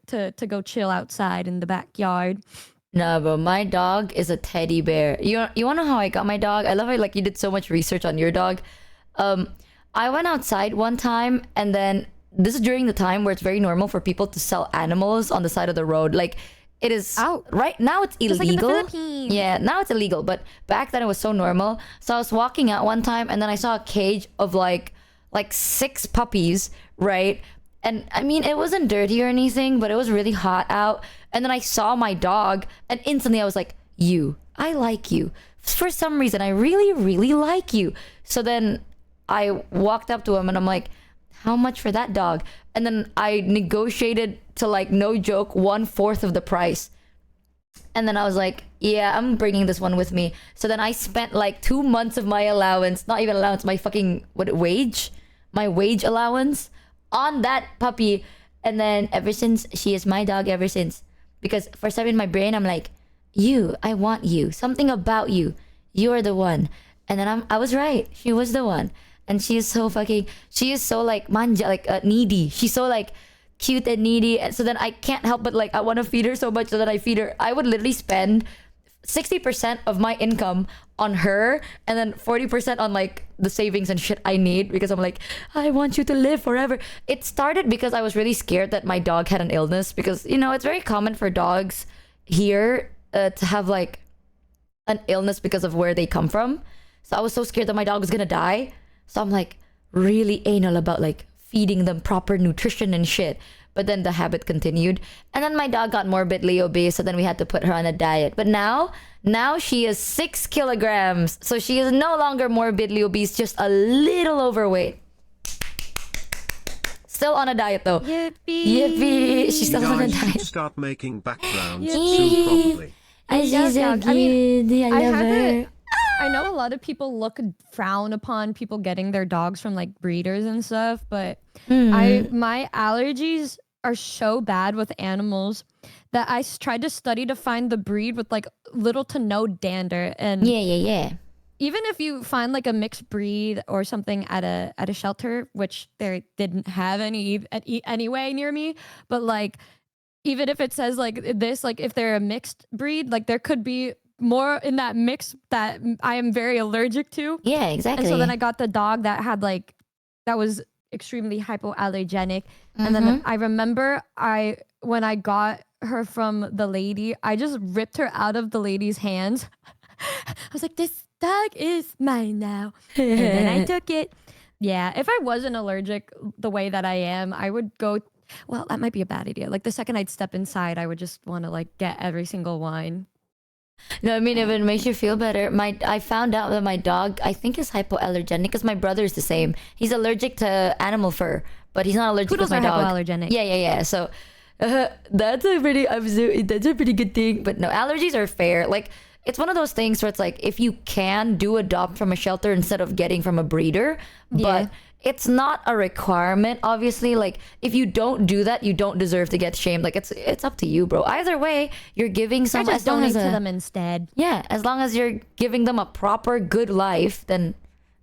to go chill outside in the backyard. No, but my dog is a teddy bear. You want to know how I got my dog? I love how like you did so much research on your dog. I went outside one time, and then this is during the time where it's very normal for people to sell animals on the side of the road. Like it is right now it's illegal. Just like in the Philippines. Yeah, now it's illegal, but back then it was so normal. So I was walking out one time, and then I saw a cage of like 6 puppies, right? And I mean, it wasn't dirty or anything, but it was really hot out. And then I saw my dog, and instantly I was like, I like you. For some reason, I really, really like you. So then I walked up to him and I'm like, how much for that dog? And then I negotiated to, like, no joke, 1/4 of the price. And then I was like, yeah, I'm bringing this one with me. So then I spent like 2 months of my allowance, not even allowance, my fucking, my wage allowance on that puppy. And then ever since, she is my dog ever since. Because for some in my brain, I'm like, I want you. Something about you. You are the one. And then I was right. She was the one. And she is so like manja, like needy. She's so like cute and needy. And so then I can't help but like, I want to feed her so much, so that I feed her. I would literally spend 60% of my income on her, and then 40% on like the savings and shit I need, because I'm like, I want you to live forever. It started because I was really scared that my dog had an illness, because you know it's very common for dogs here to have like an illness because of where they come from. So I was so scared that my dog was gonna die. So I'm like really anal about like feeding them proper nutrition and shit. But then the habit continued. And then my dog got morbidly obese, so then we had to put her on a diet. But now she is 6 kilograms. So she is no longer morbidly obese, just a little overweight. Still on a diet though. Yippee! She's still on a diet. Start making backgrounds soon, probably. She's so cute. I love her. I know a lot of people frown upon people getting their dogs from like breeders and stuff, but my allergies are so bad with animals that I tried to study to find the breed with like little to no dander. And yeah. Even if you find like a mixed breed or something at a shelter, which they didn't have any anyway near me, but like even if it says like this, like if they're a mixed breed, like there could be more in that mix that I am very allergic to. Yeah, exactly. And so then I got the dog that had like, that was extremely hypoallergenic. And then I remember when I got her from the lady, I just ripped her out of the lady's hands. I was like, this dog is mine now. And then I took it. Yeah, if I wasn't allergic the way that I am, I would go Well, that might be a bad idea. Like the second I'd step inside, I would just want to like get every single wine. No, I mean, if it makes you feel better, I found out that my dog, I think, is hypoallergenic because my brother is the same. He's allergic to animal fur, but he's not allergic to Poodles my are dog. hypoallergenic. Yeah. So that's a pretty good thing. But no, allergies are fair. Like, it's one of those things where it's like, if you can, do adopt from a shelter instead of getting from a breeder. But it's not a requirement, obviously. Like, if you don't do that, you don't deserve to get shamed. Like, it's up to you, bro. Either way, you're giving some. Just donate to them instead. Yeah, as long as you're giving them a proper good life, then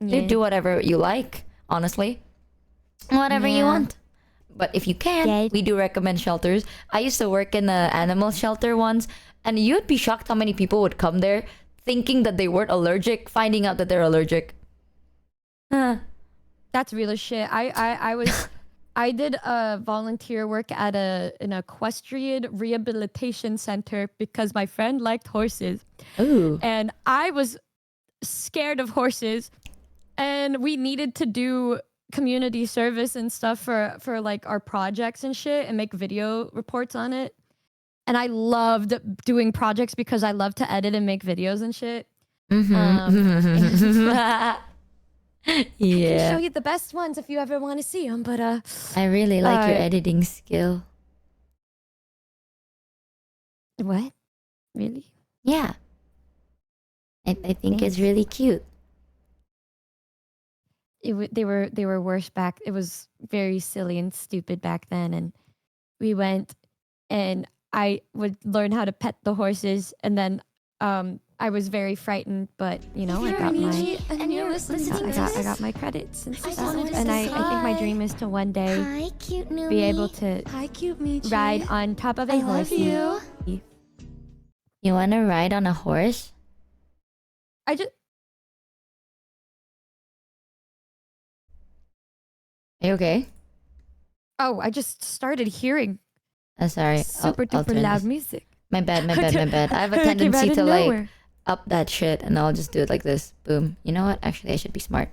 you do whatever you like. Honestly, whatever you want. But if you can, we do recommend shelters. I used to work in the animal shelter once, and you'd be shocked how many people would come there thinking that they weren't allergic, finding out that they're allergic. That's real as shit. I did volunteer work at an equestrian rehabilitation center because my friend liked horses. Ooh. And I was scared of horses, and we needed to do community service and stuff for like our projects and shit and make video reports on it. And I loved doing projects because I love to edit and make videos and shit. I can show you the best ones if you ever want to see them, but I really like your editing skill. What? Really? Yeah. I think it's really cute. They were worse back. It was very silly and stupid back then, and we went, and I would learn how to pet the horses, and then I was very frightened, but you know, I got I got my credits and stuff, and I think my dream is to one day be able to ride on top of a horse. You want to ride on a horse? I just. Are you okay? Oh, I just started hearing. Sorry. Super I'll duper turn loud this. music. My bad. I have a Came tendency out to of like nowhere. up that shit, and I'll just do it like this. Boom. You know what? Actually, I should be smart.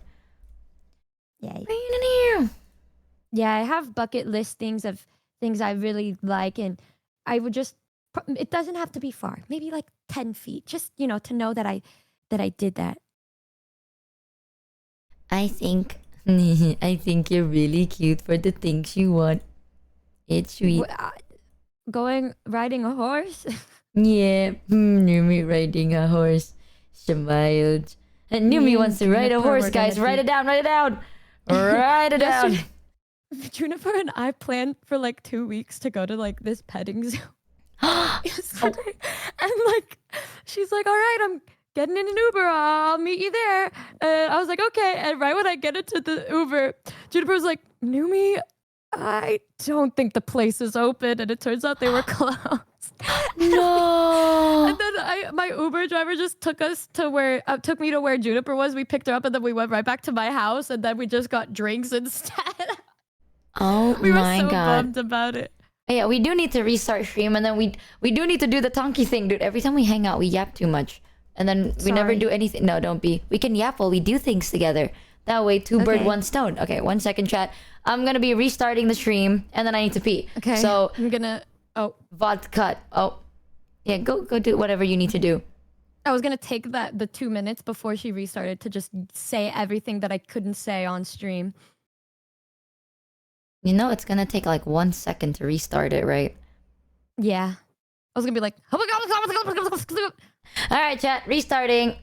Yeah. Yeah, I have bucket list things of things I really like, and I would just. It doesn't have to be far. Maybe like 10 feet. Just to know that I did that. I think you're really cute for the things you want. It's sweet. Riding a horse? Yeah, Numi riding a horse. Smiled. And Numi wants to ride a horse, guys. Write it down. Write it down. Juniper and I planned for like 2 weeks to go to like this petting zoo. Yesterday. And like, she's like, all right, I'm getting in an Uber. I'll meet you there. And I was like, okay. And right when I get into the Uber, Juniper was like, Numi, I don't think the place is open. And it turns out they were closed. No. And then my Uber driver just took me to where Juniper was. We picked her up and then we went right back to my house. And then we just got drinks instead. Oh we my were so god. bummed about it. Yeah, we do need to restart stream, and then we do need to do the Tonki thing, dude. Every time we hang out, we yap too much. And then we never do anything. No, don't be. We can yap while we do things together. That way, two bird, one stone. Okay, 1 second, chat. I'm gonna be restarting the stream, and then I need to pee. Okay. So I'm gonna. Oh. VOD cut. Oh. Yeah, go do whatever you need to do. I was gonna take the 2 minutes before she restarted to just say everything that I couldn't say on stream. You know it's gonna take like 1 second to restart it, right? Yeah. I was gonna be like, oh my god. All right, chat. Restarting.